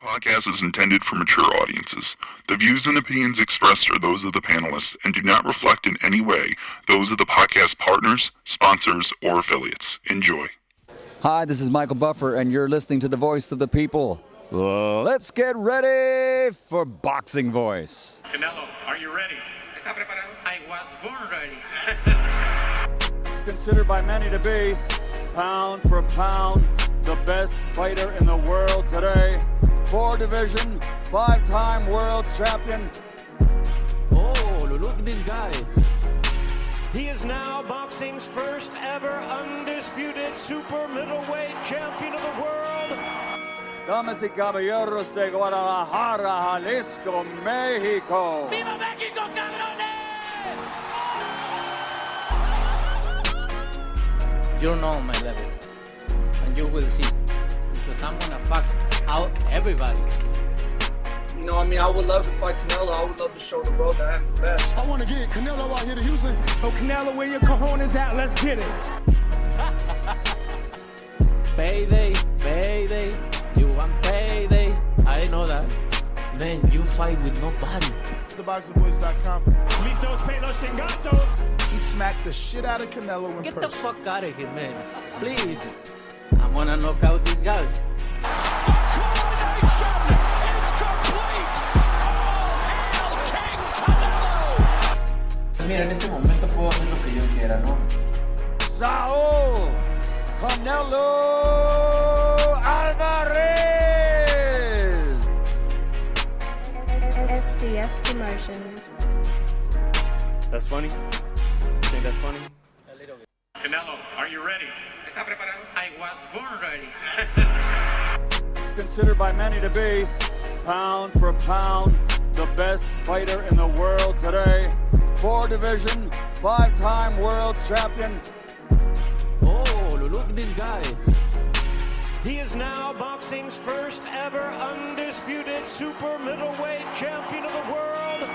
Podcast is intended for mature audiences. The views and opinions expressed are those of the panelists and do not reflect in any way those of the podcast partners, sponsors, or affiliates. Enjoy. Hi, this is Michael Buffer, and you're listening to the Voice of the People. Let's get ready for Boxing Voice. Canelo, are you ready? I was born ready. Considered by many to be, pound for pound, the best fighter in the world today. 4-division, 5-time world champion. Oh, look at this guy. He is now boxing's first ever undisputed super middleweight champion of the world. Damas y caballeros de Guadalajara, Jalisco, Mexico. ¡Viva México, cabrones! You know my level, and you will see, because I'm gonna fuck out everybody. You know, I would love to fight Canelo. I would love to show the world that I'm the best. I want to get Canelo out here to Houston. Oh, Canelo, where your cojones at? Let's get it. Payday, payday, you want payday. I know that. Man, you fight with nobody. TheBoxingVoice.com. Listos, pelos, chingazos. He smacked the shit out of Canelo in Get person. the fuck out of here, man. Please. I'm gonna knock out this guy. Mira, en este momento puedo hacer lo que yo quiera, ¿no? Saul Canelo Alvarez. SDS Promotions. That's funny? You think that's funny? A little bit. Canelo, are you ready? I was born ready. Considered by many to be, pound for pound, the best fighter in the world today. 4-division, 5-time world champion. Oh, look at this guy. He is now boxing's first ever undisputed super middleweight champion of the world.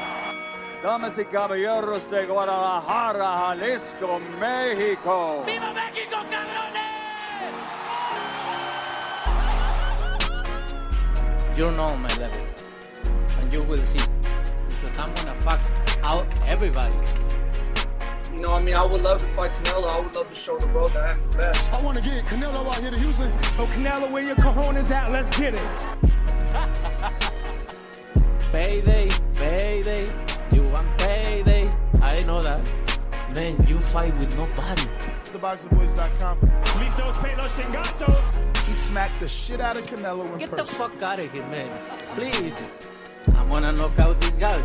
Damas y caballeros de Guadalajara, Jalisco, Mexico. ¡Viva México, cabrones! You know my level, and you will see, because I'm gonna fuck out everybody. You know, I would love to fight Canelo. I would love to show the world that I'm the best. I want to get Canelo out here to Houston. Oh, Canelo, where your cojones at? Let's get it. Payday, payday, you want payday. I know that. Man, you fight with nobody. TheBoxingVoice.com. Listos, pelos, chingazos. He smacked the shit out of Canelo in Get the person. fuck out of here, man. Please. I'm gonna knock out this guy.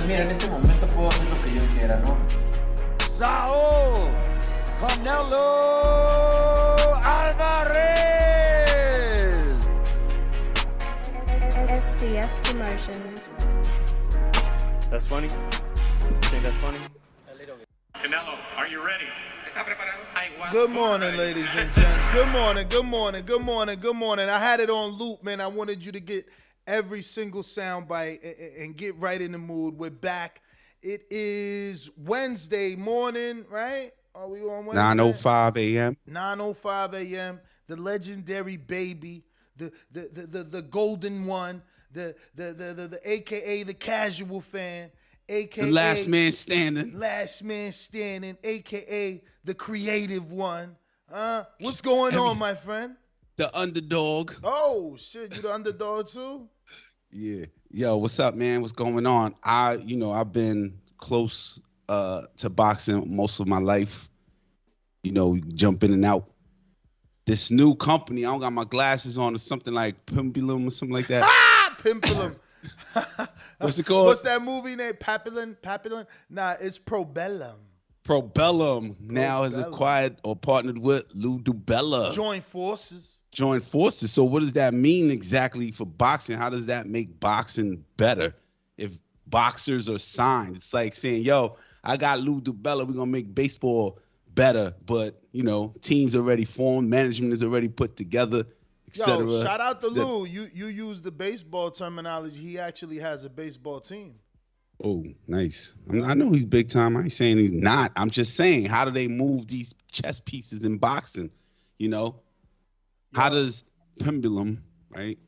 Mira, en este momento puedo hacer lo que yo quiera, ¿no? Saul Canelo Alvarez. SDS Promotions. That's funny? You think that's funny? A little bit. Canelo, are you ready? I was Good born morning, ready. ladies and gents. Good morning, good morning, good morning, good morning. I had it on loop, man. I wanted you to get every single soundbite and get right in the mood. We're back. It is Wednesday morning, right? Are we on Wednesday? 9:05 a.m. 9:05 a.m. The legendary baby, the golden one, the AKA the casual fan, AKA The last man standing. Last man standing, AKA the creative one. What's going on, my friend? The underdog. Oh shit, you the underdog too? Yeah. Yo, what's up, man? What's going on? I've been close to boxing most of my life. You know, jump in and out. This new company, I don't got my glasses on, or something like Probellum or something like that. Pimpulum. What's it called? What's that movie name? Papillon? Nah, it's Probellum. Probellum now has Probellum. acquired or partnered with Lou DiBella. Join forces. Join forces. So what does that mean exactly for boxing? How does that make boxing better? If boxers are signed, it's like saying, yo, I got Lou DiBella, we're going to make baseball better. But, you know, teams already formed, management is already put together, etc. Yo, shout out to Lou. You use the baseball terminology. He actually has a baseball team. Oh, nice. I know he's big time. I ain't saying he's not. I'm just saying, how do they move these chess pieces in boxing? You know, how does Pendulum, right?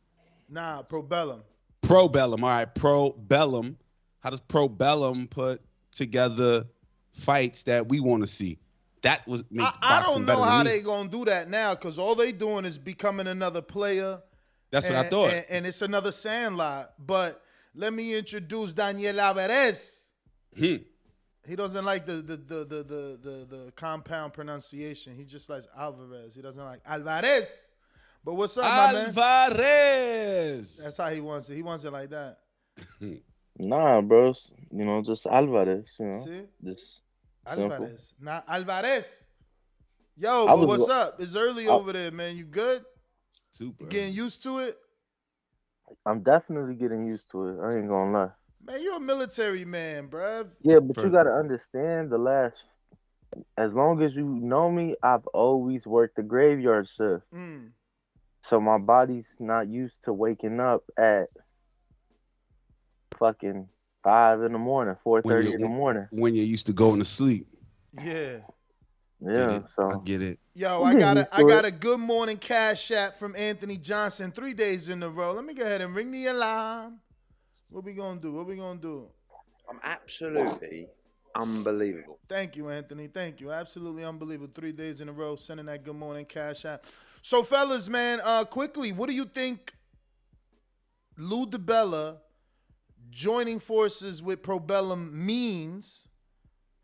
Nah, Probellum. Probellum. All right, Probellum. How does Probellum put together fights that we want to see? That was make I boxing don't know better how than me. they gonna do that now, because all they doing is becoming another player. That's what I thought. And it's another Sandlot. But let me introduce Daniel Alvarez. He doesn't like the compound pronunciation. He just likes Alvarez. He doesn't like Alvarez. But what's up, my man? Alvarez. That's how he wants it. He wants it like that. Nah, bro. You know, just Alvarez. You know, See? just Alvarez, simple. not Alvarez. Yo, but what's up? It's early over there, man. You good? Super. You getting used to it? I'm definitely getting used to it. I ain't gonna lie. Man, you're a military man, bruv. Yeah, but you gotta understand as long as you know me, I've always worked the graveyard shift. So my body's not used to waking up at fucking 5 in the morning, 4:30 in the morning. When you're used to going to sleep. Yeah. Yeah, so I get it. Yo, I got a good morning cash app from Anthony Johnson 3 days in a row. Let me go ahead and ring the alarm. What we gonna do? I'm absolutely unbelievable. Thank you, Anthony. Thank you. Absolutely unbelievable. 3 days in a row sending that good morning cash app. So, fellas, man, quickly, what do you think Lou DiBella joining forces with Probellum means?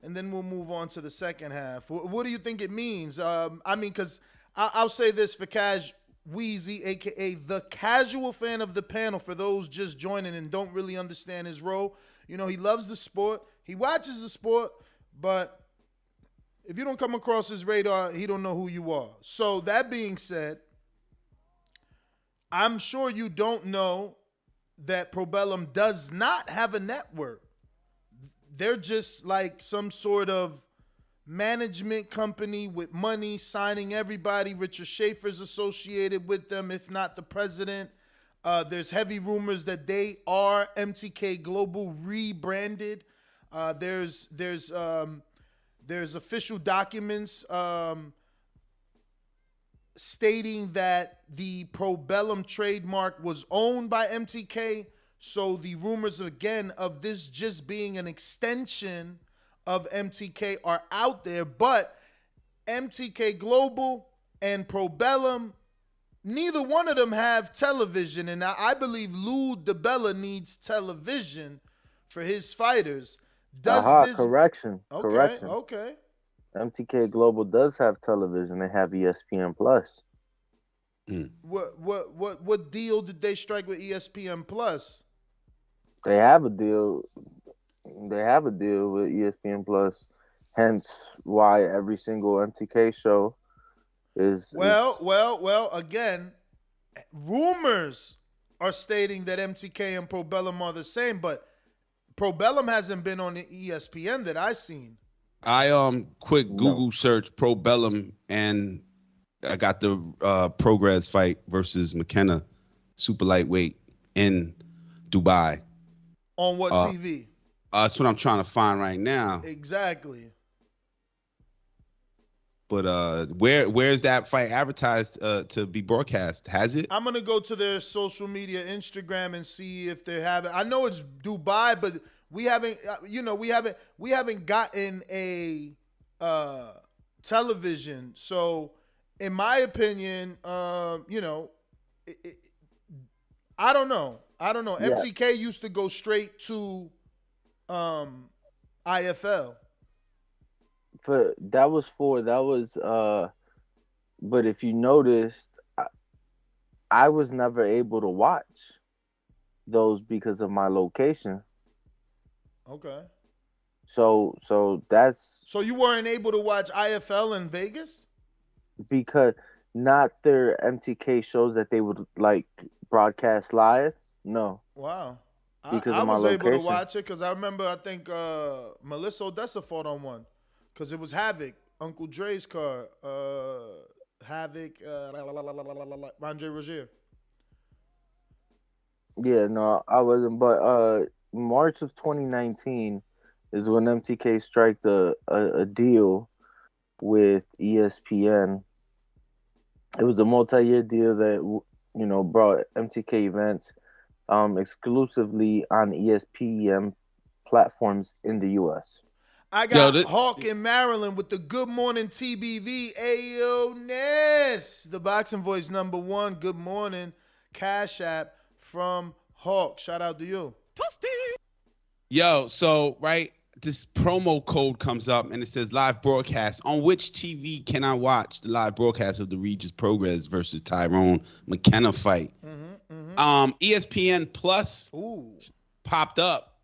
And then we'll move on to the second half. What do you think it means? Because I'll say this for Cash Wheezy, a.k.a. the casual fan of the panel, for those just joining and don't really understand his role. You know, he loves the sport. He watches the sport. But if you don't come across his radar, he don't know who you are. So that being said, I'm sure you don't know that Probellum does not have a network. They're just like some sort of management company with money, signing everybody. Richard Schaefer's associated with them, if not the president. There's heavy rumors that they are MTK Global rebranded. There's official documents stating that the Probellum trademark was owned by MTK. So the rumors, again, of this just being an extension of MTK are out there. But MTK Global and Probellum, neither one of them have television. And I believe Lou DiBella needs television for his fighters. Correction. Okay. MTK Global does have television. They have ESPN Plus. What deal did they strike with ESPN Plus? They have a deal. They have a deal with ESPN Plus. Hence why every single MTK show is well. Again, rumors are stating that MTK and Probellum are the same, but Probellum hasn't been on the ESPN that I've seen. I quick Google search Probellum and I got the Progress fight versus McKenna, super lightweight in Dubai. On what TV? That's what I'm trying to find right now. Exactly. But where's that fight advertised to be broadcast? Has it? I'm gonna go to their social media, Instagram, and see if they have it. I know it's Dubai, but we haven't gotten a television. So, in my opinion, I don't know. Yeah. MTK used to go straight to IFL. But but if you noticed, I was never able to watch those because of my location. Okay. So you weren't able to watch IFL in Vegas? Because not their MTK shows that they would like broadcast live. No. Wow. Because I of my was location. able to watch it because I remember, I think Melissa Odessa fought on one because it was Havoc, Uncle Dre's car. Havoc, Andre Rozier. Yeah, no, I wasn't. But March of 2019 is when MTK struck a deal with ESPN. It was a multi-year deal that brought MTK events exclusively on ESPN platforms in the U.S. I got Hawk in Maryland with the Good Morning TBV. Ayo Ness, the boxing voice #1. Good morning. Cash App from Hawk. Shout out to you. Yo, so this promo code comes up and it says live broadcast. On which TV can I watch the live broadcast of the Regis Progress versus Tyrone McKenna fight? ESPN Plus popped up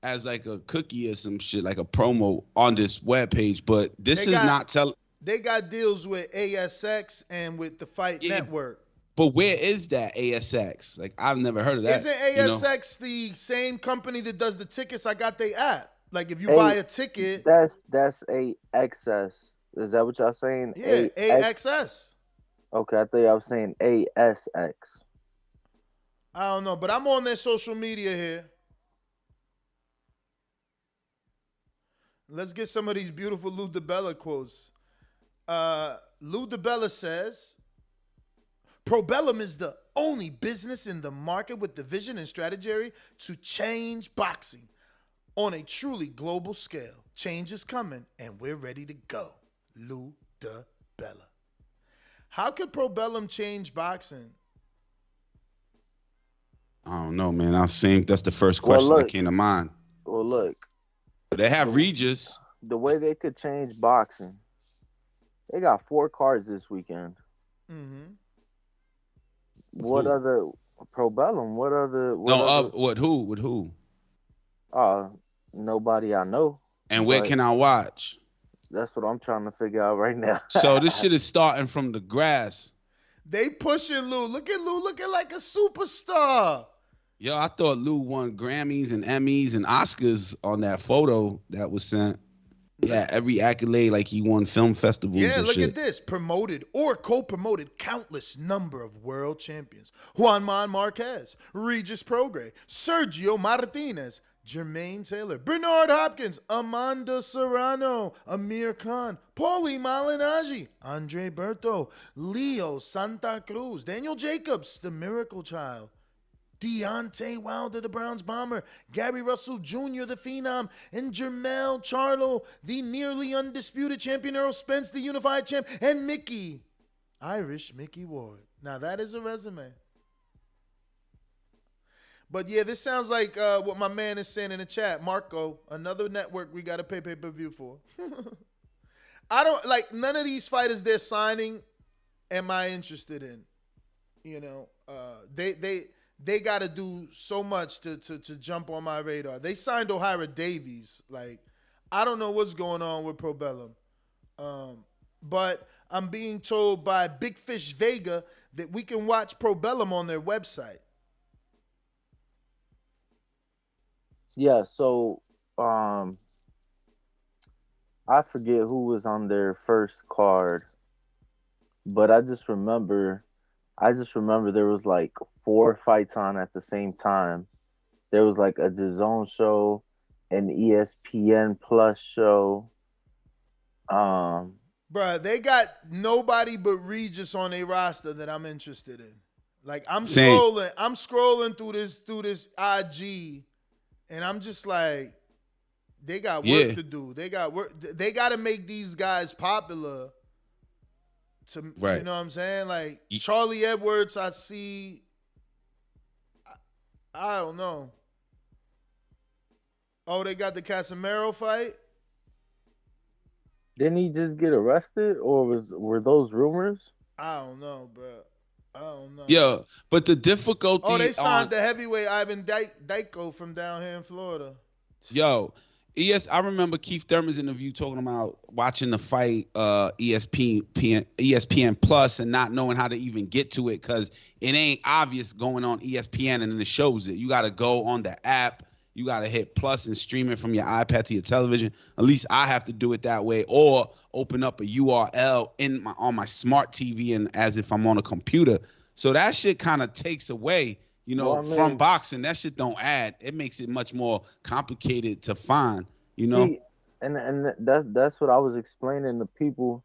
as like a cookie or some shit, like a promo on this webpage, but this is not telling. They got deals with ASX and with the Fight Network. But where is that ASX? Like, I've never heard of that. Isn't ASX the same company that does the tickets? I got they app. Like, if you buy a ticket. That's AXS. Is that what y'all saying? Yeah, AXS. Okay, I thought y'all was saying ASX. I don't know, but I'm on their social media here. Let's get some of these beautiful Lou DiBella quotes. Lou DiBella says, Probellum is the only business in the market with the vision and strategy to change boxing on a truly global scale. Change is coming, and we're ready to go. Lou DiBella. How could Probellum change boxing? I don't know, man. That's the first question that came to mind. Well, look. They have Regis. The way they could change boxing, they got 4 cards this weekend. Mm-hmm. What other Probellum? What other? Who? With who? Nobody I know. And where can I watch? That's what I'm trying to figure out right now. So this shit is starting from the grass. They pushing Lou. Look at Lou looking like a superstar. Yo, I thought Lou won Grammys and Emmys and Oscars on that photo that was sent. Yeah, every accolade, like he won film festivals. Yeah, look shit. at this. Promoted or co-promoted countless number of world champions. Juanman Marquez, Regis Prograis, Sergio Martinez, Jermaine Taylor, Bernard Hopkins, Amanda Serrano, Amir Khan, Paulie Malignaggi, Andre Berto, Leo Santa Cruz, Daniel Jacobs, the Miracle Child, Deontay Wilder, the Browns bomber, Gary Russell Jr., the Phenom, and Jermell Charlo, the nearly undisputed champion, Errol Spence, the unified champ, and Mickey, Irish Mickey Ward. Now that is a resume. But yeah, this sounds like what my man is saying in the chat. Marco, another network we got to pay pay-per-view for. I don't like none of these fighters they're signing. Am I interested in? You know, they got to do so much to jump on my radar. They signed O'Hara Davies. Like, I don't know what's going on with Probellum. But I'm being told by Big Fish Vega that we can watch Probellum on their website. Yeah, so I forget who was on their first card, but I just remember there was like 4 fights on at the same time. There was like a DAZN show, an ESPN Plus show. Bruh, they got nobody but Regis on their roster that I'm interested in. Like I'm scrolling through this IG, and I'm just like, they got work to do. They got work. They got to make these guys popular. You know what I'm saying? Like Charlie Edwards, I see. I don't know. Oh, they got the Casemiro fight. Didn't he just get arrested, or were those rumors? I don't know, bro. I don't know. Yo, but the difficulty. Oh, they signed the heavyweight Ivan Dyko from down here in Florida. Yo, I remember Keith Thurman's interview talking about watching the fight ESPN Plus and not knowing how to even get to it because it ain't obvious going on ESPN and then it shows it. You got to go on the app. You got to hit plus and stream it from your iPad to your television. At least I have to do it that way, or open up a URL on my smart TV and as if I'm on a computer. So that shit kind of takes away, you know, Well, I mean, from boxing. That shit don't add. It makes it much more complicated to find, you know. See, and that's what I was explaining to people.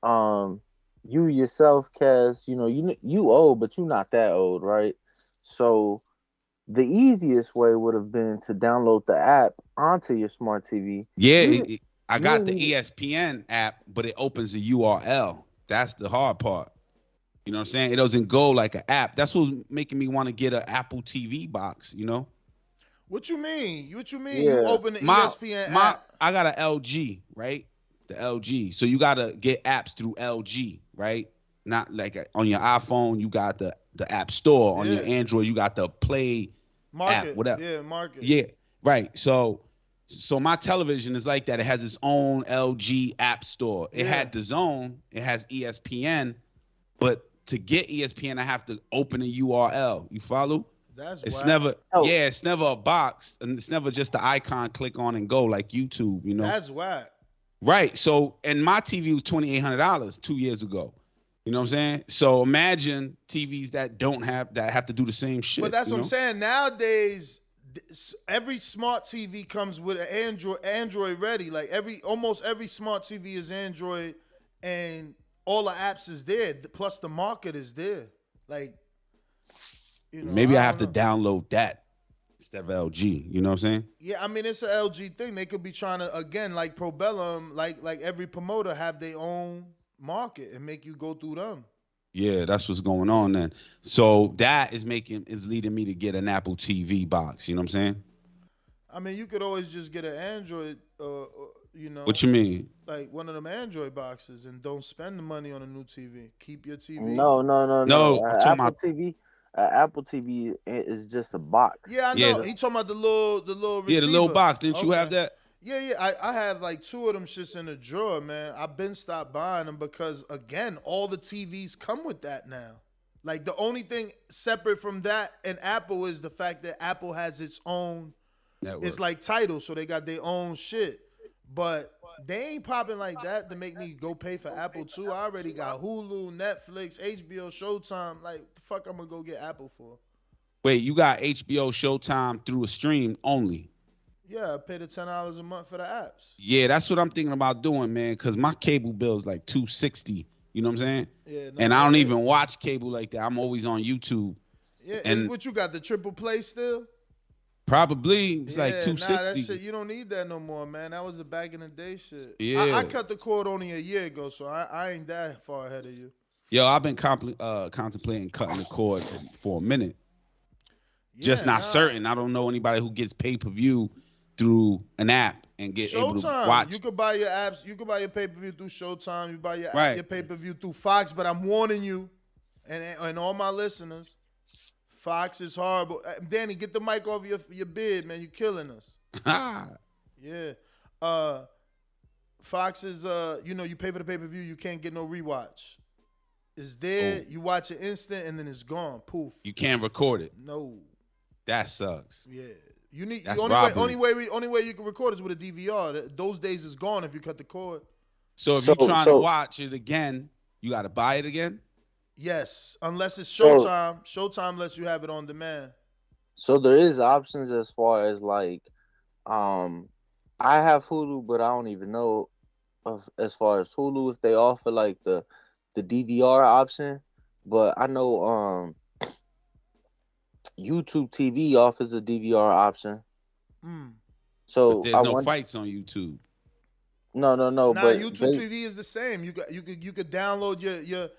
You yourself, Kaz, you know, you old, but you're not that old, right? So the easiest way would have been to download the app onto your smart TV. Yeah, I got the ESPN app, but it opens a URL. That's the hard part. You know what I'm saying? It doesn't go like an app. That's what's making me want to get an Apple TV box, you know? What you mean? What you mean? Yeah. You open the ESPN app? I got an LG, right? The LG. So you got to get apps through LG, right? Not like on your iPhone, you got the App Store. On your Android, you got the Play app, whatever. Yeah, market. Yeah, right. So my television is like that. It has its own LG App Store. It had DAZN. It has ESPN. But to get ESPN, I have to open a URL. You follow? It's never a box, and it's never just the icon click on and go like YouTube, you know. That's whack. Right. So, and my TV was $2,800 2 years ago. You know what I'm saying? So imagine TVs that have to do the same shit. But that's what know? I'm saying. Nowadays, every smart TV comes with an Android ready. Like almost every smart TV is Android, and all the apps is there. Plus the market is there. Like, you know, maybe I have to download that instead of LG. You know what I'm saying? Yeah, I mean it's an LG thing. They could be trying to again like Probellum, like every promoter have their own market and make you go through them. Yeah, that's what's going on then. So that is leading me to get an Apple TV box. You know what I'm saying? I mean, you could always just get an Android, you know. What you mean? Like one of them Android boxes, and don't spend the money on a new TV. Keep your TV. No. Apple TV is just a box. Yeah, I know. Yeah, He talking about the little receiver. Yeah, the little box. Didn't you have that? Yeah. I have like 2 of them shits in the drawer, man. I've been stopped buying them because, again, all the TVs come with that now. Like, the only thing separate from that and Apple is the fact that Apple has its own network. It's like Tidal, so they got their own shit. But they ain't popping like that to make me go pay for Apple too. I already got Hulu, Netflix, HBO, Showtime. Like, the fuck I'm going to go get Apple for? Wait, you got HBO, Showtime through a stream only? Yeah, I pay the $10 a month for the apps. Yeah, that's what I'm thinking about doing, man, because my cable bill is like $260. You know what I'm saying? Yeah. And I don't even watch cable like that. I'm always on YouTube. Yeah, and what you got, the triple play still? Probably. It's like $260. Nah, that shit, you don't need that no more, man. That was the back in the day shit. Yeah. I cut the cord only a year ago, so I ain't that far ahead of you. Yo, I've been contemplating cutting the cord for a minute. Just not certain. I don't know anybody who gets pay-per-view through an app and get able to watch. You could buy your apps. You could buy your pay-per-view through Showtime. You buy your pay-per-view through Fox. But I'm warning you, and all my listeners, Fox is horrible. Danny, get the mic off your beard, man. You're killing us. Yeah. Fox is, you pay for the pay-per-view. You can't get no rewatch. It's there. You watch it instant, and then it's gone. Poof. You can't record it. No. That sucks. Yeah. You need That's only way you can record is with a DVR. Those days is gone if you cut the cord. So if you're trying to watch it again, you got to buy it again? Yes, unless it's Showtime. Showtime lets you have it on demand. So there is options as far as like, I have Hulu, but I don't even know as far as Hulu if they offer like the DVR option. But I know YouTube TV offers a DVR option. So but there's no fights on YouTube. No. But YouTube TV is the same. You could download your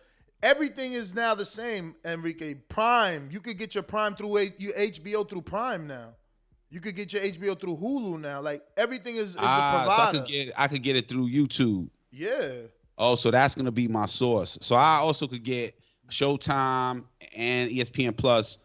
everything is now the same. Enrique, Prime. You could get your Prime through your HBO through Prime now. You could get your HBO through Hulu now. Like everything is a provider. So I could get it through YouTube. Yeah. Oh, so that's gonna be my source. So I also could get Showtime and ESPN Plus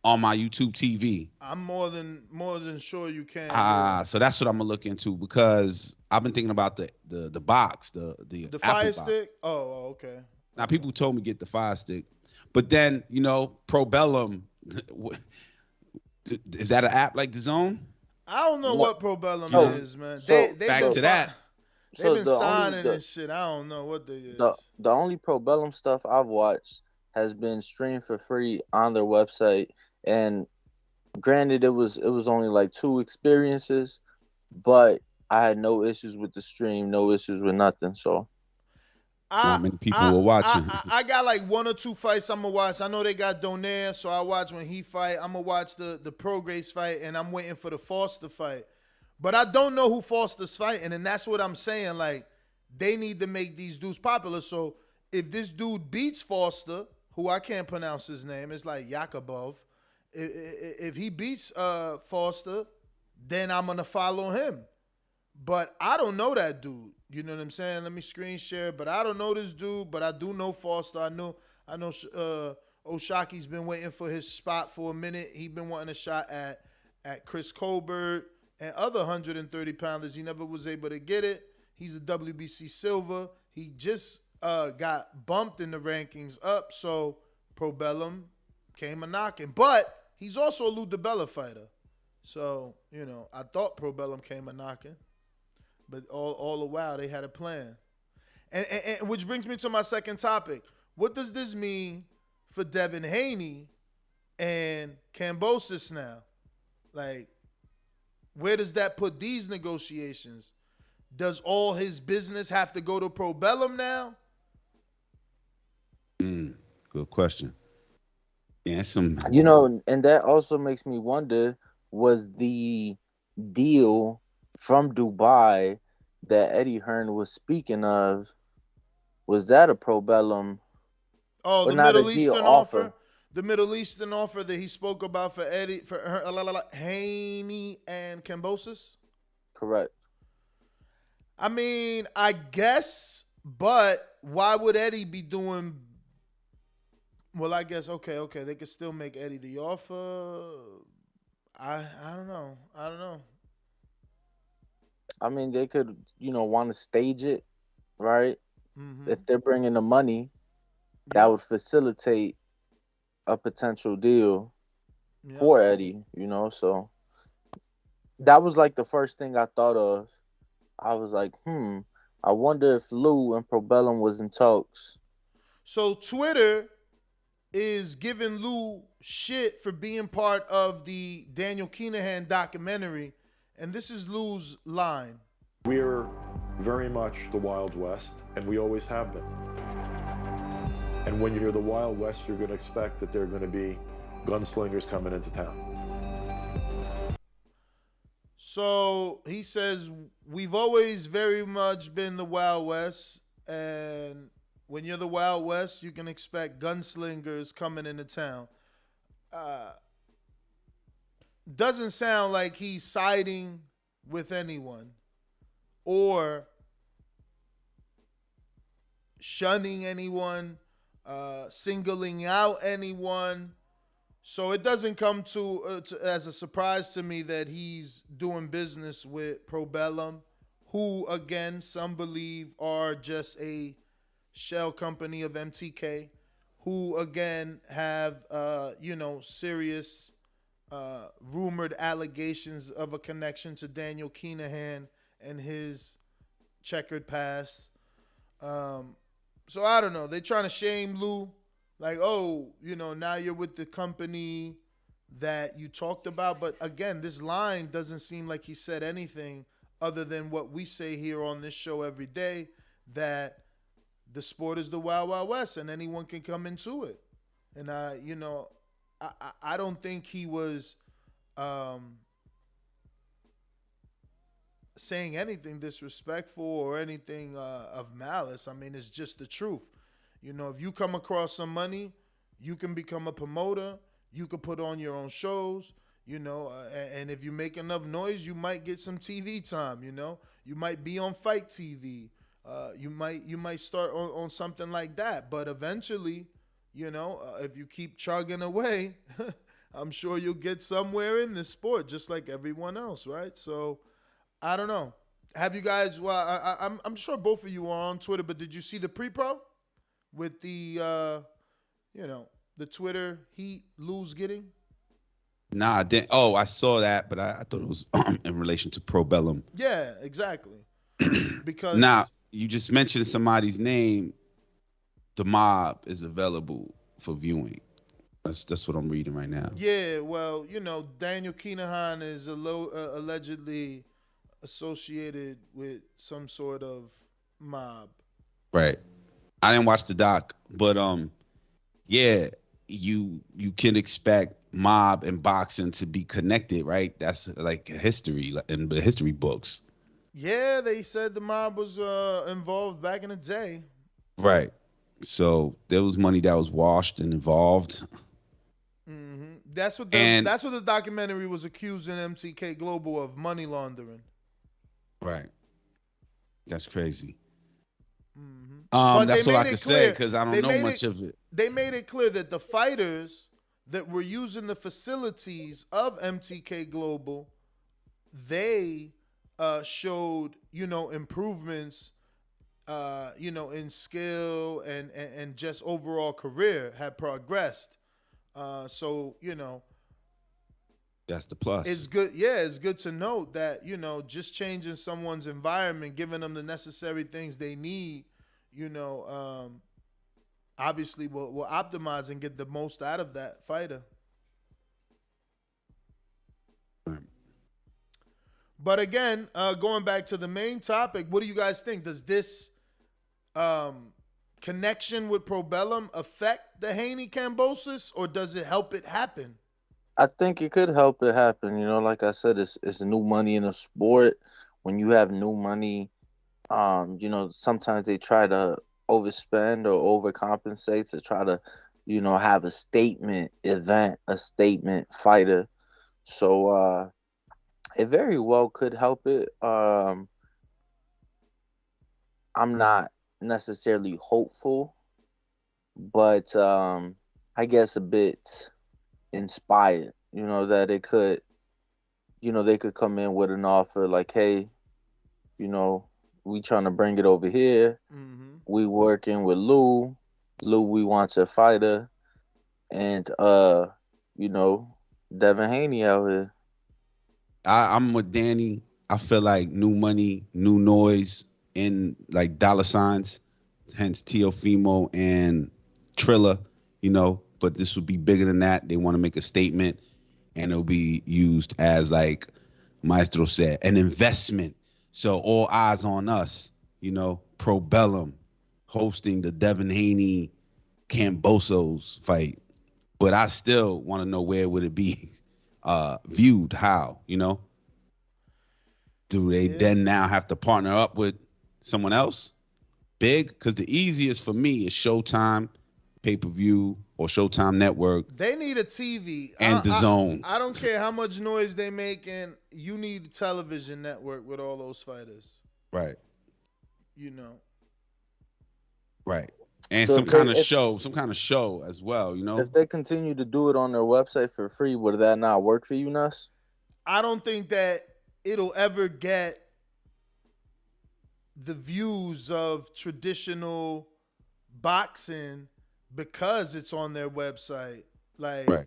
on my YouTube TV. I'm more than sure you can. So that's what I'm gonna look into because I've been thinking about the box, the Fire Apple Stick. box. Oh, okay. Now people told me get the Fire Stick, but then Probellum. Is that an app like DAZN? I don't know what Probellum is, man. Back to that. They've been signing this shit. I don't know what they is. The only Probellum stuff I've watched has been streamed for free on their website, And granted, it was only like 2 experiences, but I had no issues with the stream, no issues with nothing. So not many people were watching. I got like 1 or 2 fights I'm gonna watch. I know they got Donaire, so I watch when he fight. I'm gonna watch the Prograis fight, and I'm waiting for the Foster fight. But I don't know who Foster's fighting, and that's what I'm saying. Like, they need to make these dudes popular. So if this dude beats Foster, who I can't pronounce his name, it's like Yakubov. If he beats Foster, then I'm gonna follow him. But I don't know that dude. You know what I'm saying? Let me screen share. But I don't know this dude. But I do know Foster. I know. Oshaki's been waiting for his spot for a minute. He been wanting a shot at Chris Colbert and other 130 pounders. He never was able to get it. He's a WBC silver. He just got bumped in the rankings up. So Probellum came a knocking. But he's also a Lou DiBella fighter. So, I thought Probellum came a knocking. But all the while, they had a plan. And which brings me to my second topic. What does this mean for Devin Haney and Kambosos now? Like, where does that put these negotiations? Does all his business have to go to Probellum now? Good question. Yeah, and that also makes me wonder, was the deal from Dubai that Eddie Hearn was speaking of, was that a Probellum? Oh, the Middle Eastern offer? The Middle Eastern offer that he spoke about for Haney and Kambosos? Correct. I mean, I guess, but why would Eddie be doing... Well, I guess, okay, they could still make Eddie the offer. I don't know. I mean, they could, want to stage it, right? Mm-hmm. If they're bringing the money, that would facilitate a potential deal for Eddie, So that was like the first thing I thought of. I was like, I wonder if Lou and Probellum was in talks. So Twitter is giving Lou shit for being part of the Daniel Kinahan documentary. And this is Lou's line. We're very much the Wild West, and we always have been. And when you're the Wild West, you're going to expect that there are going to be gunslingers coming into town. So he says, we've always very much been the Wild West, and when you're the Wild West, you can expect gunslingers coming into town. Doesn't sound like he's siding with anyone or shunning anyone, singling out anyone. So it doesn't come to as a surprise to me that he's doing business with Probellum, who, again, some believe are just a shell company of MTK, who, again, have, serious rumored allegations of a connection to Daniel Kinahan and his checkered past. So I don't know. They're trying to shame Lou. Like, now you're with the company that you talked about. But again, this line doesn't seem like he said anything other than what we say here on this show every day, that the sport is the Wild Wild West and anyone can come into it. And I don't think he was saying anything disrespectful or anything of malice. I mean, it's just the truth. If you come across some money, you can become a promoter. You can put on your own shows, and if you make enough noise, you might get some TV time, You might be on Fight TV. You might start on something like that. But eventually, if you keep chugging away, I'm sure you'll get somewhere in this sport, just like everyone else, right? So, I don't know. Have you guys? Well, I'm sure both of you are on Twitter, but did you see the pre-pro with the, the Twitter heat Lou's getting? Nah, I didn't. Oh, I saw that, but I thought it was in relation to Probellum. Yeah, exactly. Because now you just mentioned somebody's name. The Mob is available for viewing. That's what I'm reading right now. Yeah, well, Daniel Kinahan is allegedly associated with some sort of mob. Right. I didn't watch the doc, but yeah, you can expect mob and boxing to be connected, right? That's like history in the history books. Yeah, they said the mob was involved back in the day. Right. So there was money that was washed and involved. Mm-hmm. That's what the documentary was accusing MTK Global of, money laundering. Right. That's crazy. Mm-hmm. That's all I can say because I don't know much of it. They made it clear that the fighters that were using the facilities of MTK Global, they showed, improvements, in skill and just overall career, had progressed. So, that's the plus. It's good. Yeah, it's good to note that, just changing someone's environment, giving them the necessary things they need, obviously will optimize and get the most out of that fighter. Right. But again, going back to the main topic, what do you guys think? Does this connection with Probellum affect the Haney Kambosos, or does it help it happen? I think it could help it happen. Like I said, it's new money in the sport. When you have new money, sometimes they try to overspend or overcompensate to try to, have a statement event, a statement fighter. So it very well could help it. I'm not necessarily hopeful, but I guess a bit inspired, that it could, they could come in with an offer like, hey, we trying to bring it over here. Mm-hmm. We working with Lou, we want a fighter, and Devin Haney out here. I'm with Danny. I feel like new money, new noise, and like dollar signs, hence Teofimo and Trilla, but this would be bigger than that. They want to make a statement, and it'll be used as, like Maestro said, an investment. So all eyes on us, Probellum hosting the Devin Haney Kambosos fight. But I still want to know, where would it be viewed? How, Do they then now have to partner up with someone else big? Because the easiest for me is Showtime, pay-per-view, or Showtime Network. They need a TV. And the Zone. I don't care how much noise they make, and you need a television network with all those fighters. Right. Right. And So some kind of show as well, If they continue to do it on their website for free, would that not work for you, Nuss? I don't think that it'll ever get the views of traditional boxing because it's on their website. Like, right.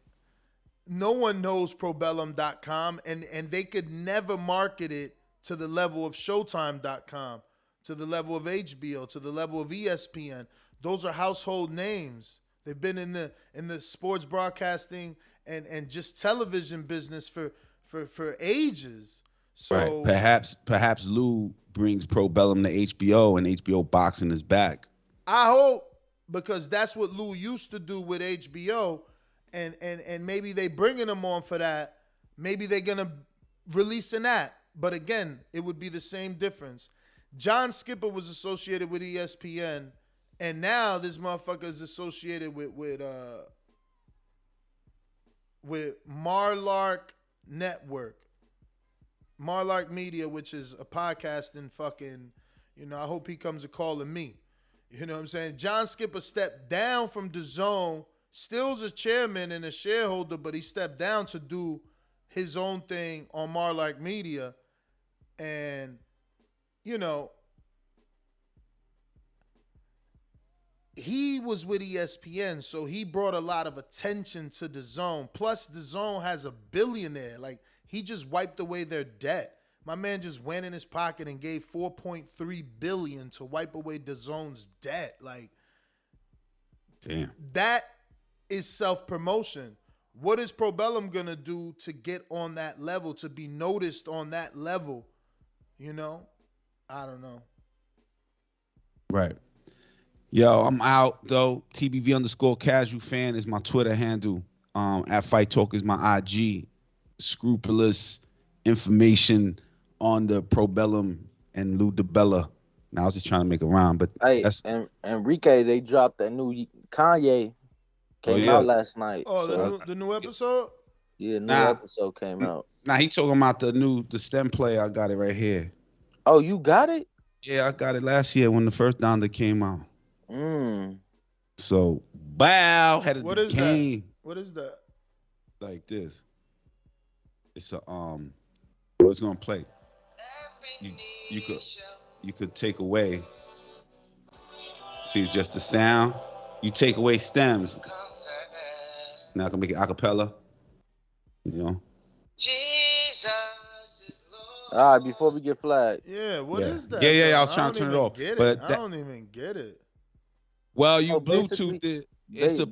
No one knows Probellum.com, and they could never market it to the level of Showtime.com, to the level of HBO, to the level of ESPN. Those are household names. They've been in the sports broadcasting and just television business for ages. So right. Perhaps Lou brings Probellum to HBO, and HBO boxing is back. I hope, because that's what Lou used to do with HBO, and maybe they bringing him on for that. Maybe they're gonna release an app, but again, it would be the same difference. John Skipper was associated with ESPN, and now this motherfucker is associated with Marlark Network, Marlark Media, which is a podcasting fucking, I hope he comes a calling me. You know what I'm saying? John Skipper stepped down from DAZN, still's a chairman and a shareholder, but he stepped down to do his own thing on Marlark Media. And, he was with ESPN, so he brought a lot of attention to DAZN. Plus, DAZN has a billionaire. Like, he just wiped away their debt. My man just went in his pocket and gave $4.3 billion to wipe away DAZN's debt. Like, damn. That is self-promotion. What is Probellum gonna do to get on that level, to be noticed on that level? You know? I don't know. Right. Yo, I'm out though. TBV_casual fan is my Twitter handle. At Fight Talk is my IG. Scrupulous information on the Probellum and Lou DiBella. Now I was just trying to make a rhyme, but Hey, that's and Enrique, they dropped that new Kanye came out last night. Oh, so, the new episode? Yeah, new episode came out. Nah, he talking about the STEM player. I got it right here. Oh, you got it? Yeah, I got it last year when the first Donda came out. So, bow had a What is game. that? What is that? Like this. It's a well, it's gonna play. You could take away. See, it's just the sound. You take away stems. Now I can make it acapella. You know. All right, before we get flagged. Yeah, what is that? Yeah. I was trying to turn it off, but I don't even get it. Well, you Bluetooth it. It's a.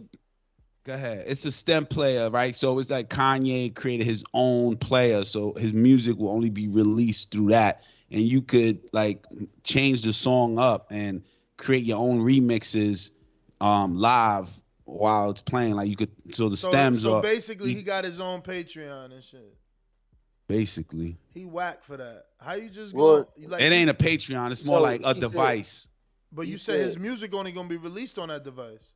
Go ahead. It's a STEM player, right? So it's like Kanye created his own player, so his music will only be released through that, and you could like change the song up and create your own remixes live while it's playing. Like you could, so stems. So basically, he got his own Patreon and shit. Basically, he whack for that. How you just go? Like, it ain't a Patreon. It's more like a device. But you said his music only gonna be released on that device.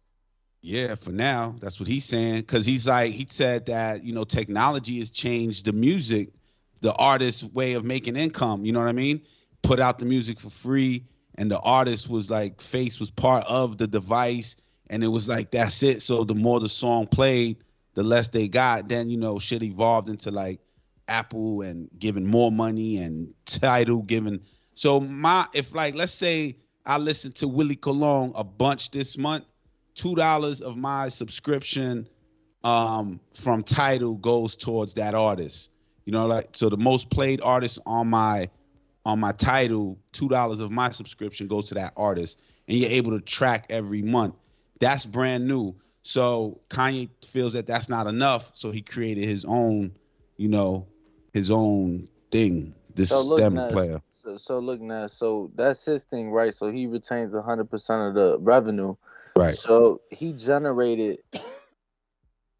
Yeah, for now, that's what he's saying. Because he said that, you know, technology has changed the music, the artist's way of making income. You know what I mean? Put out the music for free, and the artist was like, face was part of the device, and it was like, that's it. So the more the song played, the less they got. Then, you know, shit evolved into like Apple and giving more money and Tidal giving. So if like, let's say I listened to Willie Colon a bunch this month, $2 of my subscription from Tidal goes towards that artist. You know, like, so the most played artist on my Tidal, $2 of my subscription goes to that artist, and you're able to track every month. That's brand new. So Kanye feels that that's not enough, so he created his own, you know, his own thing. This STEM player. So look now, so that's his thing, right? So he retains 100% of the revenue. Right. So he generated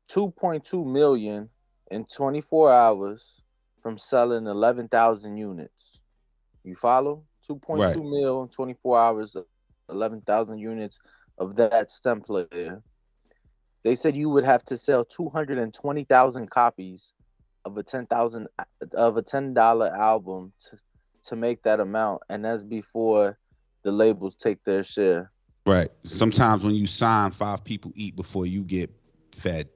2.2 million in 24 hours from selling 11,000 units. You follow? 2.2 mil in 24 hours, 11,000 units of that STEM player. They said you would have to sell 220,000 copies of a $10 album to make that amount, and that's before the labels take their share. Right. Sometimes when you sign, 5 people eat before you get fed.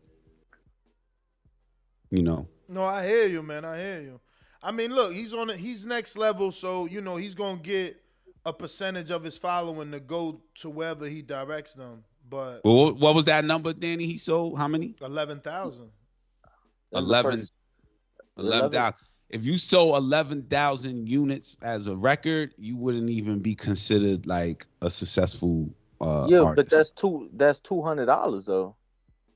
You know. No, I hear you, man. I hear you. I mean, look, he's next level, so you know he's gonna get a percentage of his following to go to wherever he directs them. But well, what was that number, Danny? He sold how many? 11,000. 11,000. If you sold 11,000 units as a record, you wouldn't even be considered like a successful artist. But that's $200 though.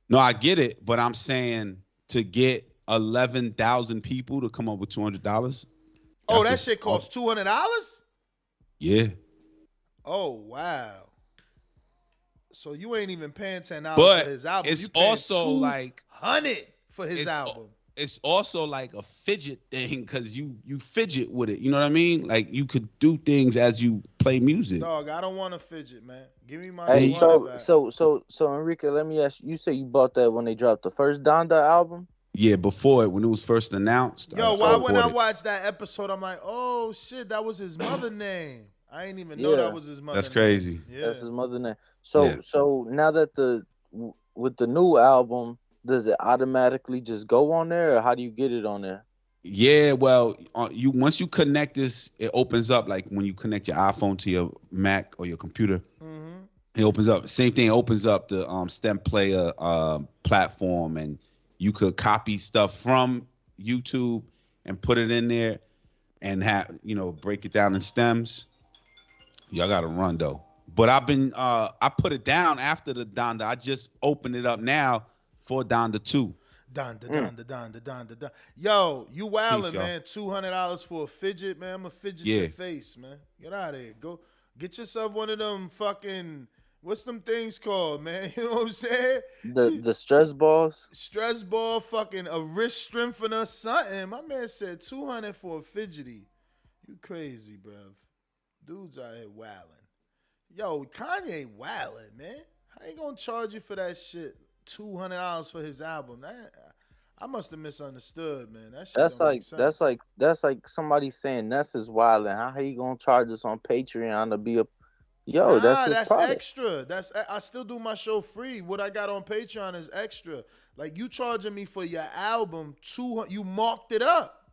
No, I get it, but I'm saying to get 11,000 people to come up with $200. Oh, that shit costs $200? Yeah. Oh, wow. So you ain't even paying $10 for his album. It's you paying also like $200 for his album. It's also like a fidget thing because you fidget with it. You know what I mean? Like you could do things as you play music. Dog, I don't want to fidget, man. Give me my back. So Enrique, let me ask you. You say you bought that when they dropped the first Donda album? Yeah, before it, when it was first announced. Yo, why when I watched that episode, I'm like, oh shit, that was his mother name. I ain't even know that was his mother. That's crazy. Name. Yeah. That's his mother name. So now that with the new album, does it automatically just go on there, or how do you get it on there? Yeah, well, once you connect this, it opens up like when you connect your iPhone to your Mac or your computer. Mm-hmm. It opens up. Same thing. It opens up the STEM player platform, and you could copy stuff from YouTube and put it in there, and have break it down in stems. Y'all got to run though. But I put it down after the Donda. I just opened it up now for Donda 2. Donda. Yo, you wildin', Peace, man. $200 for a fidget, man. I'm going to fidget your face, man. Get out of here. Go get yourself one of them fucking, what's them things called, man? You know what I'm saying? The stress balls? Stress ball, fucking a wrist strengthener, something. My man said $200 for a fidgety. You crazy, bruv. Dudes out here wildin'. Yo, Kanye wildin', man. How you gonna charge you for that shit? $200 for his album. I must have misunderstood, man. That shit don't make sense. That's like somebody saying Ness is wildin'. How he gonna charge us on Patreon to be a that's extra. I still do my show free. What I got on Patreon is extra. Like, you charging me for your album you marked it up.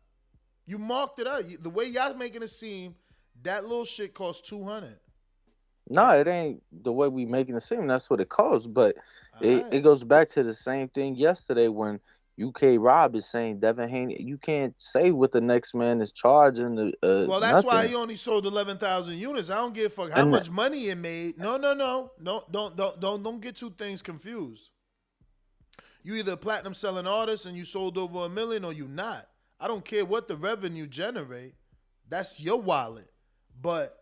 You marked it up. The way y'all making it seem, that little shit costs $200. No, it ain't the way we making it seem. That's what it costs. But it goes back to the same thing yesterday when UK Rob is saying Devin Haney. You can't say what the next man is charging. Well, that's nothing. why he only sold 11,000 units. I don't give a fuck how much money it made. No. Don't get two things confused. You either a platinum selling artist and you sold over 1 million, or you not. I don't care what the revenue generate. That's your wallet. But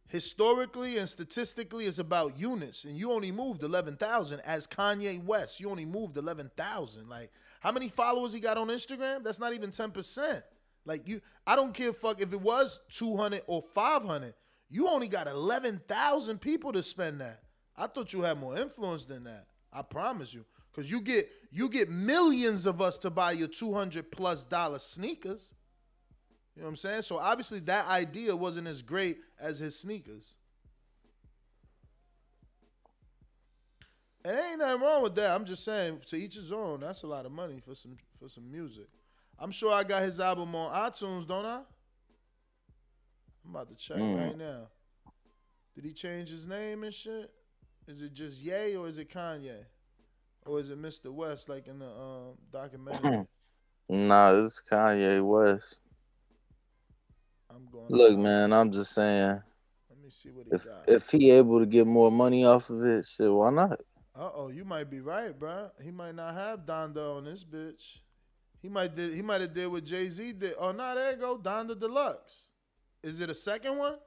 historically and statistically, it's about units, and you only moved 11,000 as Kanye West. You only moved 11,000. Like, how many followers he got on Instagram? That's not even 10%. Like, I don't care fuck if it was 200 or 500. You only got 11,000 people to spend that. I thought you had more influence than that. I promise you, because you get millions of us to buy your $200+ sneakers. You know what I'm saying? So obviously that idea wasn't as great as his sneakers. And ain't nothing wrong with that. I'm just saying, to each his own. That's a lot of money for some music. I'm sure I got his album on iTunes, don't I? I'm about to check right now. Did he change his name and shit? Is it just Ye, or is it Kanye? Or is it Mr. West like in the documentary? Nah, it's Kanye West. Look, man, I'm just saying. Let me see what he got. If he able to get more money off of it, shit, why not? You might be right, bro. He might not have Donda on this bitch. He might have did what Jay-Z did. Oh, no, there you go, Donda Deluxe. Is it a second one?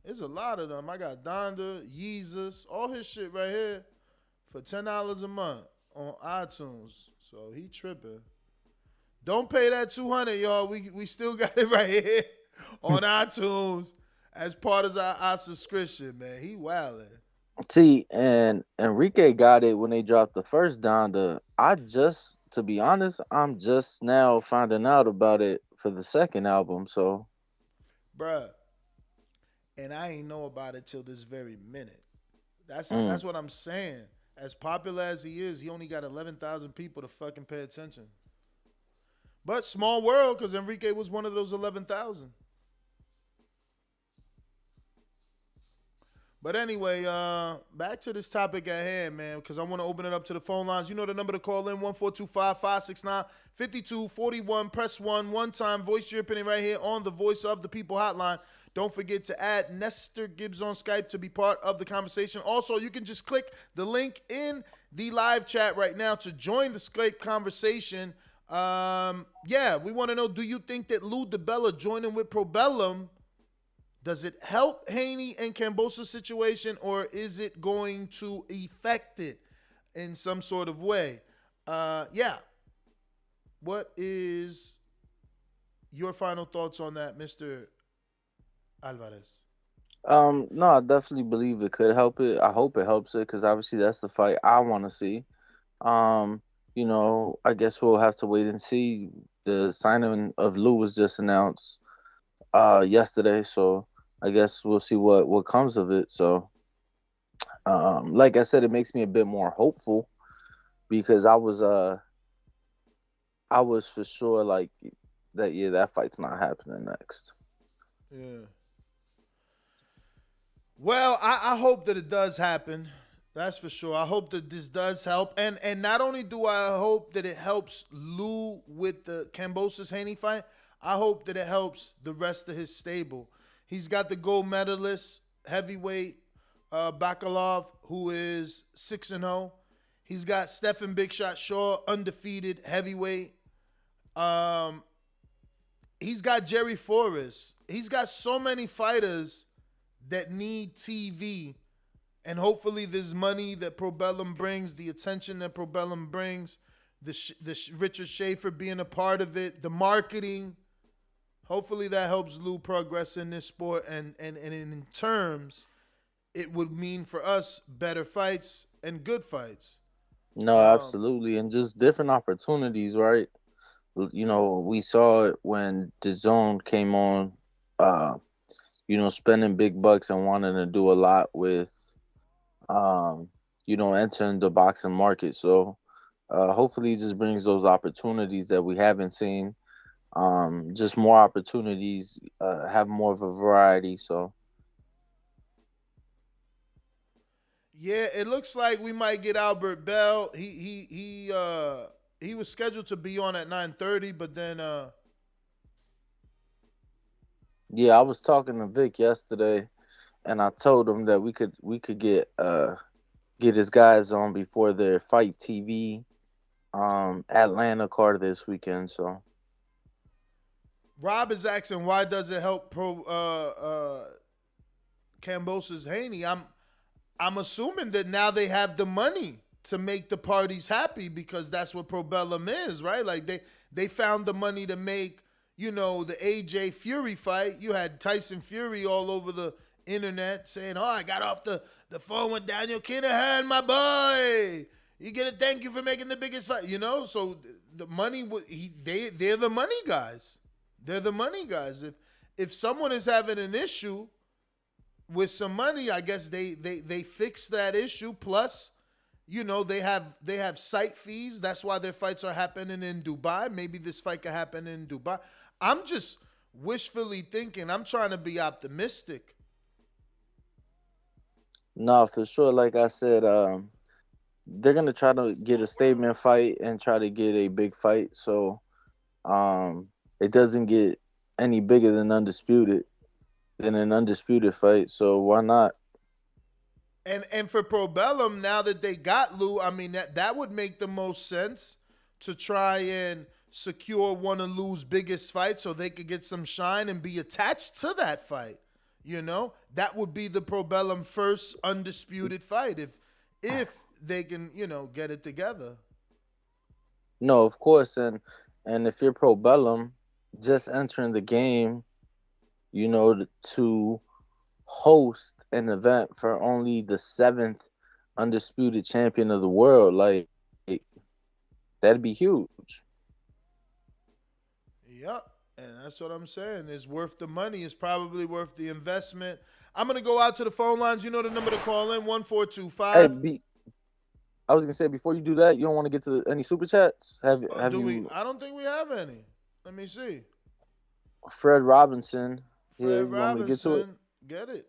There's a lot of them. I got Donda, Yeezus, all his shit right here for $10 a month on iTunes. So he tripping. Don't pay that $200, y'all. We still got it right here on iTunes as part of our subscription, man. He wildin'. See, and Enrique got it when they dropped the first Donda. To be honest, I'm just now finding out about it for the second album. So, bruh, and I ain't know about it till this very minute. That's what I'm saying. As popular as he is, he only got 11,000 people to fucking pay attention. But small world, because Enrique was one of those 11,000. But anyway, back to this topic at hand, man, because I want to open it up to the phone lines. You know the number to call in, 1-425-569-5241. Press 1 one time. Voice your opinion right here on the Voice of the People hotline. Don't forget to add Nestor Gibbs on Skype to be part of the conversation. Also, you can just click the link in the live chat right now to join the Skype conversation. We want to know, do you think that Lou DiBella joining with Probellum, does it help Haney and Kambosos' situation, or is it going to affect it in some sort of way? What is your final thoughts on that, Mr. Alvarez? No, I definitely believe it could help it. I hope it helps it, because obviously that's the fight I want to see. I guess we'll have to wait and see. The signing of Lou was just announced yesterday, so I guess we'll see what comes of it. So, like I said, it makes me a bit more hopeful, because I was for sure like that. Yeah, that fight's not happening next. Yeah. Well, I hope that it does happen. That's for sure. I hope that this does help. And not only do I hope that it helps Lou with the Kambosos Haney fight, I hope that it helps the rest of his stable. He's got the gold medalist, heavyweight, Bakalov, who is 6-0. He's got Stephen Big Shot Shaw, undefeated heavyweight. He's got Jerry Forrest. He's got so many fighters that need TV. And hopefully this money that Probellum brings, the attention that Probellum brings, the Richard Schaefer being a part of it, the marketing, hopefully that helps Lou progress in this sport. And in terms, it would mean for us better fights and good fights. No, absolutely. And just different opportunities, right? You know, we saw it when DAZN came on, you know, spending big bucks and wanting to do a lot with, you know, entering the boxing market. So hopefully it just brings those opportunities that we haven't seen, just more opportunities, have more of a variety. So. Yeah, it looks like we might get Albert Bell. He was scheduled to be on at 9:30, but then Yeah, I was talking to Vic yesterday, and I told him that we could get his guys on before their Fight TV Atlanta card this weekend. So Rob is asking, why does it help Kambosos Haney? I'm assuming that now they have the money to make the parties happy, because that's what Probellum is, right? Like they found the money to make, you know, the AJ Fury fight. You had Tyson Fury all over the internet saying, "Oh, I got off the phone with Daniel Kinahan, my boy. You get a thank you for making the biggest fight." You know, so the money, they're the money guys. They're the money guys. If someone is having an issue with some money, I guess they fix that issue. Plus, you know, they have site fees. That's why their fights are happening in Dubai. Maybe this fight could happen in Dubai. I'm just wishfully thinking. I'm trying to be optimistic. no, for sure. Like I said, they're gonna try to get a statement fight and try to get a big fight. So it doesn't get any bigger than undisputed. In an undisputed fight, so why not? And for Probellum, now that they got Lou, I mean that would make the most sense to try and secure one of Lou's biggest fights so they could get some shine and be attached to that fight. You know, that would be the Probellum first undisputed fight if they can, you know, get it together. No, of course, and if you're Probellum, just entering the game, you know, to host an event for only the 7th undisputed champion of the world, like, that'd be huge. Yep, and that's what I'm saying. It's worth the money. It's probably worth the investment. I'm going to go out to the phone lines. You know the number to call in, 1425. Hey, I was going to say, before you do that, you don't want to get to any super chats? Have you? I don't think we have any. Let me see. Fred Robinson. Fred Robinson. Get it.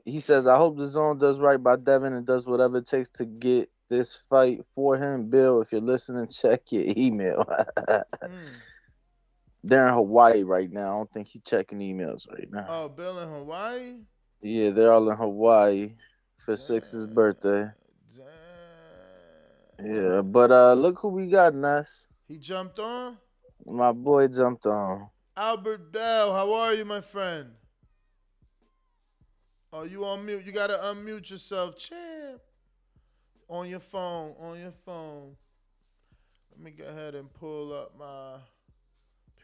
He says, I hope the zone does right by Devin and does whatever it takes to get this fight for him. Bill, if you're listening, check your email. They're in Hawaii right now. I don't think he's checking emails right now. Oh, Bill in Hawaii? Yeah, they're all in Hawaii for Six's birthday. Yeah, but look who we got, Ness. He jumped on? My boy jumped on. Albert Bell, how are you, my friend? Oh, you on mute. You got to unmute yourself, champ. On your phone. Let me go ahead and pull up my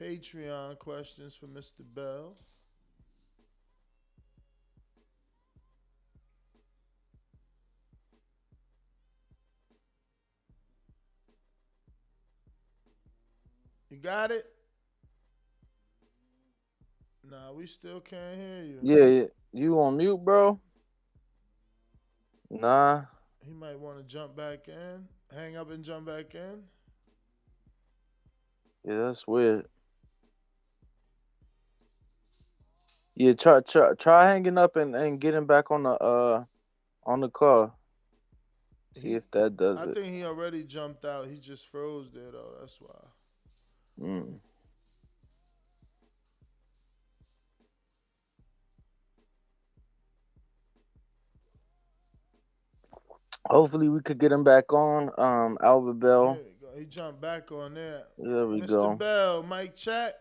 Patreon questions for Mr. Bell. You got it? Nah, we still can't hear you. Yeah, you on mute, bro? Nah. He might want to jump back in. Hang up and jump back in. Yeah, that's weird. Yeah, try hanging up and getting back on the call. See if that does it. I think he already jumped out. He just froze there though. That's why. Hopefully we could get him back on. Albert Bell. Here we go. He jumped back on there. There we Mr. go. Bell, mic check.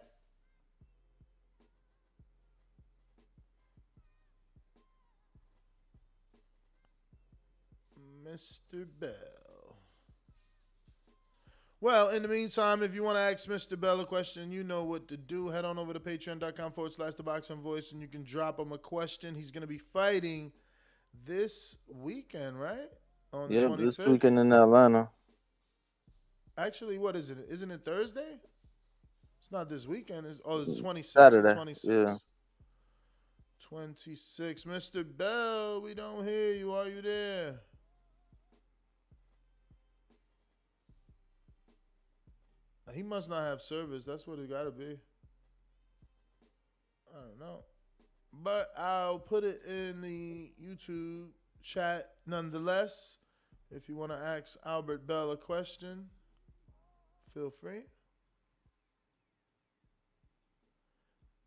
Mr. Bell. Well, in the meantime, if you want to ask Mr. Bell a question, you know what to do. Head on over to patreon.com/theboxingvoice and you can drop him a question. He's going to be fighting this weekend, right? On the 25th. This weekend in Atlanta. Actually, what is it? Isn't it Thursday? It's not this weekend. It's 26th. Saturday. 26th. Yeah. 26. Mr. Bell, we don't hear you. Are you there? He must not have service. That's what it got to be. I don't know. But I'll put it in the YouTube chat nonetheless. If you want to ask Albert Bell a question, feel free.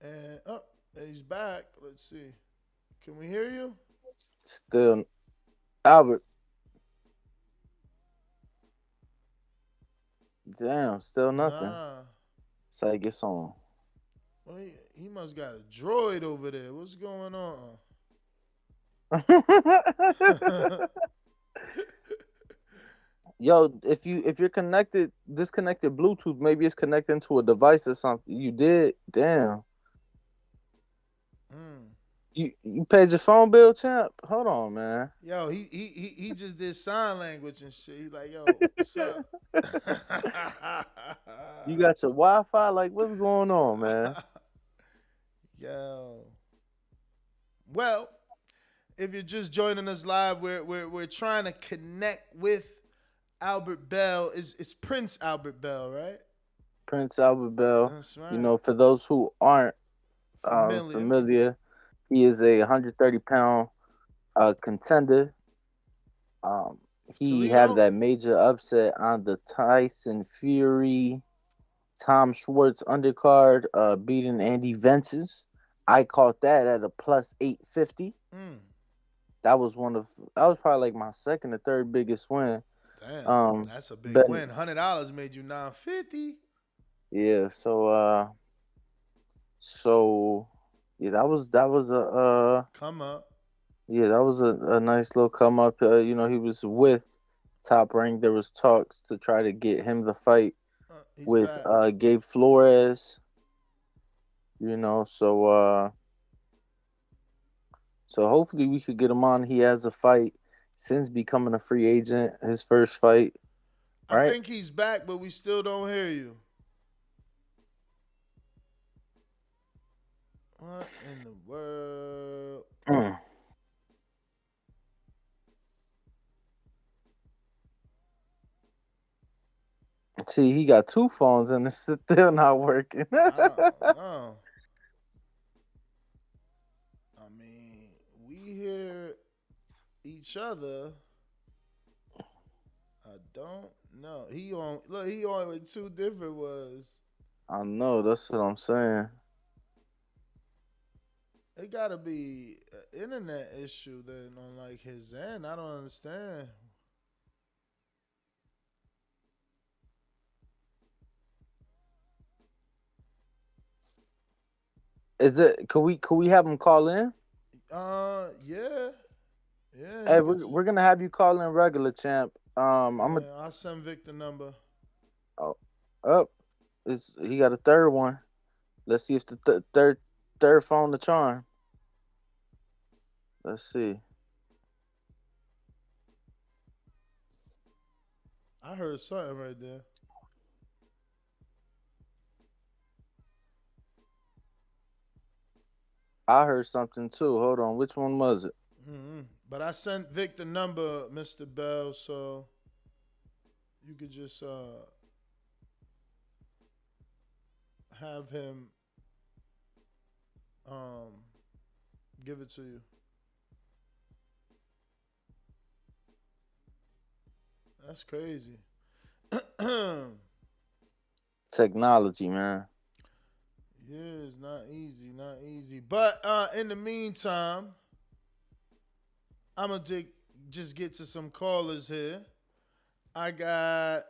And he's back. Let's see. Can we hear you? Still, Albert. Damn, still nothing. Nah. Say it's on. Well, he must got a droid over there. What's going on? Yo, if you're disconnected Bluetooth, maybe it's connecting to a device or something. You did? Damn. You paid your phone bill, champ? Hold on, man. Yo, he just did sign language and shit. He's like, yo, what's up? You got your Wi-Fi? Like, what's going on, man? Yo. Well, if you're just joining us live, we're trying to connect with Albert Bell. It's Prince Albert Bell, right? Prince Albert Bell. That's right. You know, for those who aren't familiar, he is a 130-pound contender. He had that major upset on the Tyson Fury, Tom Schwartz undercard, beating Andy Vences. I caught that at a plus 850. That was probably like my second or third biggest win. Damn, that's a big win. $100 made you $950. Yeah, so yeah, that was a come up. Yeah, that was a nice little come up. You know, he was with Top Rank. There was talks to try to get him the fight with Gabe Flores. You know, so hopefully we could get him on. He has a fight since becoming a free agent. His first fight. I think he's back, but we still don't hear you. What in the world? See, he got two phones and it's still not working. I mean, we hear each other. I don't know. He on with two different ones. I know, that's what I'm saying. It gotta be an internet issue then on like his end. I don't understand. Is it? Could we have him call in? Yeah. Hey, we're gonna have you call in regular, champ. I'll send Vic the number. He got a third one. Let's see if the third phone the charm. Let's see. I heard something right there. I heard something too. Hold on, which one was it? But I sent Vic the number, Mr. Bell, so you could just have him give it to you. That's crazy. Technology, man. Yeah, it's not easy. But in the meantime, I'm gonna just get to some callers here. I got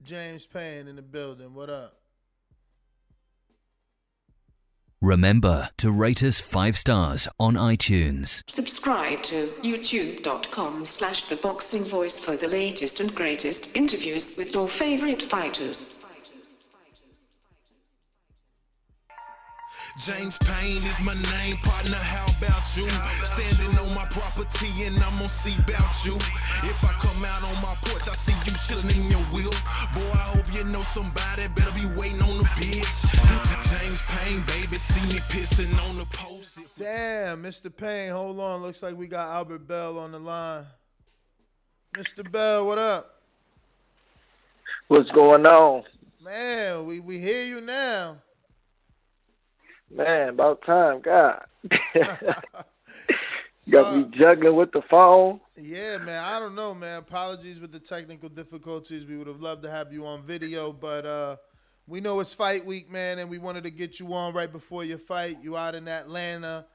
James Payne in the building. What up? Remember to rate us 5 stars on iTunes. Subscribe to youtube.com/theboxingvoice for the latest and greatest interviews with your favorite fighters. James Payne is my name, partner, how about you? Standing on my property and I'm gonna see about you. If I come out on my porch, I see you chilling in your wheel. Boy, I hope you know somebody, better be waiting on the bitch. James Payne, baby, see me pissing on the post. Damn, Mr. Payne, hold on. Looks like we got Albert Bell on the line. Mr. Bell, what up? What's going on? Man, we hear you now. Man, about time, God. Got me juggling with the phone. Yeah, man. I don't know, man. Apologies with the technical difficulties. We would have loved to have you on video, but we know it's fight week, man, and we wanted to get you on right before your fight. You out in Atlanta.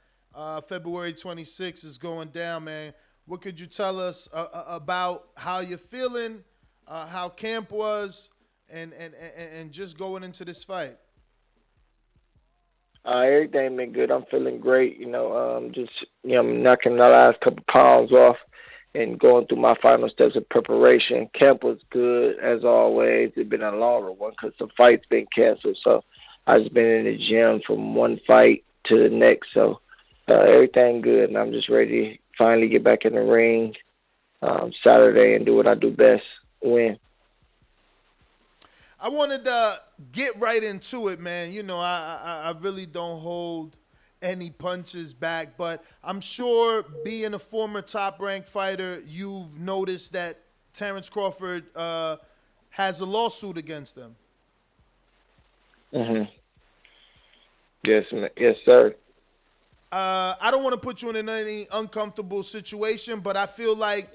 February 26th is going down, man. What could you tell us about how you're feeling, how camp was, and just going into this fight? Everything been good. I'm feeling great. I'm knocking the last couple pounds off and going through my final steps of preparation. Camp was good as always. It's been a longer one because the fight's been canceled. So I've just been in the gym from one fight to the next. So everything good, and I'm just ready to finally get back in the ring Saturday and do what I do best, win. I wanted to get right into it, man. You know, I really don't hold any punches back, but I'm sure being a former top-ranked fighter, you've noticed that Terrence Crawford has a lawsuit against them. Mm-hmm. Yes, sir. I don't want to put you in any uncomfortable situation, but I feel like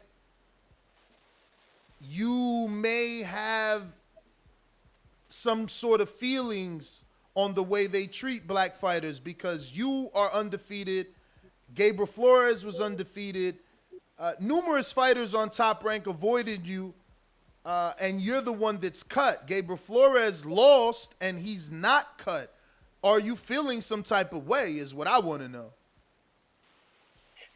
you may have some sort of feelings on the way they treat black fighters, because you are undefeated. Gabriel Flores was undefeated. Numerous fighters on Top Rank avoided you, and you're the one that's cut. Gabriel Flores lost, and he's not cut. Are you feeling some type of way is what I want to know.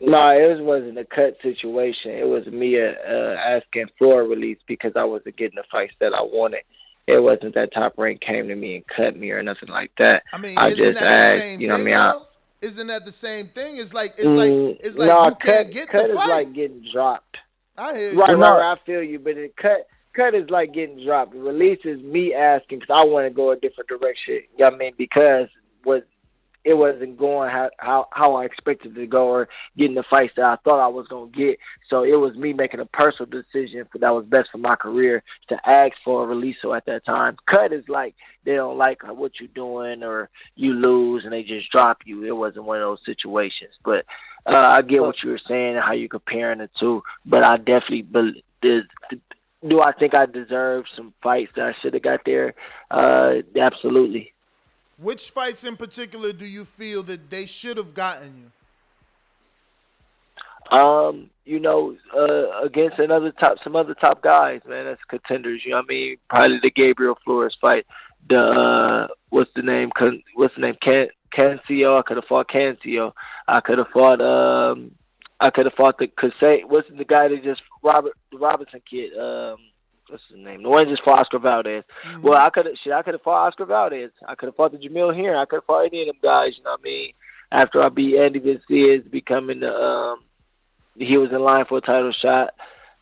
No, it wasn't a cut situation. It was me asking for a release because I wasn't getting the fights that I wanted. It wasn't that Top Rank came to me and cut me or nothing like that. I mean, I isn't just that the asked, same you know thing, what I mean? Isn't that the same thing? It's like No, you can't get cut the fight. is like getting dropped. I hear you. Right, I feel you, but cut is like getting dropped. The release is me asking because I want to go a different direction. You know what I mean? Because it wasn't going how I expected it to go, or getting the fights that I thought I was going to get. So it was me making a personal decision that was best for my career to ask for a release. So at that time, cut is like they don't like what you're doing, or you lose and they just drop you. It wasn't one of those situations. But I get what you were saying and how you're comparing the two. But I definitely believe do I think I deserve some fights that I should have got there? Absolutely. Which fights in particular do you feel that they should have gotten you? Against some other top guys, man. That's contenders. You know what I mean? Probably the Gabriel Flores fight. What's the name? Cancio. I could have fought Cancio. I could have fought the Kasey. What's the guy that just the Robinson kid? What's his name? The one just fought Oscar Valdez. Mm-hmm. Well, I could have fought Oscar Valdez. I could have fought the Jamil here. I could have fought any of them guys. You know what I mean? After I beat Andy Vinicius, becoming he was in line for a title shot.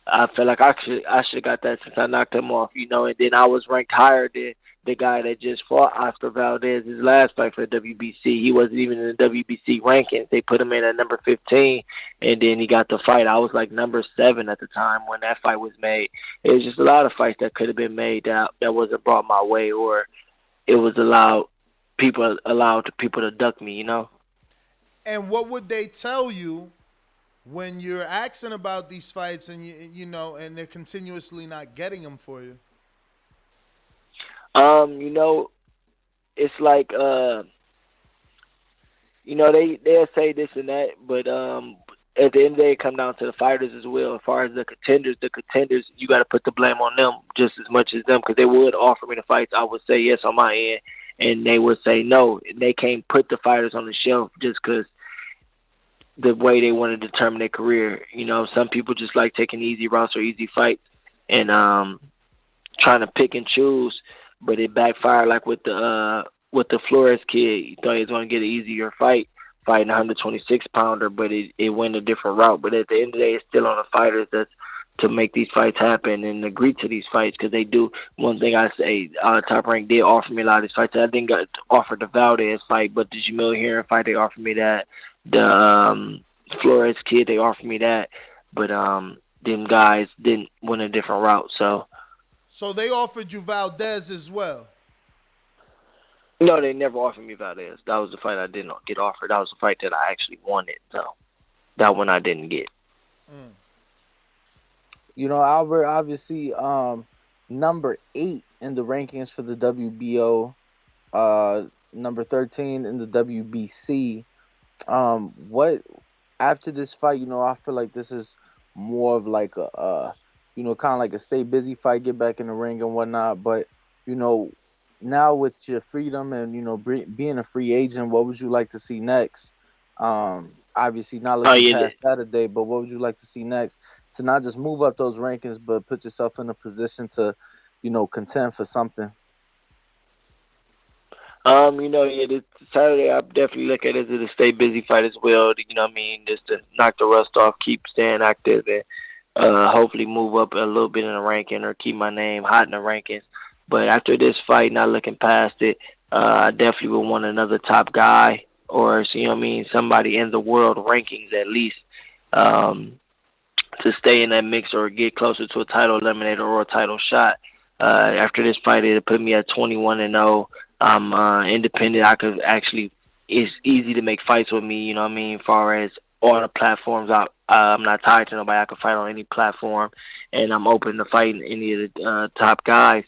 I felt like I should have got that since I knocked him off. You know, and then I was ranked higher than the guy that just fought Oscar Valdez his last fight for the WBC. He wasn't even in the WBC rankings. They put him in at number 15, and then he got the fight. I was like number 7 at the time when that fight was made. It was just a lot of fights that could have been made that wasn't brought my way, or it was allowed people to duck me, you know? And what would they tell you when you're asking about these fights and and they're continuously not getting them for you? It's like they'll say this and that, but at the end of the day, it comes down to the fighters as well. As far as the contenders, you got to put the blame on them just as much as them, because they would offer me the fights. I would say yes on my end, and they would say no. They can't put the fighters on the shelf just because the way they want to determine their career. You know, some people just like taking easy routes or easy fights and trying to pick and choose, but it backfired. Like with the Flores kid, he thought he was going to get an easier fighting a 126-pounder, but it went a different route. But at the end of the day, it's still on the fighters that's to make these fights happen and agree to these fights, because they do. One thing I say, Top Rank did offer me a lot of these fights. I didn't get offered the Valdez fight, but the Jamil Heron fight, they offered me that. The Flores kid, they offered me that. But them guys didn't win a different route. So they offered you Valdez as well? No, they never offered me Valdez. That was the fight I didn't get offered. That was the fight that I actually wanted. So that one I didn't get. You know, Albert, obviously, number 8 in the rankings for the WBO, number 13 in the WBC. What after this fight? You know, I feel like this is more of like a you know, kind of like a stay busy fight, get back in the ring and whatnot. But you know, now with your freedom and, you know, being a free agent, what would you like to see next? Obviously not looking past Saturday, but what would you like to see next to not just move up those rankings, but put yourself in a position to, you know, contend for something? You know, this Saturday I definitely look at it as a stay busy fight as well. You know what I mean? Just to knock the rust off, keep staying active, and hopefully move up a little bit in the ranking or keep my name hot in the rankings. But after this fight, not looking past it, I definitely would want another top guy, or, you know what I mean, somebody in the world rankings at least, to stay in that mix or get closer to a title eliminator or a title shot. After this fight, it put me at 21-0. I'm independent. I could actually, it's easy to make fights with me, you know what I mean, as far as all the platforms. I'm not tied to nobody. I can fight on any platform, and I'm open to fighting any of the top guys.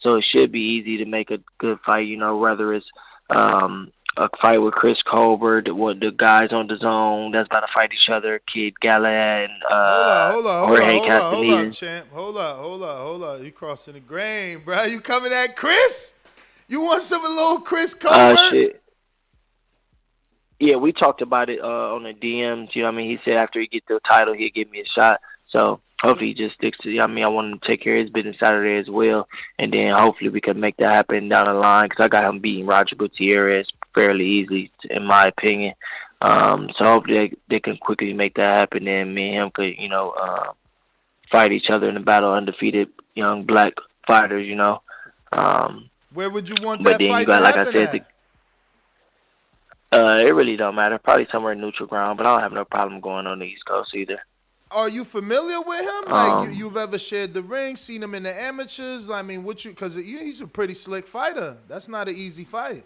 So it should be easy to make a good fight, you know, whether it's a fight with Chris Colbert, the guys on the zone that's about to fight each other, Kid Galahad, and Hold up, champ. Hold up. You crossing the grain, bro. You coming at Chris? You want some of little Chris Colbert? Shit. Yeah, we talked about it on the DMs. You know what I mean? He said after he get the title, he'd give me a shot. So hopefully he just sticks to, I mean, I want him to take care of his business Saturday as well. And then hopefully we can make that happen down the line, because I got him beating Roger Gutierrez fairly easily, in my opinion. So hopefully they can quickly make that happen, and me and him could, you know, fight each other in the battle, undefeated young black fighters, you know. Where would you want that fight you got, to like happen I said, it really don't matter. Probably somewhere in neutral ground, but I don't have no problem going on the East Coast either. Are you familiar with him? Like, you've ever shared the ring, seen him in the amateurs? I mean, because he's a pretty slick fighter. That's not an easy fight.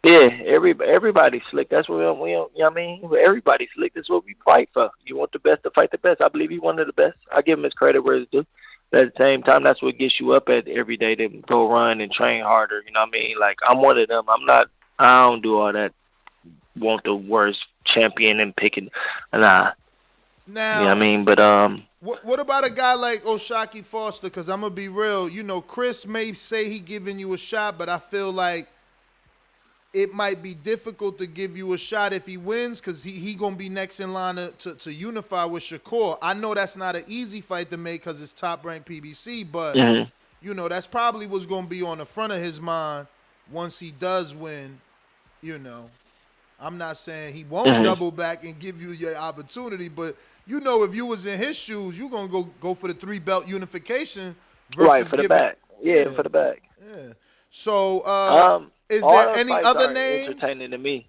Yeah, everybody's slick. That's what we you know what I mean? Everybody's slick. That's what we fight for. You want the best to fight the best. I believe he's one of the best. I give him his credit where it's due. But at the same time, that's what gets you up at every day to go run and train harder. You know what I mean? Like, I'm one of them. I don't do all that. Want the worst champion and picking. Nah. Now, you know what I mean? But what about a guy like O'Shaquie Foster? Because I'm gonna be real. You know, Chris may say he giving you a shot, but I feel like it might be difficult to give you a shot if he wins, because he gonna be next in line to unify with Shakur. I know that's not an easy fight to make because it's top-ranked PBC, but you know, that's probably what's gonna be on the front of his mind once he does win. You know, I'm not saying he won't double back and give you your opportunity, but you know, if you was in his shoes, you gonna go for the 3-belt unification versus right for the back. Yeah, for the back. Yeah. So, is there any other names? Entertaining to me.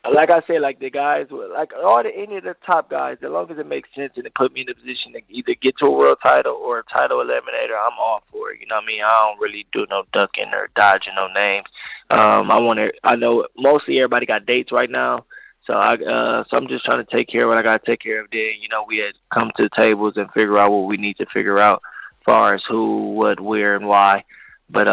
Like I said, like the guys, like any of the top guys, as long as it makes sense and it put me in a position to either get to a world title or a title eliminator, I'm all for it. You know what I mean? I don't really do no ducking or dodging no names. I know mostly everybody got dates right now, so I'm just trying to take care of what I got to take care of. Then, you know, we had come to the tables and figure out what we need to figure out as far as who, what, where, and why. But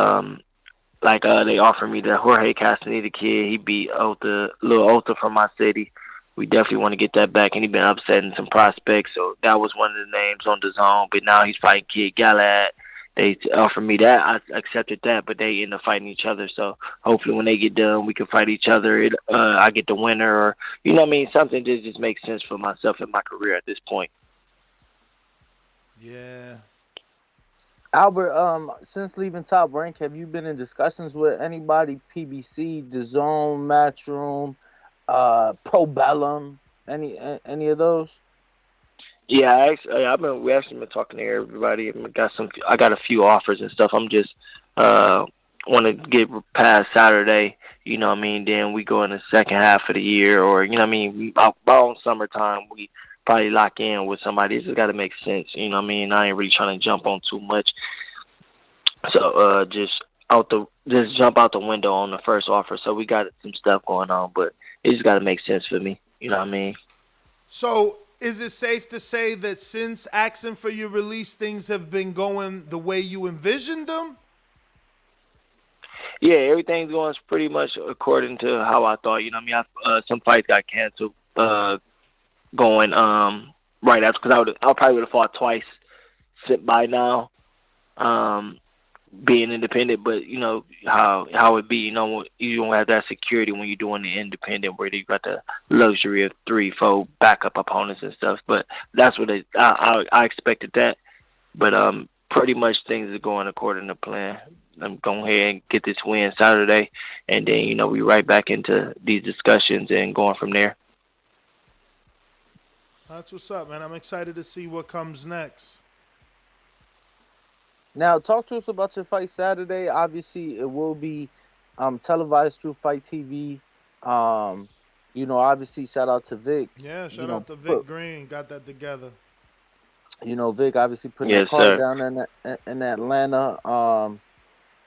they offered me the Jorge Castaneda kid. He beat Lil Ota from my city. we definitely want to get that back. And he's been upsetting some prospects, so that was one of the names on the zone. But now he's fighting Kid Galahad. They offered me that. I accepted that, but they end up fighting each other. So hopefully when they get done, we can fight each other. I get the winner, or you know what I mean, something that just makes sense for myself and my career at this point. Yeah. Albert, since leaving Top Rank, have you been in discussions with anybody? PBC, DAZN, Matchroom, Probellum, any of those? Yeah, we actually been talking to everybody. I got a few offers and stuff. I'm just want to get past Saturday. You know what I mean? Then we go in the second half of the year, or you know what I mean? About summertime, we probably lock in with somebody. It's just got to make sense. You know what I mean? I ain't really trying to jump on too much. So just jump out the window on the first offer. So we got some stuff going on, but it just got to make sense for me. You know what I mean? So is it safe to say that since asking for your release, things have been going the way you envisioned them? Yeah, everything's going pretty much according to how I thought. You know what I mean? Some fights got canceled going right after, because I probably would have fought twice by now, being independent. But you know how it be. You know, you don't have that security when you're doing the independent, where you got the luxury of 3-4 backup opponents and stuff. But that's what I expected that. But pretty much things are going according to plan. I'm going ahead and get this win Saturday, and then you know we right back into these discussions and going from there. That's what's up, man. I'm excited to see what comes next. Now, talk to us about your fight Saturday. Obviously, it will be televised through Fight TV. You know, obviously, shout out to Vic. Yeah, shout out to Vic Green. Got that together. You know, Vic obviously putting the card down in Atlanta.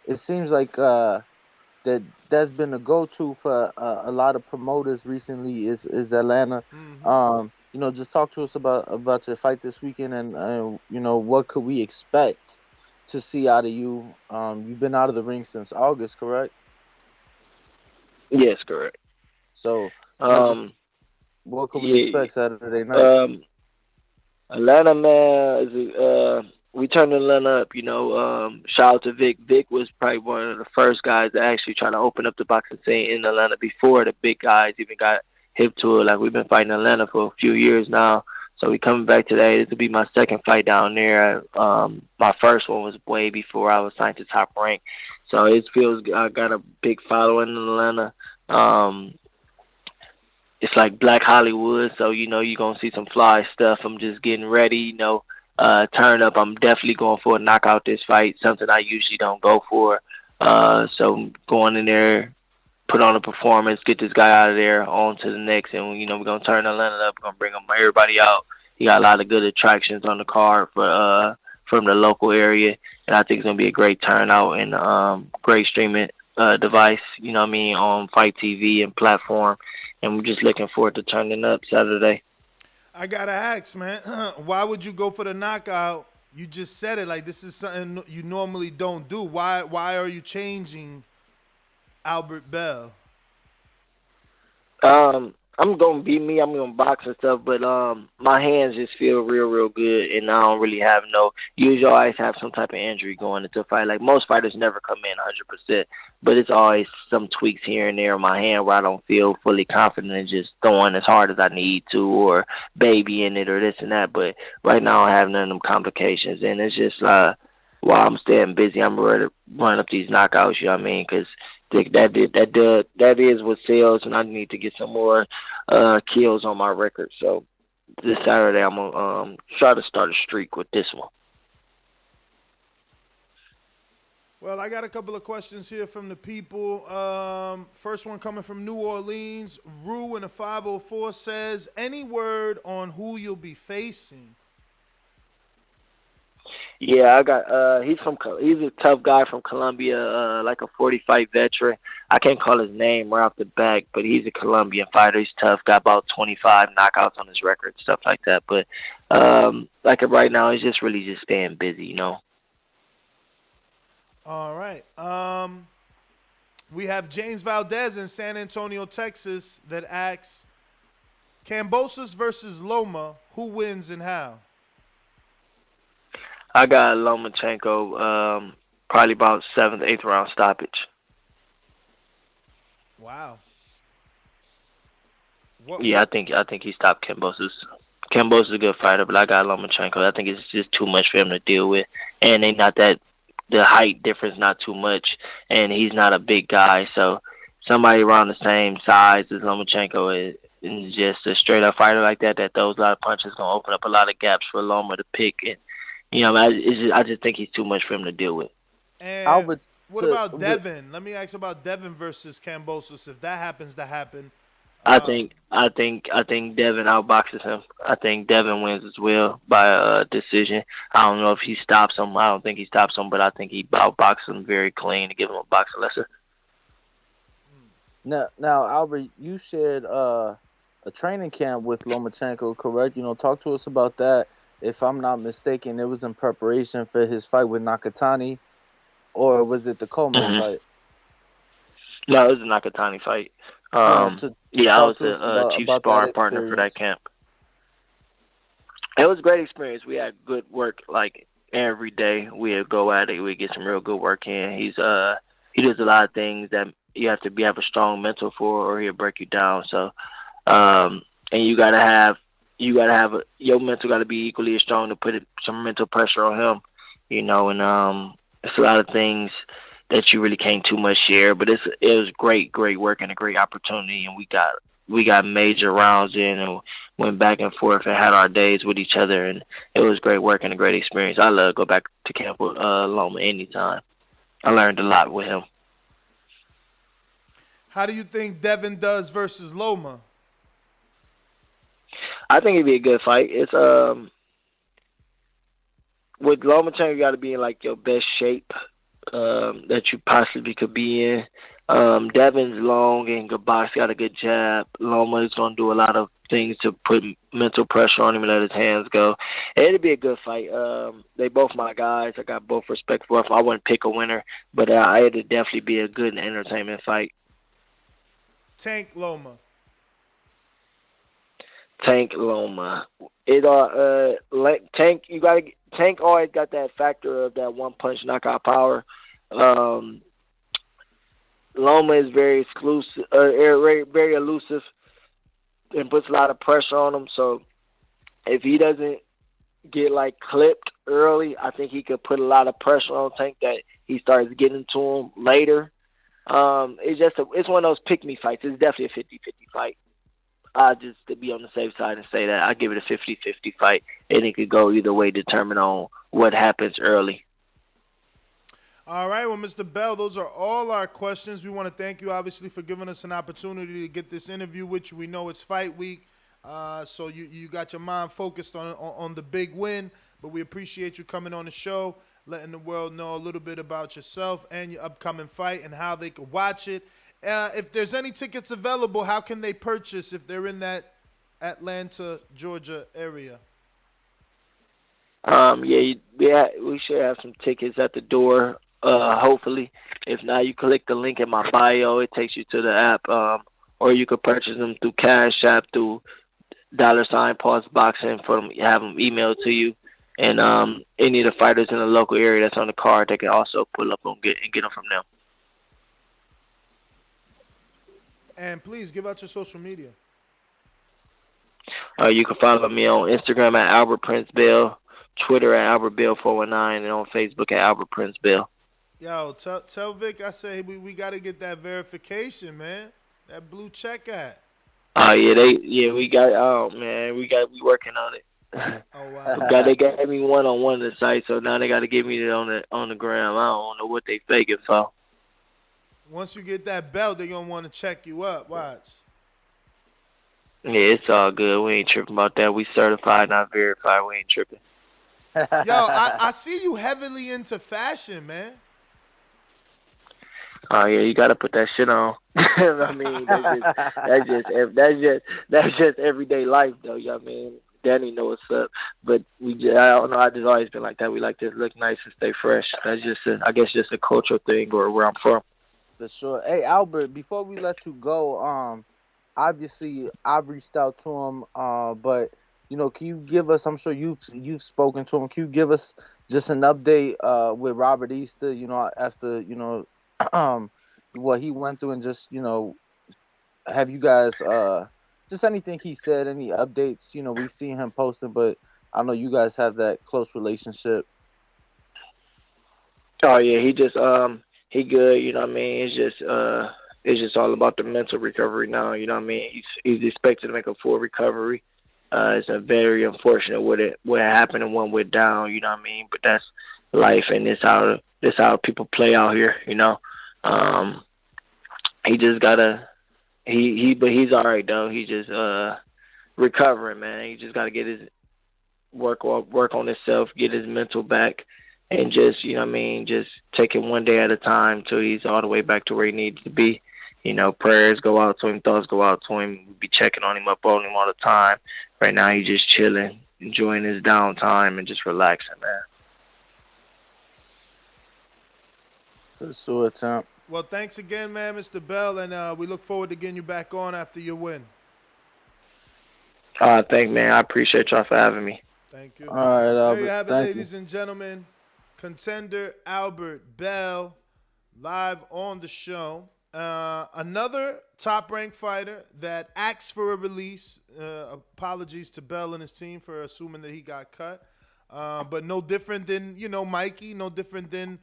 It seems like that's been the go-to for a lot of promoters recently is Atlanta. Mm-hmm. You know, just talk to us about your fight this weekend, and you know, what could we expect to see out of you? You've been out of the ring since August, correct? Yes, correct. So, what could we expect Saturday night? Atlanta, man, we turned Atlanta up. You know, shout out to Vic. Vic was probably one of the first guys to actually try to open up the boxing scene in Atlanta before the big guys even got hip to it. Like, we've been fighting Atlanta for a few years now. So we coming back today. This will be my second fight down there. My first one was way before I was signed to Top Rank. So it feels I got a big following in Atlanta. It's like Black Hollywood, so you know you're gonna see some fly stuff. I'm just getting ready, you know, turned up. I'm definitely going for a knockout this fight, something I usually don't go for. So going in there, put on a performance, get this guy out of there, on to the next, and you know we're gonna turn Atlanta up. We're gonna bring everybody out. He got a lot of good attractions on the card for from the local area, and I think it's gonna be a great turnout and great streaming device. You know what I mean, on Fight TV and platform. And we're just looking forward to turning up Saturday. I gotta ask, man, why would you go for the knockout? You just said it, like this is something you normally don't do. Why are you changing Albert Bell? I'm gonna be me. I'm gonna box and stuff, but my hands just feel real good, and I don't really have usually I always have some type of injury going into a fight. Like most fighters never come in 100%, but it's always some tweaks here and there in my hand where I don't feel fully confident in just throwing as hard as I need to, or babying it, or this and that. But right now I have none of them complications, and it's just while I'm staying busy, I'm ready to run up these knockouts. You know what I mean? Because that is what sells, and I need to get some more kills on my record. So this Saturday I'm gonna try to start a streak with this one. Well, I got a couple of questions here from the people. First one coming from New Orleans. Rue in the 504 says, any word on who you'll be facing? Yeah, I got. He's a tough guy from Colombia, like a 40-fight veteran. I can't call his name right off the back, but he's a Colombian fighter. He's tough. Got about 25 knockouts on his record, stuff like that. But like right now, he's just really just staying busy, you know. All right. We have James Valdez in San Antonio, Texas, that asks, Kambosos versus Loma. Who wins and how? I got Lomachenko, probably about 7th, 8th round stoppage. Wow. Yeah, I think he stopped Kambosos. Kambosos is a good fighter, but I got Lomachenko. I think it's just too much for him to deal with, and the height difference not too much, and he's not a big guy, so somebody around the same size as Lomachenko is just a straight up fighter like that throws a lot of punches, gonna open up a lot of gaps for Loma to pick, and I just think he's too much for him to deal with. And what about Devin? Let me ask about Devin versus Kambosos. If that happens to happen, I think Devin outboxes him. I think Devin wins as well by decision. I don't know if he stops him. I don't think he stops him, but I think he outboxes him very clean to give him a boxing lesson. Now, Albert, you shared a training camp with Lomachenko, correct? Talk to us about that. If I'm not mistaken, it was in preparation for his fight with Nakatani, or was it the Coleman fight? No, it was the Nakatani fight. I was the chief sparring partner for that camp. It was a great experience. We had good work like every day. We'd go at it. We'd get some real good work in. He does a lot of things that you have a strong mental for, or he'll break you down. So, and you gotta have your mental got to be equally as strong to put some mental pressure on him. And it's a lot of things that you really can't too much share, but it was great work and a great opportunity, and we got major rounds in and went back and forth and had our days with each other, and it was great work and a great experience. I love to go back to camp with Loma anytime. I learned a lot with him. How do you think Devin does versus Loma? I think it'd be a good fight. It's with Lomachenko, you got to be in like your best shape that you possibly could be in. Devin's long and good box, got a good jab. Loma is gonna do a lot of things to put mental pressure on him and let his hands go. It'd be a good fight. They both my guys. I got both respect for them. I wouldn't pick a winner, but it'd definitely be a good entertainment fight. Tank Loma. Tank Loma. Tank always got that factor of that one punch knockout power. Loma is very exclusive, very elusive, and puts a lot of pressure on him. So if he doesn't get like clipped early, I think he could put a lot of pressure on Tank that he starts getting to him later. It's one of those pick-me fights. It's definitely a 50-50 fight. Just to be on the safe side and say that I give it a 50-50 fight, and it could go either way, determine on what happens early. All right, well, Mr. Bell, those are all our questions. We want to thank you, obviously, for giving us an opportunity to get this interview with you. We know it's fight week, so you got your mind focused on the big win, but we appreciate you coming on the show, letting the world know a little bit about yourself and your upcoming fight and how they can watch it. If there's any tickets available, how can they purchase if they're in that Atlanta, Georgia area? We should have some tickets at the door, hopefully. If not, you click the link in my bio. It takes you to the app, or you could purchase them through Cash App, through $Pause Boxing, have them emailed to you. And any of the fighters in the local area that's on the card, they can also pull up and get them from them. And please give out your social media. You can follow me on Instagram at Albert Prince Bell, Twitter at Albert Bell 419, and on Facebook at Albert Prince Bell. Yo, tell Vic I say we got to get that verification, man. That blue check at. We working on it. Oh wow. They got me one on one of the sites, so now they got to get me on the gram. I don't know what they faking for. Once you get that belt, they're going to want to check you up. Watch. Yeah, it's all good. We ain't tripping about that. We certified, not verified. We ain't tripping. Yo, I see you heavily into fashion, man. Oh yeah, you got to put that shit on. I mean, that's just everyday life, though. You know what I mean? Danny know what's up, but I don't know. I just always been like that. We like to look nice and stay fresh. That's just a cultural thing, or where I'm from. For sure. Hey, Albert, before we let you go, obviously I've reached out to him, but can you give us? I'm sure you've spoken to him. Can you give us just an update with Robert Easter? After what he went through, and just have you guys just anything he said, any updates? We've seen him posting, but I know you guys have that close relationship. Oh yeah, he just he good. You know what I mean? It's just all about the mental recovery now. You know what I mean? He's expected to make a full recovery. It's a very unfortunate what happened and what went down. You know what I mean? But that's life, and this how people play out here. He just gotta but he's all right though. He just recovering, man. He just gotta get his work on himself, get his mental back, and just just take it one day at a time till he's all the way back to where he needs to be. Prayers go out to him, thoughts go out to him. We be checking on him, up on him all the time. Right now, he's just chilling, enjoying his downtime, and just relaxing, man. For sure, Tom. Well, thanks again, man, Mr. Bell, and we look forward to getting you back on after your win. Thank man. I appreciate y'all for having me. Thank you. All right, Albert. There you have it, Thank ladies and gentlemen. Contender Albert Bell, live on the show. Another top-ranked fighter that asked for a release. Apologies to Bell and his team for assuming that he got cut. But no different than, Mikey, no different than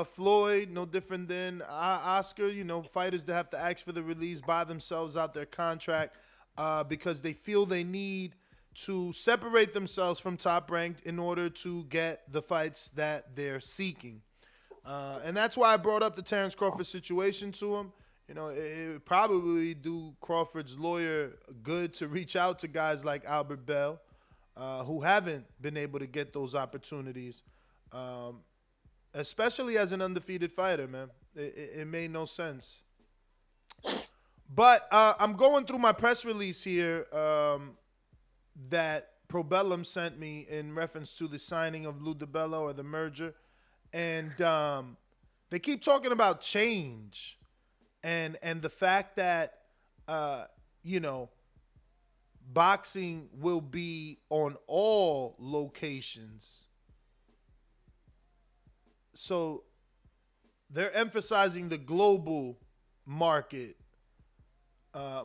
Floyd, no different than Oscar, fighters that have to ask for the release, buy themselves out their contract because they feel they need to separate themselves from top-ranked in order to get the fights that they're seeking. And that's why I brought up the Terrence Crawford situation to him. It would probably do Crawford's lawyer good to reach out to guys like Albert Bell, who haven't been able to get those opportunities, especially as an undefeated fighter, man. It made no sense. But I'm going through my press release here that Probellum sent me in reference to the signing of Lou DiBella or the merger. And they keep talking about change and the fact that, boxing will be on all locations. So they're emphasizing the global market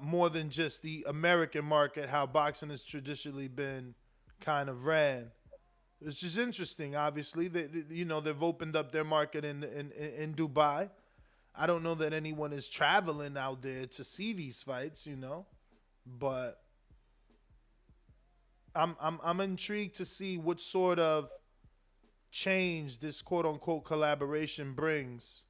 more than just the American market, how boxing has traditionally been kind of ran. Which is interesting, obviously. They've opened up their market in Dubai. I don't know that anyone is traveling out there to see these fights, but I'm intrigued to see what sort of change this quote unquote collaboration brings.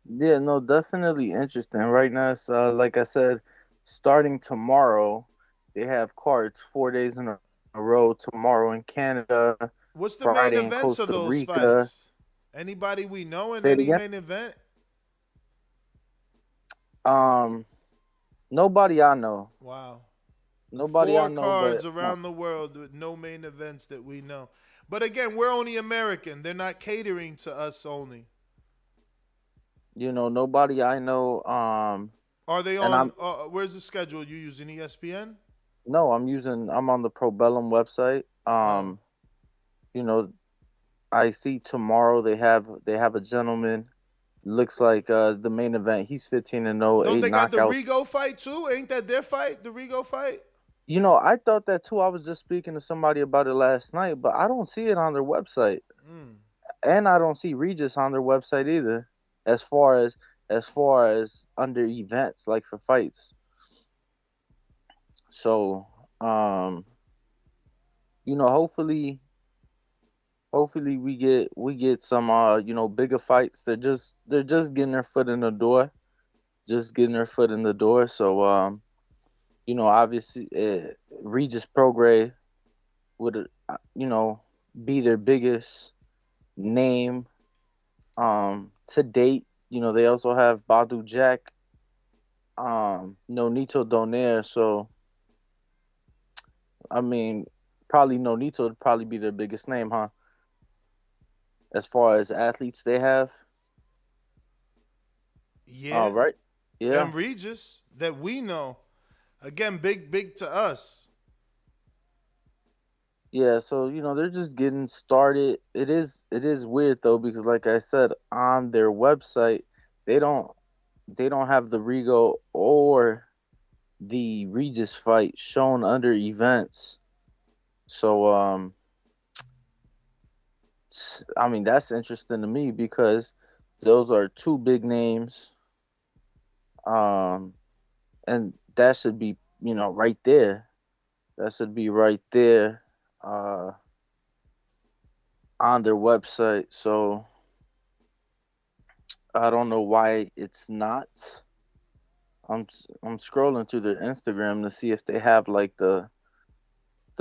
Yeah, no, definitely interesting. Right now, it's like I said, starting tomorrow, they have cards 4 days in a row. Tomorrow in Canada. What's the Friday main in events Costa of those Rica. fights? Anybody we know in Say it any again? main event? Nobody I know. Wow. Nobody I know. Four cards but, around the world with no main events that we know. But again, we're only American. They're not catering to us only. Nobody I know. Are they on? Where's the schedule? You using ESPN? No, I'm on the Probellum website. I see tomorrow they have a gentleman. Looks like the main event. He's 15-0. Don't they got knockouts. the Rigo fight too? Ain't that their fight? The Rigo fight? I thought that too. I was just speaking to somebody about it last night, but I don't see it on their website, and I don't see Regis on their website either. As far as under events, like for fights. So, hopefully we get some bigger fights. They're just getting their foot in the door. So, obviously Regis Prograis would be their biggest name to date. They also have Badu Jack, Nonito Donaire. So, probably Nonito would probably be their biggest name, huh? As far as athletes they have. Yeah. All right. Yeah. And Regis that we know. Again, big to us. Yeah, so they're just getting started. It is weird though because like I said on their website, they don't have the Rigo or the Regis fight shown under events. So I mean that's interesting to me because those are two big names. And that should be, right there. That should be right there on their website. So I don't know why it's not. I'm scrolling through their Instagram to see if they have like the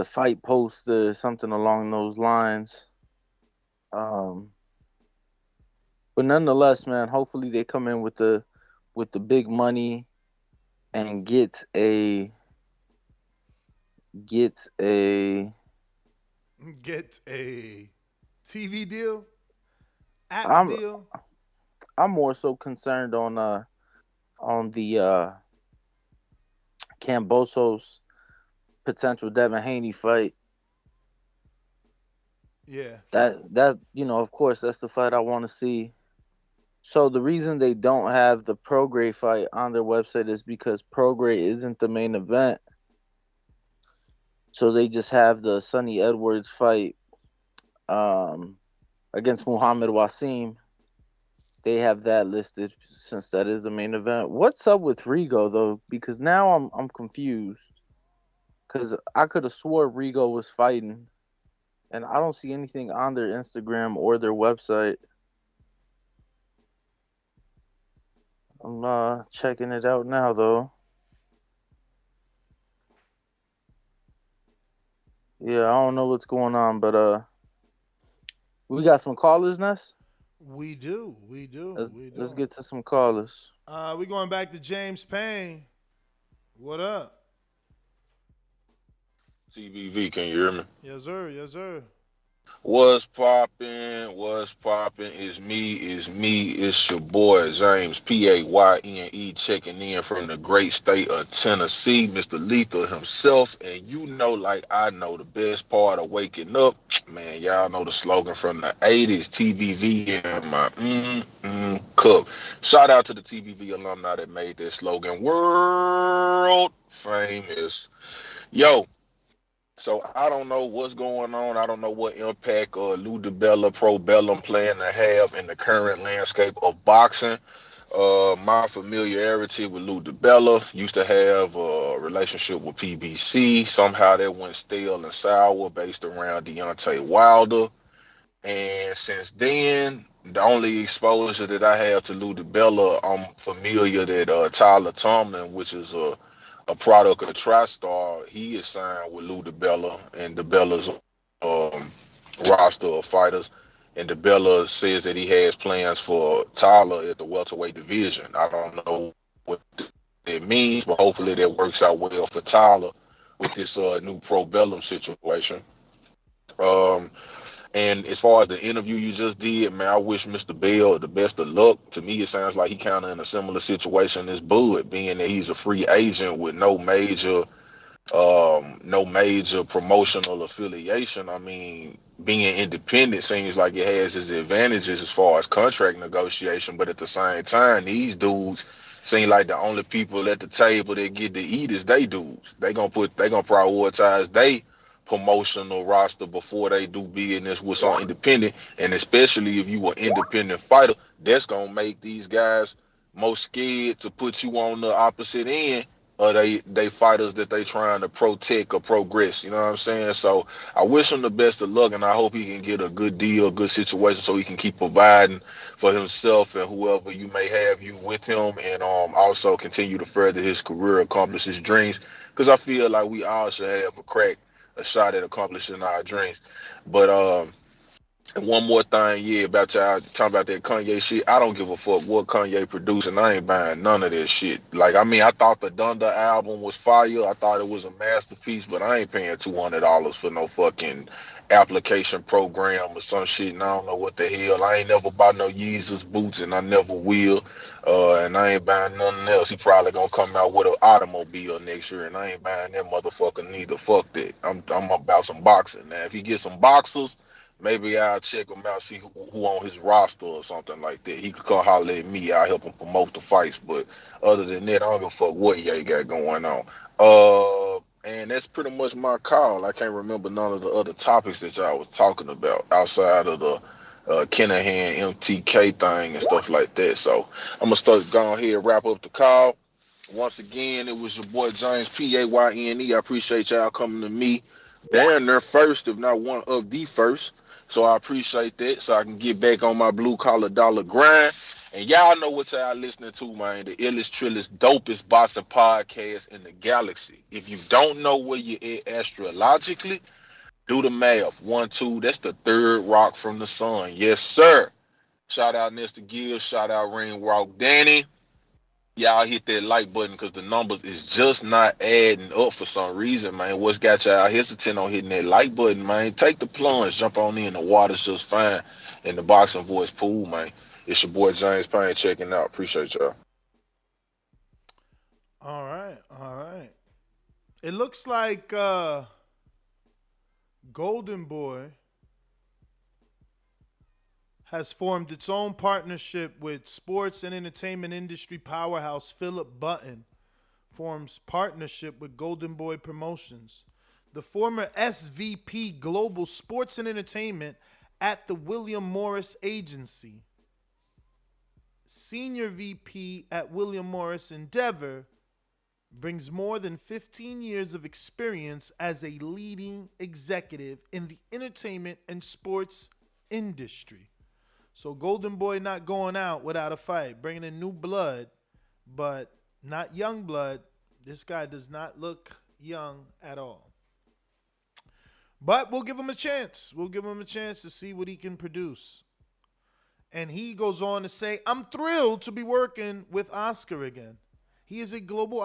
fight post or something along those lines. But nonetheless, man, hopefully they come in with the big money and get a TV deal, app I'm deal. I'm more so concerned on the Kambosos potential Devin Haney fight. Yeah. That of course that's the fight I want to see. So the reason they don't have the Prograis fight on their website is because Prograis isn't the main event. So they just have the Sonny Edwards fight against Muhammad Wasim. They have that listed since that is the main event. What's up with Rigo though? Because now I'm confused. Because I could have swore Rigo was fighting, and I don't see anything on their Instagram or their website. I'm checking it out now though. Yeah, I don't know what's going on, but we got some callers, Ness. We do. Let's get to some callers. We going back to James Payne. What up? TBV, can you hear me? Yes, sir. What's poppin'? It's me. It's your boy, James, Payne, checking in from the great state of Tennessee, Mr. Lethal himself. And like I know, the best part of waking up, man, y'all know the slogan from the 80s, TBV in my cup. Shout out to the TBV alumni that made that slogan world famous. Yo, so I don't know what's going on. I don't know what impact Lou DiBella, Probellum plan to have in the current landscape of boxing. My familiarity with Lou DiBella used to have a relationship with PBC. Somehow that went stale and sour based around Deontay Wilder. And since then, the only exposure that I have to Lou DiBella, I'm familiar that Tyler Tomlin, which is a product of the TriStar, he is signed with Lou DiBella and DiBella's roster of fighters. And DiBella says that he has plans for Tyler at the welterweight division. I don't know what it means, but hopefully that works out well for Tyler with this new Probellum situation. And as far as the interview you just did, man, I wish Mr. Bell the best of luck. To me, it sounds like he kind of in a similar situation as Bud, being that he's a free agent with no major promotional affiliation. I mean, being independent seems like it has its advantages as far as contract negotiation, but at the same time, these dudes seem like the only people at the table that get to eat is they dudes. They gonna prioritize they promotional roster before they do business with some independent, and especially if you an independent fighter, that's gonna make these guys more scared to put you on the opposite end of they fighters that they trying to protect or progress. You know what I'm saying? So I wish him the best of luck, and I hope he can get a good deal, good situation, so he can keep providing for himself and whoever you may have you with him, and also continue to further his career, accomplish his dreams, because I feel like we all should have a shot at accomplishing our dreams. But And one more thing, yeah, about y'all talking about that Kanye shit. I don't give a fuck what Kanye producing. I ain't buying none of that shit. Like, I mean, I thought the Donda album was fire. I thought it was a masterpiece, but I ain't paying $200 for no fucking application program or some shit. And I don't know what the hell. I ain't never bought no Yeezus boots, and I never will. And I ain't buying nothing else. He probably gonna come out with an automobile next year, and I ain't buying that motherfucker neither. Fuck that. I'm about some boxing now. If he get some boxers, maybe I'll check him out, see who on his roster or something like that. He could come holler at me. I'll help him promote the fights. But other than that, I don't give a fuck what Ye got going on. And that's pretty much my call. I can't remember none of the other topics that y'all was talking about outside of the Kinahan MTK thing and stuff like that. So I'm gonna start going ahead and wrap up the call. Once again, it was your boy James Payne. I appreciate y'all coming to me. Damn near first, if not one of the first. So I appreciate that, so I can get back on my blue collar dollar grind. And y'all know what y'all listening to, man. The illest, trillest, dopest boxing podcast in the galaxy. If you don't know where you're at astrologically, do the math. 1, 2, that's the third rock from the sun. Yes, sir. Shout out Nesta Gill. Shout out Ring Walk Danny. Y'all hit that like button because the numbers is just not adding up for some reason, man. What's got y'all hesitant on hitting that like button, man? Take the plunge, jump on in. The water's just fine in the Boxing Voice pool, man. It's your boy James Payne checking out. Appreciate y'all. All right. It looks like Golden Boy has formed its own partnership with sports and entertainment industry powerhouse Philip Button, forms partnership with Golden Boy Promotions. The former SVP Global Sports and Entertainment at the William Morris Agency, Senior VP at William Morris Endeavor, brings more than 15 years of experience as a leading executive in the entertainment and sports industry. So Golden Boy not going out without a fight, bringing in new blood, but not young blood. This guy does not look young at all. But we'll give him a chance. We'll give him a chance to see what he can produce. And he goes on to say, I'm thrilled to be working with Oscar again. He is a global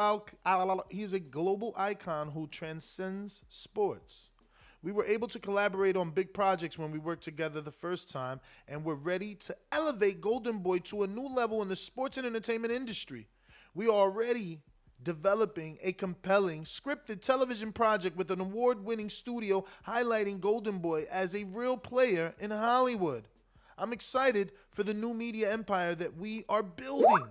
icon who transcends sports. We were able to collaborate on big projects when we worked together the first time, and we're ready to elevate Golden Boy to a new level in the sports and entertainment industry. We are already developing a compelling scripted television project with an award-winning studio highlighting Golden Boy as a real player in Hollywood. I'm excited for the new media empire that we are building,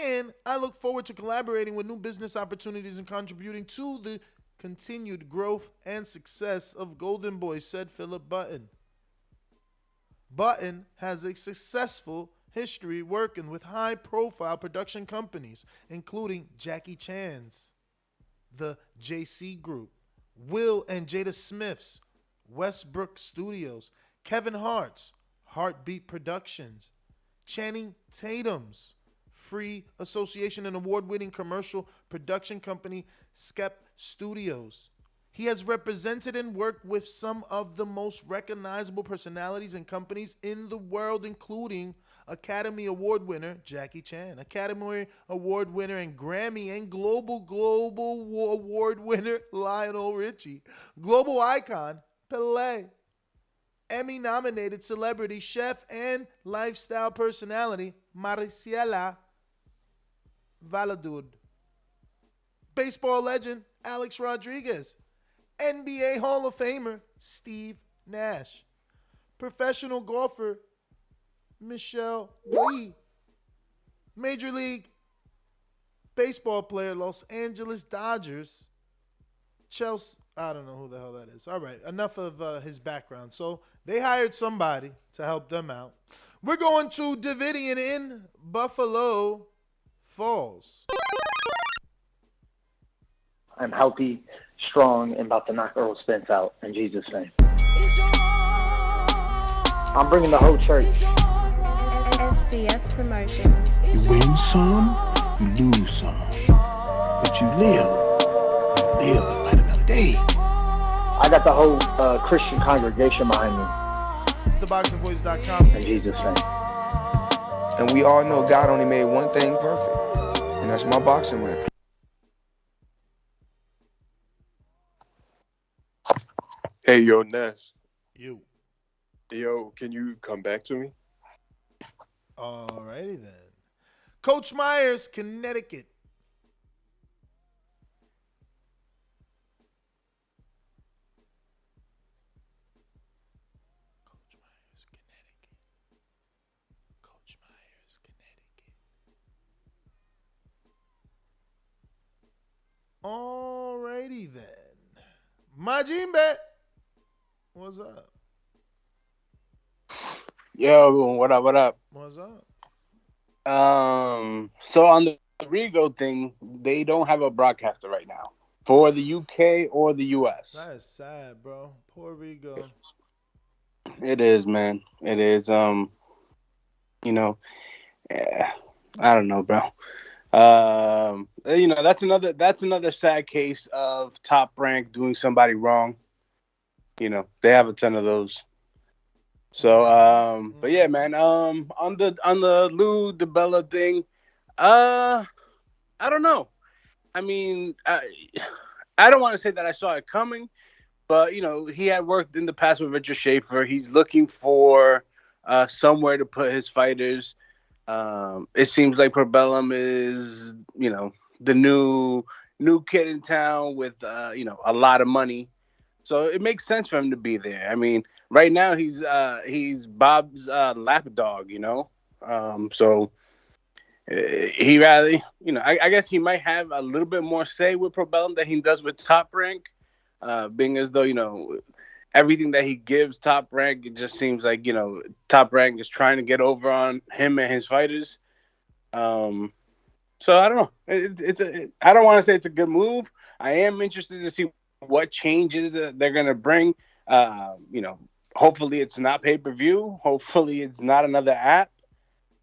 and I look forward to collaborating with new business opportunities and contributing to the continued growth and success of Golden Boy, said Philip Button. Button has a successful history working with high-profile production companies, including Jackie Chan's, the JC Group, Will and Jada Smith's, Westbrook Studios, Kevin Hart's, Heartbeat Productions, Channing Tatum's Free Association and award-winning commercial production company Skep Studios. He has represented and worked with some of the most recognizable personalities and companies in the world, including Academy Award winner Jackie Chan, Academy Award winner and Grammy and Global Award winner Lionel Richie, global icon Pelé, Emmy-nominated celebrity, chef, and lifestyle personality Maricela Valadour, baseball legend Alex Rodriguez, NBA Hall of Famer Steve Nash, professional golfer Michelle Lee, Major League Baseball player Los Angeles Dodgers, Chelsea, I don't know who the hell that is. All right, enough of his background. So they hired somebody to help them out. We're going to Davidian in Buffalo Falls. I'm healthy, strong, and about to knock Earl Spence out in Jesus' name. I'm bringing the whole church. SDS Promotions. You win some, you lose some. But you live to fight another day. I got the whole Christian congregation behind me. theboxingvoice.com. In Jesus' name. And we all know God only made one thing perfect, and that's my boxing ring. Hey, yo, Ness. You. Yo, can you come back to me? Alrighty then. Coach Myers, Connecticut. Alrighty then. Majimbe, what's up? Yo, what up? What up? What's up? So on the Rigo thing, they don't have a broadcaster right now for the UK or the US. That is sad, bro. Poor Rigo. It is, man. It is. I don't know, bro. That's another sad case of Top Rank doing somebody wrong. They have a ton of those. So, but yeah, man. On the Lou DiBella thing, I don't know. I mean, I don't want to say that I saw it coming, but he had worked in the past with Richard Schaefer. He's looking for somewhere to put his fighters. It seems like Probellum is, the new kid in town with, a lot of money. So it makes sense for him to be there. I mean, right now he's Bob's lapdog, so he rather, I guess he might have a little bit more say with Probellum than he does with Top Rank, being as though, everything that he gives Top Rank, it just seems like, Top Rank is trying to get over on him and his fighters. So I don't know. I don't want to say it's a good move. I am interested to see what changes that they're going to bring. Hopefully it's not pay-per-view. Hopefully it's not another app.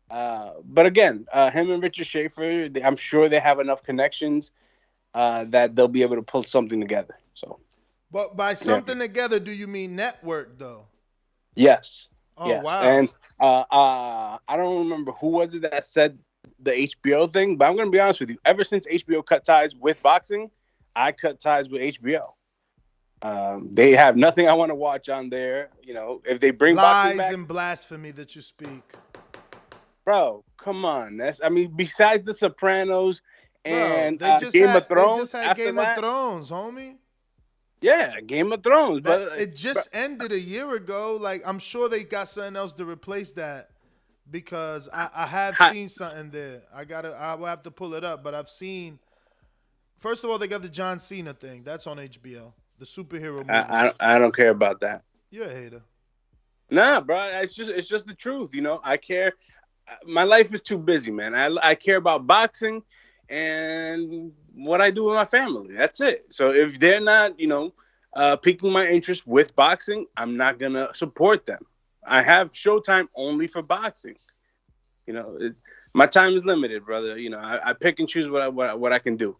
But again, him and Richard Schaefer, I'm sure they have enough connections that they'll be able to pull something together. So. But by something together, do you mean network, though? Yes. Oh, yes. wow. And I don't remember who was it that said the HBO thing, but I'm going to be honest with you. Ever since HBO cut ties with boxing, I cut ties with HBO. They have nothing I want to watch on there. If they bring boxing back, lies and blasphemy that you speak. Bro, come on. Besides The Sopranos and Game of Thrones, they just had after Game that, of Thrones, homie. Yeah, Game of Thrones, but it just ended a year ago. Like, I'm sure they got something else to replace that, because I have seen something there. I will have to pull it up, but I've seen. First of all, they got the John Cena thing. That's on HBO, the superhero movie. I don't care about that. You're a hater. Nah, bro, it's just the truth. I care. My life is too busy, man. I care about boxing and what I do with my family. That's it. So if they're not, piquing my interest with boxing, I'm not gonna support them. I have Showtime only for boxing. My time is limited, brother. I pick and choose what I can do.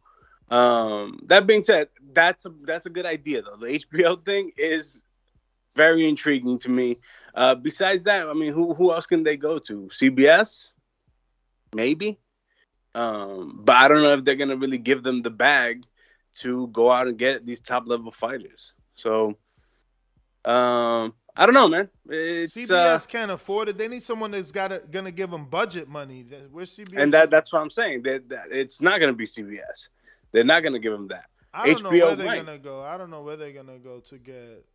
That being said, that's a good idea though. The HBO thing is very intriguing to me. Besides that, I mean, who else can they go to? CBS, maybe. But I don't know if they're gonna really give them the bag to go out and get these top level fighters. So, I don't know, man. CBS can't afford it. They need someone that's gonna give them budget money. Where's CBS? And that's what I'm saying. That it's not gonna be CBS. They're not gonna give them that. I don't know where they're gonna go. I don't know where they're gonna go to get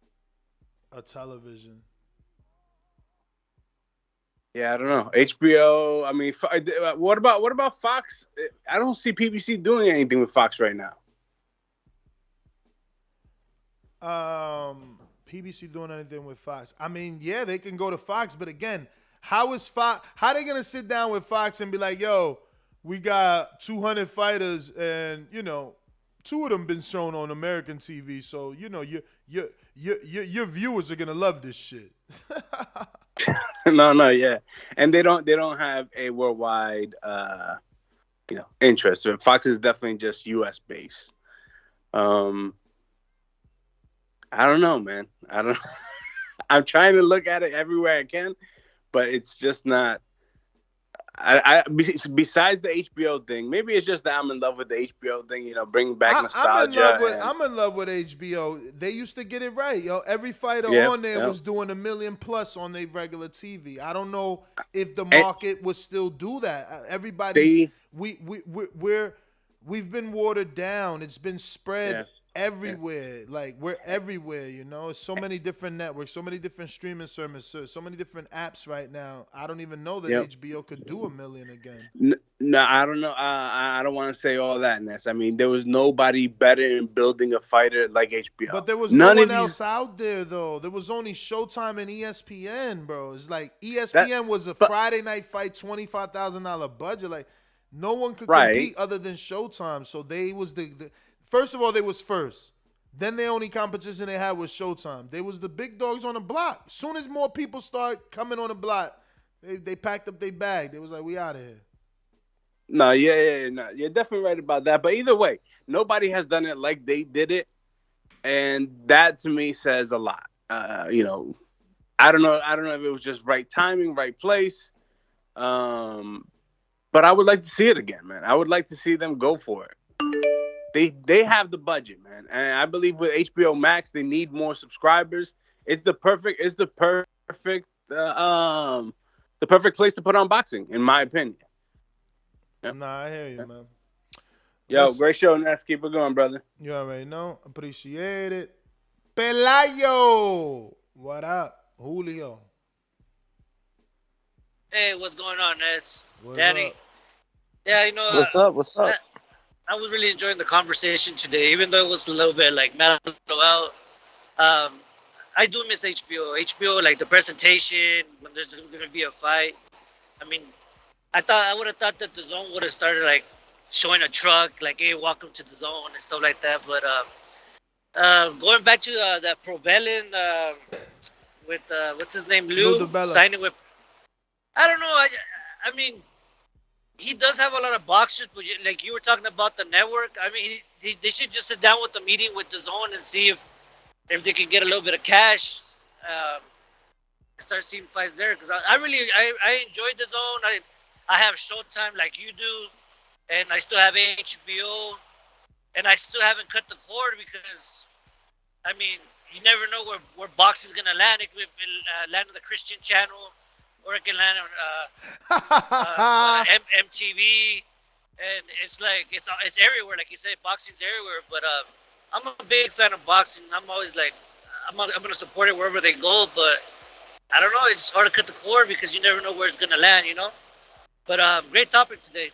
a television. Yeah, I don't know. HBO. I mean, what about Fox? I don't see PBC doing anything with Fox right now. PBC doing anything with Fox? I mean, yeah, they can go to Fox, but again, how are they gonna sit down with Fox and be like, "Yo, we got 200 fighters, and 2 of them been shown on American TV, so your viewers are gonna love this shit." No, yeah, and they don't have a worldwide, interest. So Fox is definitely just U.S. based. I don't know, man. I don't. I'm trying to look at it everywhere I can, but it's just not. Besides the HBO thing, maybe it's just that I'm in love with the HBO thing. You know, bringing back nostalgia. I'm in love with HBO. They used to get it right, yo. Every fighter on there was doing $1 million plus on their regular TV. I don't know if the market would still do that. Everybody's we've been watered down. It's been spread everywhere. Like, we're everywhere, you know. It's so many different networks, so many different streaming services, so many different apps right now. I don't even know that HBO could do $1 million again. No, I don't know. I don't want to say all that, Ness. I mean, there was nobody better in building a fighter like HBO. But there was no one else out there, though. There was only Showtime and ESPN, bro. It's like ESPN was a Friday night fight, $25,000 budget. Like, no one could compete other than Showtime. So they was the first of all, they was first. Then the only competition they had was Showtime. They was the big dogs on the block. As soon as more people start coming on the block, they packed up their bag. They was like, we out of here. No, you're definitely right about that. But either way, nobody has done it like they did it, and that to me says a lot. You know, I don't know if it was just right timing, right place. But I would like to see it again, man. I would like to see them go for it. They have the budget, man, and I believe with HBO Max they need more subscribers. It's the perfect place to put on boxing, in my opinion. Yep. Nah, I hear you, man. Yo, great show, Nats. Keep it going, brother. You already know. Appreciate it. Pelayo, what up, Julio? Hey, what's going on, Ness? Danny. Up? Yeah, you know. What's up? I was really enjoying the conversation today, even though it was a little bit like mellow out. I do miss HBO. HBO, like the presentation when there's going to be a fight. I mean, I would have thought that the Zone would have started like showing a truck, like, hey, welcome to the Zone and stuff like that. But going back to that Probellum with what's his name, Lou signing with. I don't know. I mean. He does have a lot of boxers, but like you were talking about the network. I mean, they should just sit down with the meeting with the Zone and see if they can get a little bit of cash, start seeing fights there. Because I enjoyed the Zone. I have Showtime like you do, and I still have HBO, and I still haven't cut the cord because, I mean, you never know where boxing's gonna land. It could land on the Christian channel. Or it can land on MTV, and it's like it's everywhere. Like you say, boxing's everywhere. But I'm a big fan of boxing. I'm always like, I'm gonna support it wherever they go. But I don't know. It's hard to cut the cord because you never know where it's gonna land. You know. But great topic today.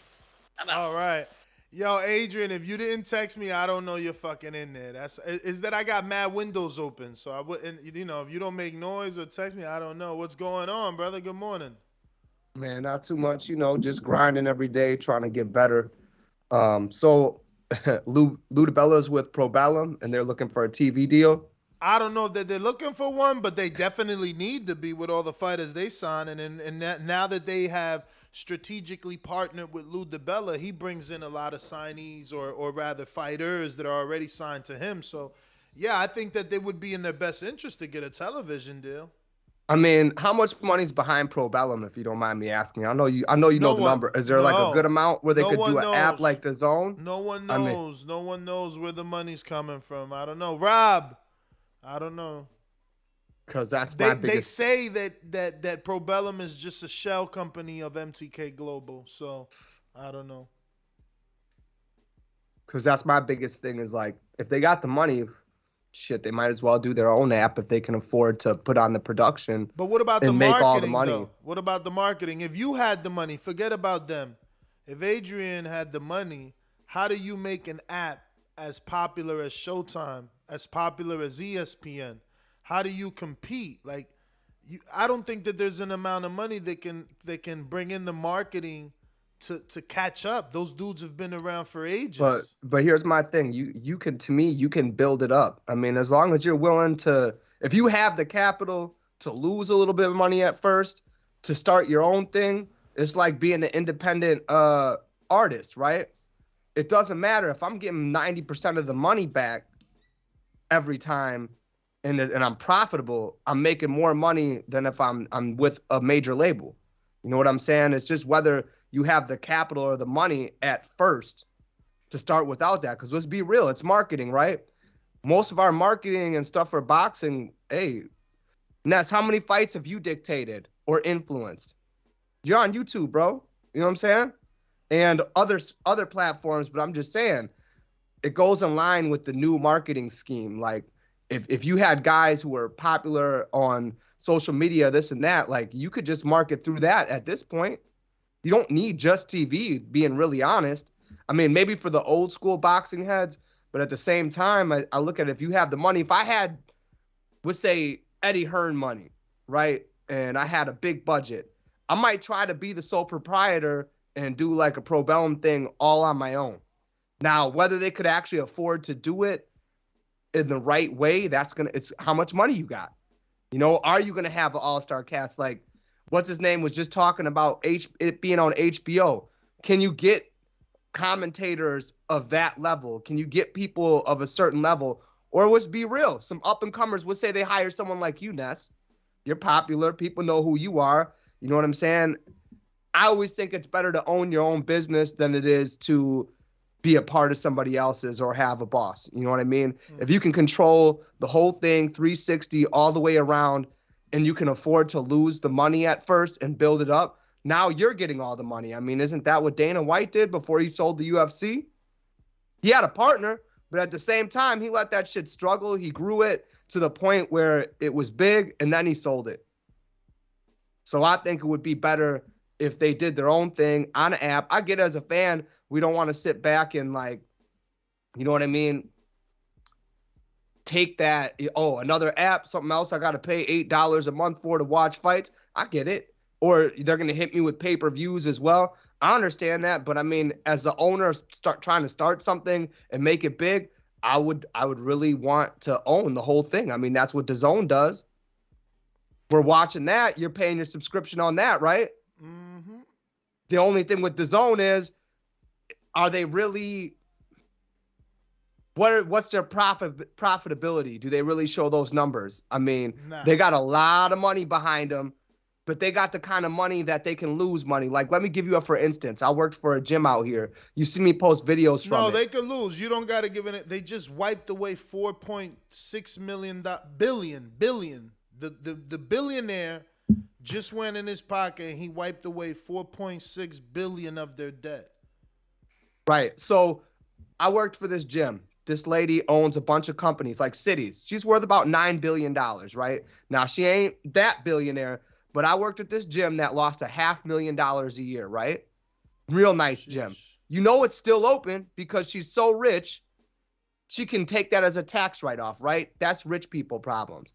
I'm out. All right. Yo, Adrian, if you didn't text me, I don't know you're fucking in there. Is that I got mad windows open, so I wouldn't. You know, if you don't make noise or text me, I don't know what's going on, brother. Good morning. Man, not too much. You know, just grinding every day, trying to get better. So Lou DiBella is with Probellum, and they're looking for a TV deal. I don't know that they're looking for one, but they definitely need to be with all the fighters they sign. And now that they have strategically partnered with Lou DiBella, he brings in a lot of signees or rather fighters that are already signed to him. So, yeah, I think that they would be in their best interest to get a television deal. I mean, how much money's behind Probellum, if you don't mind me asking? I know you know the number. Is there like a good amount where they could do an app like the Zone? No one knows. No one knows where the money's coming from. I don't know. Rob, I don't know. Because that's my biggest... They say that Probellum is just a shell company of MTK Global. So, I don't know. Because that's my biggest thing is like, if they got the money... Shit, they might as well do their own app if they can afford to put on the production. But what about the and marketing, make all the money? Though? What about the marketing? If you had the money, forget about them. If Adrian had the money, how do you make an app as popular as Showtime, as popular as ESPN? How do you compete? Like, I don't think that there's an amount of money that can bring in the marketing to catch up. Those dudes have been around for ages. But here's my thing. You can build it up. I mean, as long as you're willing to, if you have the capital to lose a little bit of money at first, to start your own thing, it's like being an independent artist, right? It doesn't matter if I'm getting 90% of the money back every time. and I'm profitable, I'm making more money than if I'm with a major label. You know what I'm saying? It's just whether you have the capital or the money at first to start without that. Because let's be real, it's marketing, right? Most of our marketing and stuff for boxing, hey, Ness, how many fights have you dictated or influenced? You're on YouTube, bro. You know what I'm saying? And other platforms, but I'm just saying, it goes in line with the new marketing scheme. Like, if you had guys who were popular on social media, this and that, like, you could just market through that at this point. You don't need just TV, being really honest. I mean, maybe for the old school boxing heads, but at the same time, I look at it, if you have the money, if I had, let's say, Eddie Hearn money, right? And I had a big budget, I might try to be the sole proprietor and do like a Probellum thing all on my own. Now, whether they could actually afford to do it in the right way, it's how much money you got. You know, are you going to have an all-star cast? Like, what's his name was just talking about it being on HBO. Can you get commentators of that level? Can you get people of a certain level? Or let's be real, some up-and-comers would say they hire someone like you, Ness. You're popular. People know who you are. You know what I'm saying? I always think it's better to own your own business than it is to be a part of somebody else's or have a boss. You know what I mean? Mm-hmm. If you can control the whole thing 360 all the way around, and you can afford to lose the money at first and build it up, now you're getting all the money. I mean, isn't that what Dana White did before he sold the UFC? He had a partner, but at the same time, he let that shit struggle. He grew it to the point where it was big, and then he sold it. So I think it would be better if they did their own thing on an app. I get, as a fan, we don't want to sit back and, like, you know what I mean, take that, oh, another app, something else I got to pay $8 a month for to watch fights. I get it. Or they're going to hit me with pay-per-views as well. I understand that, but I mean, as the owner, trying to start something and make it big, I would really want to own the whole thing. I mean, that's what DAZN does. We're watching that. You're paying your subscription on that, right? Mm-hmm. The only thing with DAZN is, are they really, what's their profitability? Do they really show those numbers? I mean, They got a lot of money behind them, but they got the kind of money that they can lose money. Like, let me give you a for instance. I worked for a gym out here. You see me post videos from it. No, they could lose. You don't got to give it. They just wiped away $4.6 billion. The billionaire just went in his pocket and he wiped away $4.6 billion of their debt. Right. So I worked for this gym. This lady owns a bunch of companies like cities. She's worth about $9 billion, right? Now, she ain't that billionaire, but I worked at this gym that lost $500,000 a year, right? Real nice gym. You know it's still open because she's so rich, she can take that as a tax write-off, right? That's rich people problems.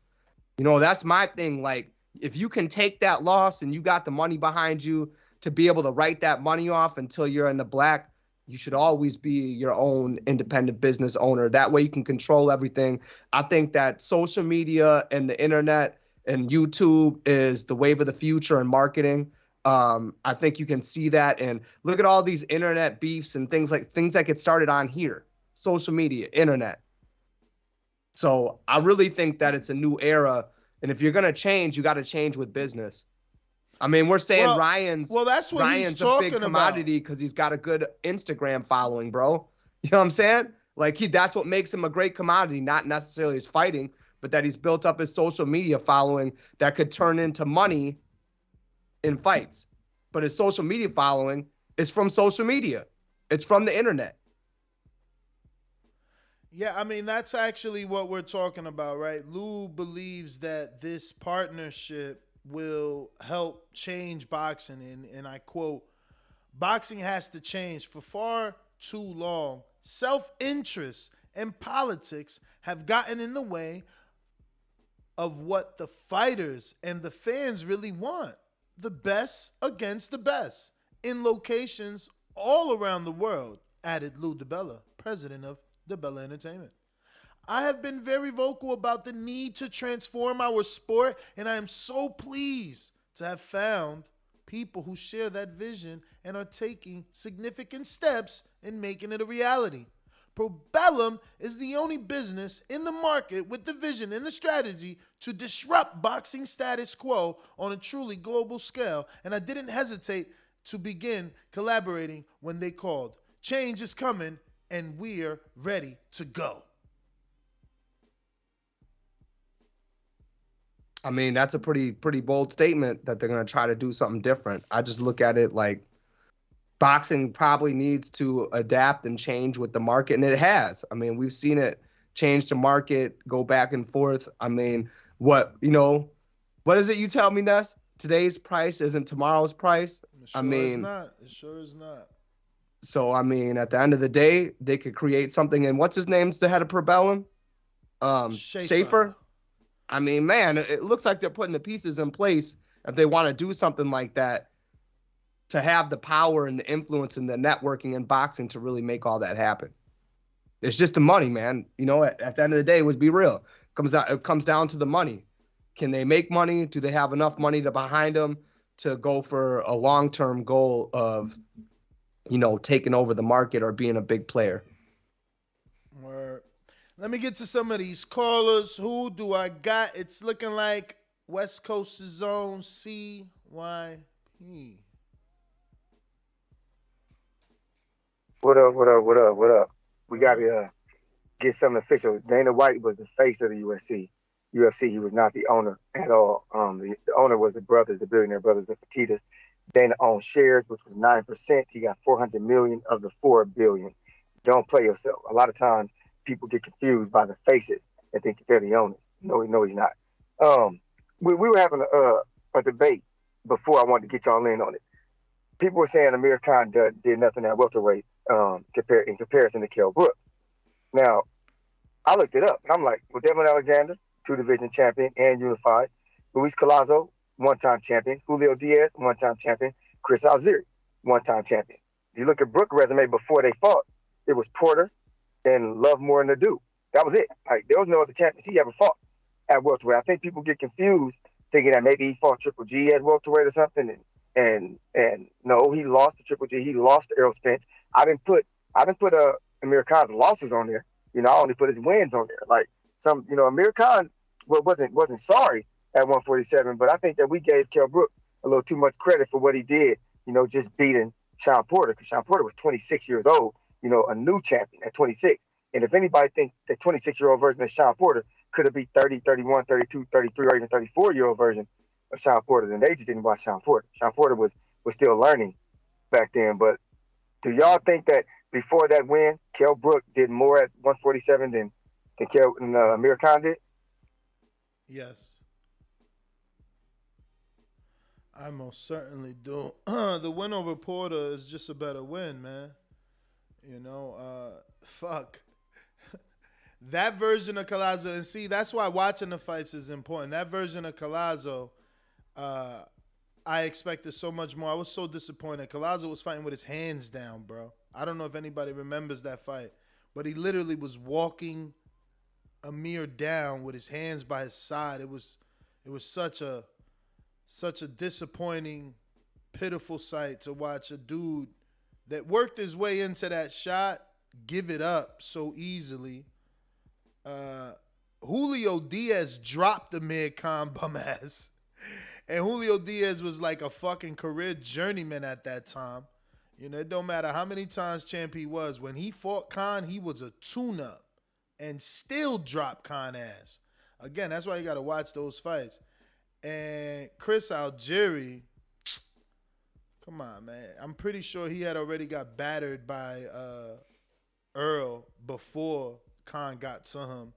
You know, that's my thing. Like, if you can take that loss and you got the money behind you to be able to write that money off until you're in the black, you should always be your own independent business owner. That way you can control everything. I think that social media and the internet and YouTube is the wave of the future in marketing. I think you can see that, and look at all these internet beefs and things that get started on here, social media, internet. So I really think that it's a new era, and if you're gonna change, you got to change with business. I mean, we're saying Ryan's he's talking a big commodity because he's got a good Instagram following, bro. You know what I'm saying? Like, that's what makes him a great commodity, not necessarily his fighting, but that he's built up his social media following that could turn into money in fights. But his social media following is from social media. It's from the internet. Yeah, I mean, that's actually what we're talking about, right? Lou believes that this partnership will help change boxing. And I quote, boxing has to change. For far too long, self-interest and politics have gotten in the way of what the fighters and the fans really want. The best against the best in locations all around the world, added Lou DiBella, president of DiBella Entertainment. I have been very vocal about the need to transform our sport, and I am so pleased to have found people who share that vision and are taking significant steps in making it a reality. Probellum is the only business in the market with the vision and the strategy to disrupt boxing status quo on a truly global scale, and I didn't hesitate to begin collaborating when they called. Change is coming, and we're ready to go. I mean, that's a pretty bold statement that they're going to try to do something different. I just look at it like boxing probably needs to adapt and change with the market, and it has. I mean, we've seen it change the market, go back and forth. I mean, what is it you tell me, Ness? Today's price isn't tomorrow's price. It sure is not. So, I mean, at the end of the day, they could create something. And what's his name's the head of Probellum? Schaefer. I mean, man, it looks like they're putting the pieces in place if they want to do something like that, to have the power and the influence and the networking and boxing to really make all that happen. It's just the money, man. At the end of the day, let's be real. It comes down to the money. Can they make money? Do they have enough money behind them to go for a long-term goal of, taking over the market or being a big player? Word. Let me get to some of these callers. Who do I got? It's looking like West Coast Zone CYP. What up? We got to get something official. Dana White was the face of the UFC. He was not the owner at all. The owner was the billionaire brothers, the Fertittas. Dana owned shares, which was 9%. He got $400 million of the $4 billion. Don't play yourself. A lot of times, people get confused by the faces and think they're the owners. No, he's not. We were having a debate before I wanted to get y'all in on it. People were saying Amir Khan did nothing at welterweight in comparison to Kell Brook. Now, I looked it up, and I'm like, well, Devin Alexander, 2-division champion and unified. Luis Collazo, 1-time champion. Julio Diaz, 1-time champion. Chris Algieri, 1-time champion. If you look at Brook's resume before they fought, it was Porter and Lovemore and Nadeau. That was it. Like, there was no other champions he ever fought at welterweight. I think people get confused thinking that maybe he fought Triple G at welterweight or something, and no, he lost to Triple G. He lost to Errol Spence. I didn't put Amir Khan's losses on there. I only put his wins on there. Like Amir Khan wasn't sorry at 147, but I think that we gave Kell Brook a little too much credit for what he did. Just beating Sean Porter, because Sean Porter was 26 years old. A new champion at 26. And if anybody thinks the 26-year-old version of Sean Porter could have beat 30, 31, 32, 33, or even 34-year-old version of Sean Porter, then they just didn't watch Sean Porter. Sean Porter was still learning back then. But do y'all think that before that win, Kell Brook did more at 147 than Amir Khan did? Yes. I most certainly do. The win over Porter is just a better win, man. Fuck. That version of Collazo, and see, that's why watching the fights is important. That version of Collazo, I expected so much more. I was so disappointed. Collazo was fighting with his hands down, bro. I don't know if anybody remembers that fight, but he literally was walking Amir down with his hands by his side. It was such a disappointing, pitiful sight to watch a dude that worked his way into that shot give it up so easily. Julio Diaz dropped Amir Khan bum ass. And Julio Diaz was like a fucking career journeyman at that time. It don't matter how many times champ he was. When he fought Khan, he was a tune-up and still dropped Khan ass. Again, that's why you got to watch those fights. And Chris Algieri, come on, man. I'm pretty sure he had already got battered by Earl before Khan got to him.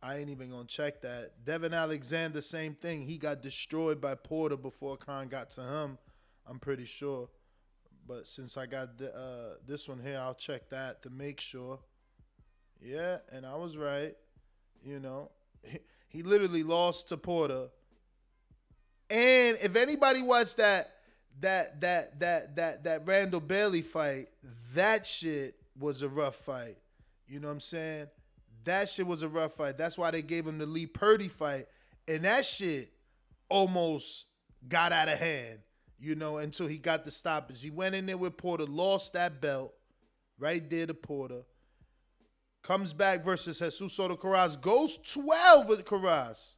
I ain't even going to check that. Devin Alexander, same thing. He got destroyed by Porter before Khan got to him, I'm pretty sure. But since I got this one here, I'll check that to make sure. Yeah, and I was right. He literally lost to Porter. And if anybody watched that Randall Bailey fight, that shit was a rough fight. You know what I'm saying? That shit was a rough fight. That's why they gave him the Lee Purdy fight. And that shit almost got out of hand, until he got the stoppage. He went in there with Porter, lost that belt right there to Porter. Comes back versus Jesus Soto Carras. Goes 12 with Carras.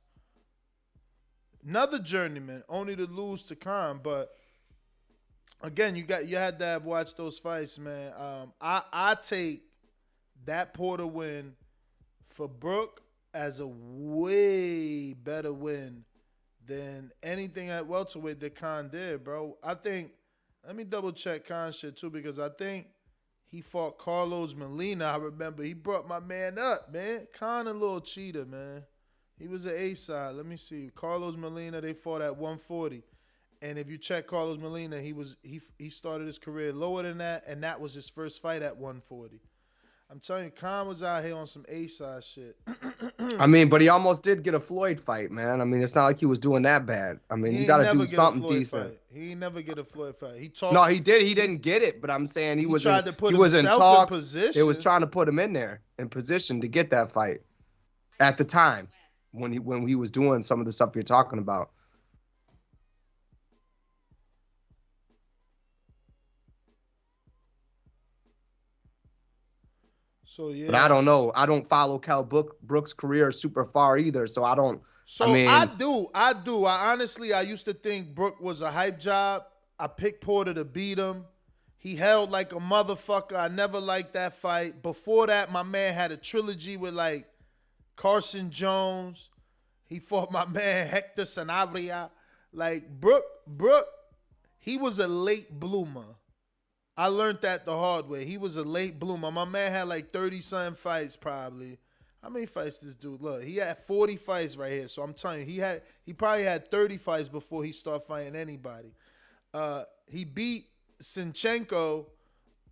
Another journeyman, only to lose to Khan. But again, you had to have watched those fights, man. I take that Porter win for Brook as a way better win than anything at welterweight that Khan did, bro. I think, let me double check Khan shit too, because I think he fought Carlos Molina. I remember he brought my man up, man. Khan a little cheater, man. He was an A-side. Let me see. Carlos Molina, they fought at 140. And if you check Carlos Molina, he started his career lower than that, and that was his first fight at 140. I'm telling you, Khan was out here on some A-side shit. I mean, but he almost did get a Floyd fight, man. I mean, it's not like he was doing that bad. I mean, you got to do something decent. He ain't never get a Floyd fight. No, he did. He didn't get it, but I'm saying he was tried to put in himself talks. in position. It was trying to put him in there, in position to get that fight at the time when he was doing some of the stuff you're talking about. So yeah, but I don't know. I don't follow Cal Brooks' career super far either, so I don't. So I do. I honestly, I used to think Brook was a hype job. I picked Porter to beat him. He held like a motherfucker. I never liked that fight. Before that, my man had a trilogy with like Carson Jones. He fought my man Hector Sanabria. Like Brook, he was a late bloomer. I learned that the hard way. He was a late bloomer. My man had like 30-something fights probably. How many fights this dude? Look, he had 40 fights right here. So I'm telling you, he probably had 30 fights before he started fighting anybody. He beat Sinchenko,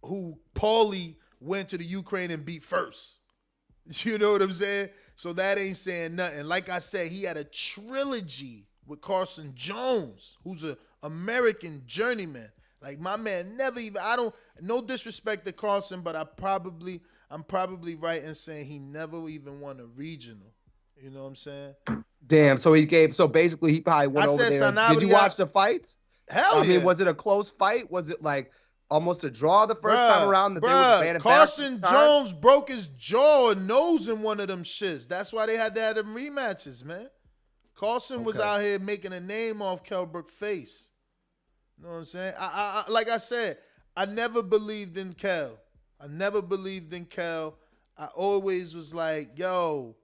who Paulie went to the Ukraine and beat first. You know what I'm saying? So that ain't saying nothing. Like I said, he had a trilogy with Carson Jones, who's an American journeyman. Like my man never even, no disrespect to Carson, but I'm probably right in saying he never even won a regional. You know what I'm saying? Damn, so basically he probably went over there. Did you watch the fights? Hell yeah. I mean, was it a close fight? Was it like almost a draw the first time around? Carson Jones broke his jaw or nose in one of them shits. That's why they had to have them rematches, man. Carson was out here making a name off Kell Brook's face. You know what I'm saying? I like I said, I never believed in Kell. I always was like, yo,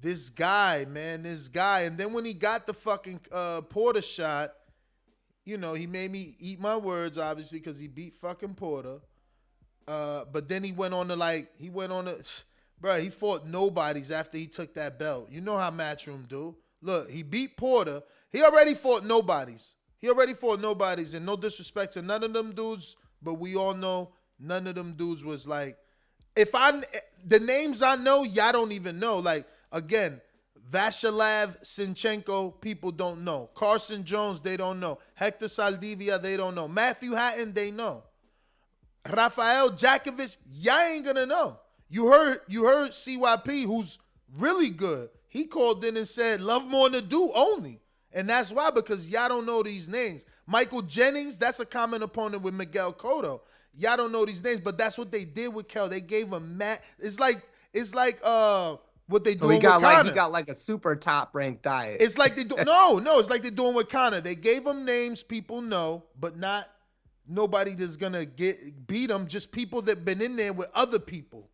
this guy, man, this guy. And then when he got the fucking Porter shot, you know, he made me eat my words, obviously, because he beat fucking Porter. But then he went on to bro, he fought nobodies after he took that belt. You know how Matchroom do. Look, he beat Porter. He already fought nobodies. And no disrespect to none of them dudes, but we all know none of them dudes was like, the names I know, y'all don't even know. Like, again, Vashilav, Sinchenko, people don't know. Carson Jones, they don't know. Hector Saldivia, they don't know. Matthew Hatton, they know. Rafael Djakovic, y'all ain't gonna know. You heard CYP, who's really good. He called in and said, love more than do only. And that's why, because y'all don't know these names. Michael Jennings, that's a common opponent with Miguel Cotto. Y'all don't know these names, but that's what they did with Kell. They gave him It's like what they doing with Conor. He got like a super top ranked diet. It's like they do it's like they're doing with Conor. They gave him names people know, but not nobody that's gonna beat them. Just people that been in there with other people.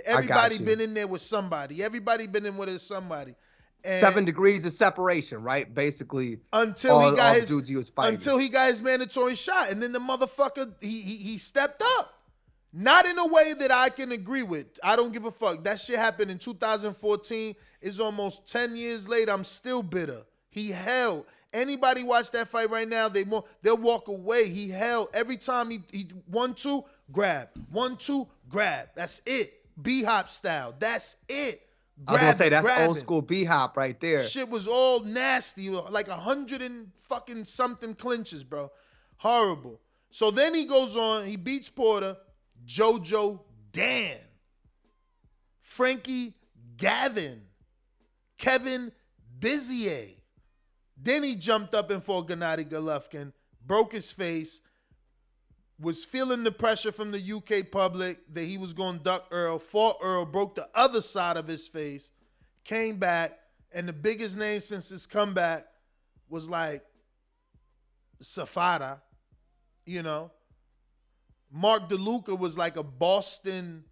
Everybody been in there with somebody. Everybody been in with somebody. And 7 degrees of separation, right? Basically, until he got his dudes he was fighting. Until he got his mandatory shot, and then the motherfucker he stepped up, not in a way that I can agree with. I don't give a fuck. That shit happened in 2014. It's almost 10 years later. I'm still bitter. He held. Anybody watch that fight right now? They'll walk away. He held every time he 1-2 grab, 1-2 grab. That's it. B-hop style. That's it. I was gonna say that's old school B-hop right there. Shit was all nasty, like 100 and fucking something clinches, bro. Horrible. So then he goes on, he beats Porter, Jojo Dan, Frankie Gavin, Kevin Bizier. Then he jumped up and fought Gennady Golovkin, broke his face. was feeling the pressure from the UK public that he was going to duck Earl, fought Earl, broke the other side of his face, came back, and the biggest name since his comeback was like Safada, you know. Mark DeLuca was like a Boston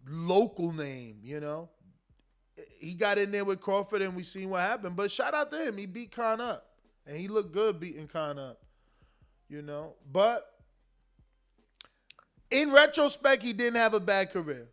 local name, you know. He got in there with Crawford and we seen what happened. But shout out to him. He beat Khan up. And he looked good beating Khan up, you know. But in retrospect, he didn't have a bad career.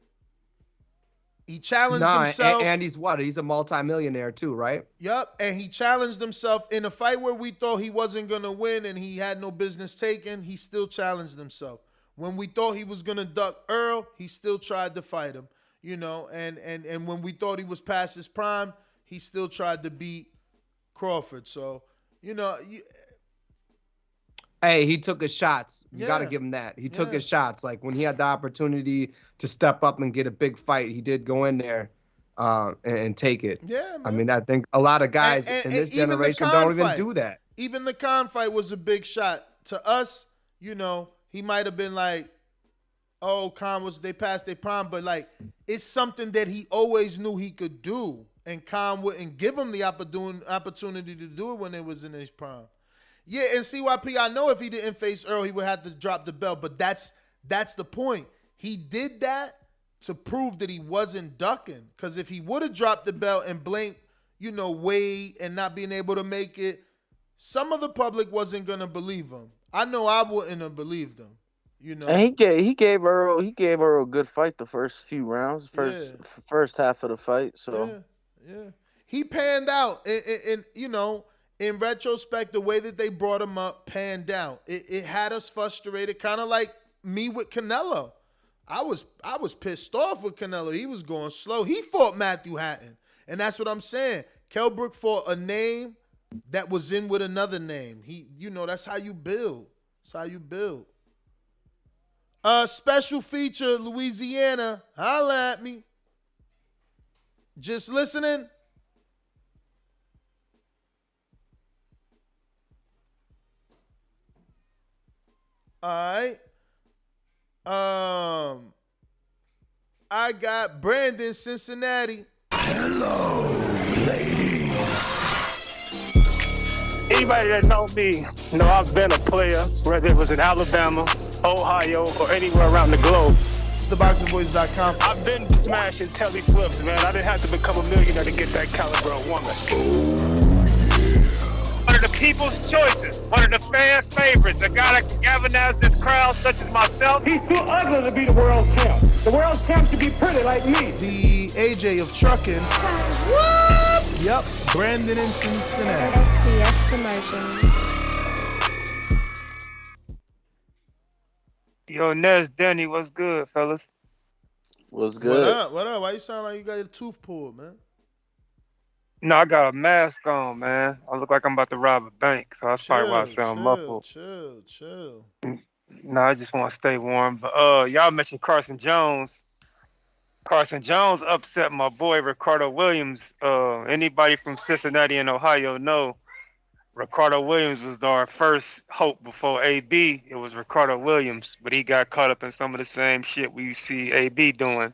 He challenged himself. And he's what? He's a multimillionaire too, right? Yep. And he challenged himself in a fight where we thought he wasn't going to win and he had no business taking. He still challenged himself. When we thought he was going to duck Earl, he still tried to fight him, you know. And when we thought he was past his prime, he still tried to beat Crawford. So, you know. Hey, he took his shots. You Yeah. got to give him that. He took his shots. Like when he had the opportunity to step up and get a big fight, he did go in there and take it. Yeah, man. I mean, I think a lot of guys in this generation don't even do that. Even the Khan fight was a big shot. To us, you know, he might have been like, oh, Khan they passed their prime, but like it's something that he always knew he could do. And Khan wouldn't give him the opportunity to do it when it was in his prime. Yeah, and CYP, I know if he didn't face Earl, he would have to drop the belt, but that's the point. He did that to prove that he wasn't ducking. Because if he would have dropped the belt and blamed, you know, Wade and not being able to make it, some of the public wasn't gonna believe him. I know I wouldn't have believed him. You know, and he gave Earl a good fight the first few rounds, first half of the fight. So yeah, he panned out, and you know. In retrospect, the way that they brought him up panned out. It had us frustrated, kind of like me with Canelo. I was pissed off with Canelo. He was going slow. He fought Matthew Hatton, and that's what I'm saying. Kell Brook fought a name that was in with another name. You know, that's how you build. That's how you build. Special feature, Louisiana. Holla at me. Just listening. All right. I got Brandon, Cincinnati. Hello, ladies. Anybody that knows me know I've been a player, whether it was in Alabama, Ohio, or anywhere around the globe. TheBoxingVoice.com. I've been smashing Telly Swifts, man. I didn't have to become a millionaire to get that caliber of woman. One of the people's choices, one of the fan favorites, a guy that can galvanize this crowd such as myself. He's too ugly to be the world champ. The world champ should be pretty like me. The AJ of trucking. Yep, Brandon in Cincinnati. SDS Promotions. Yo, Nez, Denny, what's good, fellas? What's good? What up? Why you sound like you got your tooth pulled, man? No, I got a mask on, man. I look like I'm about to rob a bank, so that's probably why I sound muffled. Chill. No, I just want to stay warm. But y'all mentioned Carson Jones. Carson Jones upset my boy Ricardo Williams. Anybody from Cincinnati and Ohio know Ricardo Williams was our first hope before AB. It was Ricardo Williams, but he got caught up in some of the same shit we see AB doing.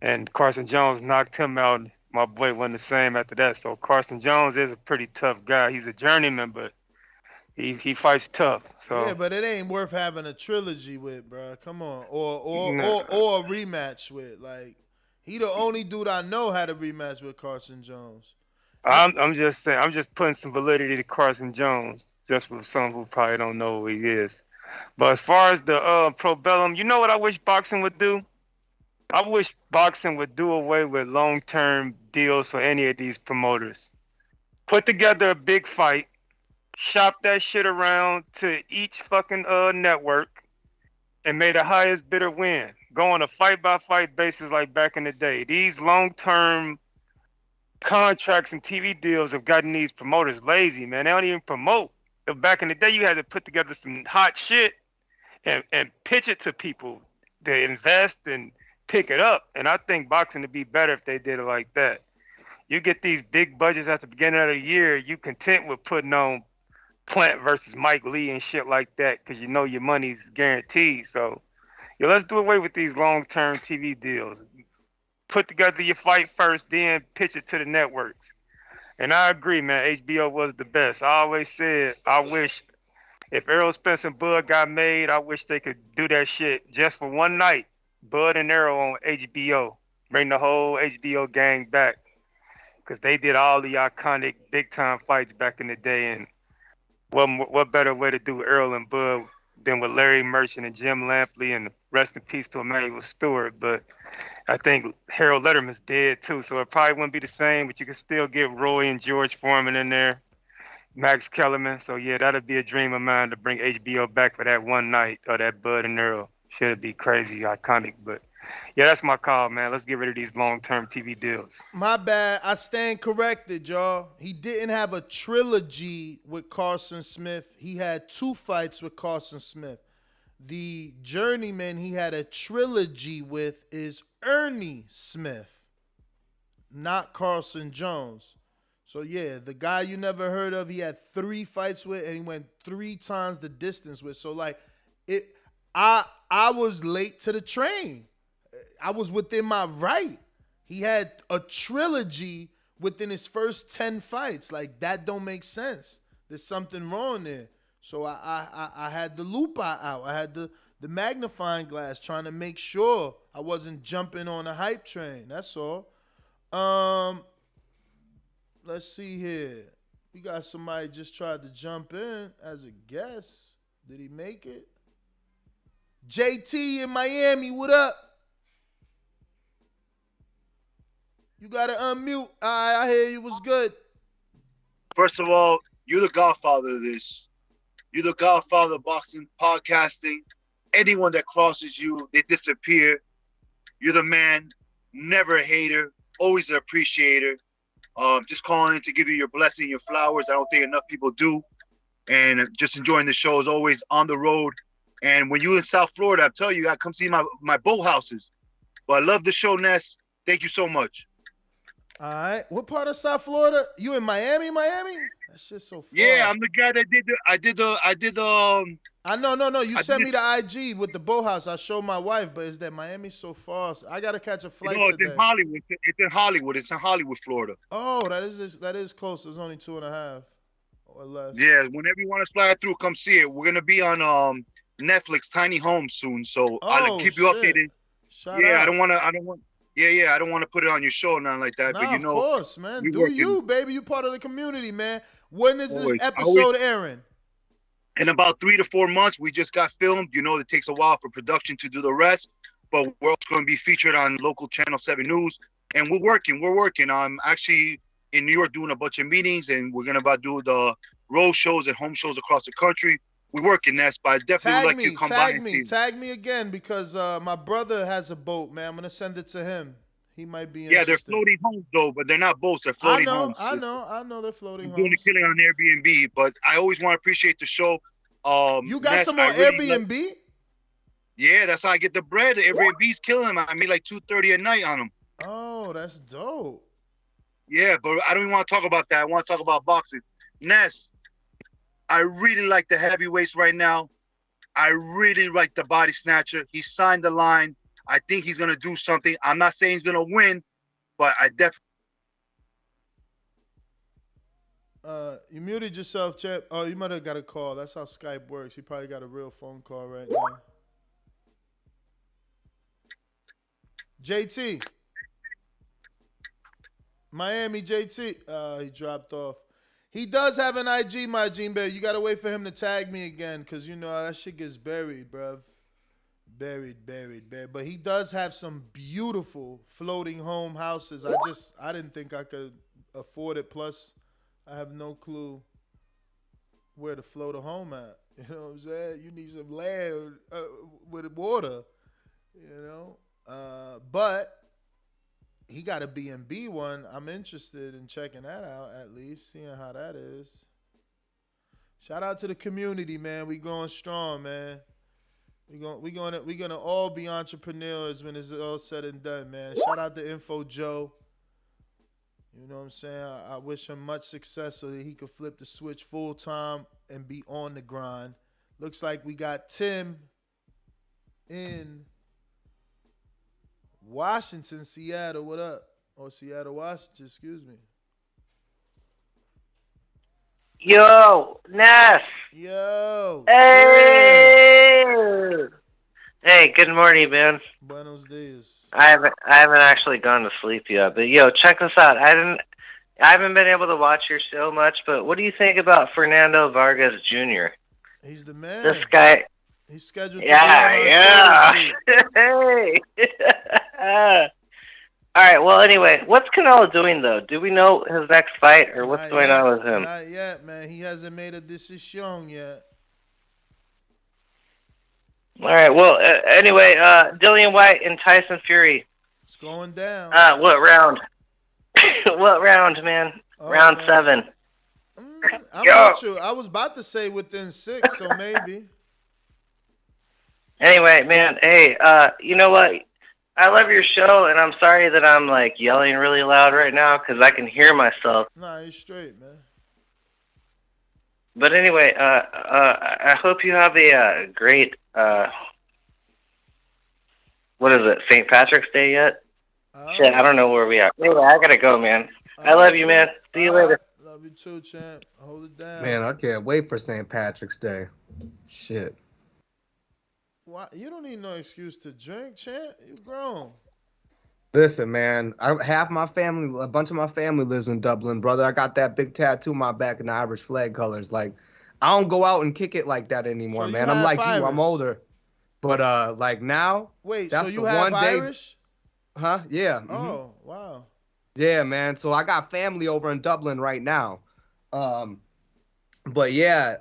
And Carson Jones knocked him out. My boy wasn't the same after that. So Carson Jones is a pretty tough guy. He's a journeyman, but he fights tough. So yeah, but it ain't worth having a trilogy with, bro. Come on, or a rematch with. Like, he the only dude I know had a rematch with Carson Jones. I'm just saying. I'm just putting some validity to Carson Jones, just for some who probably don't know who he is. But as far as the Probellum, you know what I wish boxing would do? I wish boxing would do away with long-term deals for any of these promoters. Put together a big fight, shop that shit around to each fucking network, and may the highest bidder win. Go on a fight-by-fight basis like back in the day. These long-term contracts and TV deals have gotten these promoters lazy, man. They don't even promote. Back in the day, you had to put together some hot shit and pitch it to people. They invest and pick it up. And I think boxing would be better if they did it like that. You get these big budgets at the beginning of the year, you content with putting on Plant versus Mike Lee and shit like that, because you know your money's guaranteed. So, let's do away with these long-term TV deals. Put together your fight first, then pitch it to the networks. And I agree, man. HBO was the best. I always said I wish if Errol Spence and Bud got made, I wish they could do that shit just for one night. Bud and Errol on HBO. Bring the whole HBO gang back. Because they did all the iconic big-time fights back in the day. And what better way to do Errol and Bud than with Larry Merchant and Jim Lampley, and rest in peace to Emmanuel Stewart. But I think Harold Letterman's dead too, so it probably wouldn't be the same, but you can still get Roy and George Foreman in there, Max Kellerman. So yeah, that'd be a dream of mine to bring HBO back for that one night, or that Bud and Earl. Should be crazy, iconic, but yeah, that's my call, man. Let's get rid of these long-term TV deals. My bad. I stand corrected, y'all. He didn't have a trilogy with Carson Smith. He had 2 fights with Carson Smith. The journeyman he had a trilogy with is Ernie Smith, not Carson Jones. So yeah, the guy you never heard of, he had 3 fights with, and he went 3 times the distance with. So like, I was late to the train. I was within my right. He had a trilogy within his first 10 fights. Like, that don't make sense. There's something wrong there. So I had the loop out. I had the magnifying glass, trying to make sure I wasn't jumping on a hype train. That's all. Let's see here. We got somebody just tried to jump in as a guest. Did he make it? JT in Miami, what up? You gotta unmute. I hear you was good. First of all, you're the godfather of this. You're the godfather of boxing, podcasting. Anyone that crosses you, they disappear. You're the man, never a hater, always an appreciator. Just calling in to give you your blessing, your flowers. I don't think enough people do. And just enjoying the show as always on the road. And when you're in South Florida, I tell you, I come see my boat houses. But I love the show, Ness. Thank you so much. All right. What part of South Florida? You in Miami? That shit's so far. Yeah, I'm the guy that did the. No. You sent me the IG with the boat house. I showed my wife, but is that Miami so far? So I gotta catch a flight today. It's in Hollywood. It's in Hollywood, Florida. Oh, that is close. It's only 2.5 or less. Yeah, whenever you want to slide through, come see it. We're gonna be on Netflix Tiny Home soon, so I'll keep you updated. Shout out. I don't want to put it on your show or nothing like that. No, but you know, of course, man. Do you, baby? You part of the community, man. When is this episode airing? In about 3 to 4 months. We just got filmed. You know, it takes a while for production to do the rest, but we're also going to be featured on local Channel 7 News, and we're working. I'm actually in New York doing a bunch of meetings, and we're going to do the road shows and home shows across the country. We're working, Ness, but I definitely would like you to come by. Tag me again, because my brother has a boat, man. I'm going to send it to him. He might be interested. Yeah, they're floating homes, though, but they're not boats. They're floating homes. I know they're floating homes. Doing a killing on Airbnb, but I always want to appreciate the show. You got some on Airbnb? Yeah, that's how I get the bread. Airbnb's killing them. I made like $230 a night on them. Oh, that's dope. Yeah, but I don't even want to talk about that. I want to talk about boxing. Ness, I really like the heavyweights right now. I really like the body snatcher. He signed the line. I think he's going to do something. I'm not saying he's going to win, but I definitely. You muted yourself, Chip. Oh, you might have got a call. That's how Skype works. You probably got a real phone call right now. JT. Miami JT. He dropped off. He does have an IG, my Gene Bear. You got to wait for him to tag me again, because, you know, that shit gets buried, bruv. Buried. But he does have some beautiful floating home houses. I didn't think I could afford it. Plus, I have no clue where to float a home at. You know what I'm saying? You need some land with water, you know? But he got a B&B one. I'm interested in checking that out, at least, seeing how that is. Shout out to the community, man. We going strong, man. We're gonna all be entrepreneurs when it's all said and done, man. Shout out to Info Joe. You know what I'm saying? I wish him much success so that he could flip the switch full time and be on the grind. Looks like we got Tim in Washington, Seattle. What up? Or Seattle, Washington, excuse me. Yo, Ness. Yo. Hey. Hey, good morning, man. Buenos dias. I haven't actually gone to sleep yet, but yo, check this out. I haven't been able to watch your show much, but what do you think about Fernando Vargas Jr.? He's the man. This guy. He's scheduled to be on our show this week. Hey. All right. Well, anyway, what's Canelo doing though? Do we know his next fight or what's going on with him? Not yet, man. He hasn't made a decision yet. All right. Well, anyway, Dillian White and Tyson Fury. It's going down. What round? What round, man? Round 7. I'm not sure. I was about to say within 6, so maybe. Anyway, man. Hey, you know what? I love your show, and I'm sorry that I'm like yelling really loud right now because I can hear myself. Nah, you're straight, man. But anyway, I hope you have a great, what is it, St. Patrick's Day yet? Shit, I don't know where we are. Anyway, I gotta go, man. I love you, man. See you later. Love you too, champ. Hold it down. Man, I can't wait for St. Patrick's Day. Shit. Why? You don't need no excuse to drink, champ. You grown. Listen, man, a bunch of my family lives in Dublin, brother. I got that big tattoo on my back in the Irish flag colors. Like, I don't go out and kick it like that anymore, So man. you I'm like half you, I'm Irish? older. But like now, Wait, that's so you the have one day. Irish? Huh? Yeah. mhm. Oh, wow. Yeah, man. So I got family over in Dublin right now. But yeah,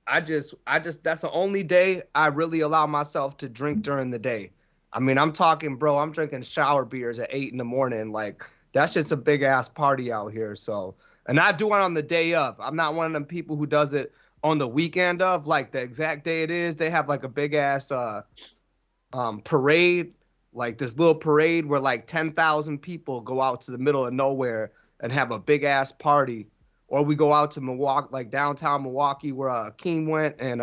I just that's the only day I really allow myself to drink during the day. I mean, I'm talking, bro, I'm drinking shower beers at 8 a.m. Like, that's just a big ass party out here. So, and I do it on the day of. I'm not one of them people who does it on the weekend of, like the exact day it is. They have like a big ass parade, like this little parade where like 10,000 people go out to the middle of nowhere and have a big ass party. Or we go out to Milwaukee, like downtown Milwaukee where Keem went, and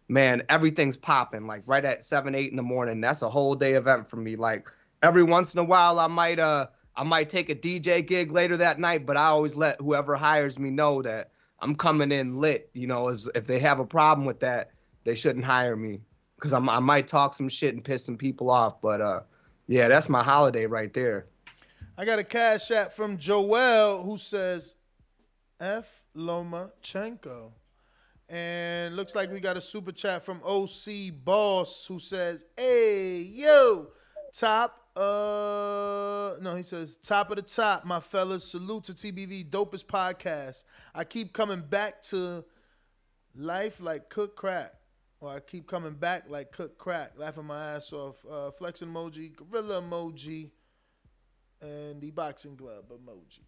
man, everything's popping like right at 7, 8 a.m. That's a whole day event for me. Like every once in a while I might take a DJ gig later that night, but I always let whoever hires me know that I'm coming in lit. You know, if they have a problem with that, they shouldn't hire me, because I might talk some shit and piss some people off. But yeah, that's my holiday right there. I got a cash app from Joel who says F. Lomachenko. And looks like we got a super chat from OC Boss who says, hey, yo, he says, top of the top, my fellas. Salute to TBV, dopest podcast. I keep coming back to life like cook crack. Or I keep coming back like cook crack. Laughing my ass off. Flexing emoji, gorilla emoji, and the boxing glove emoji.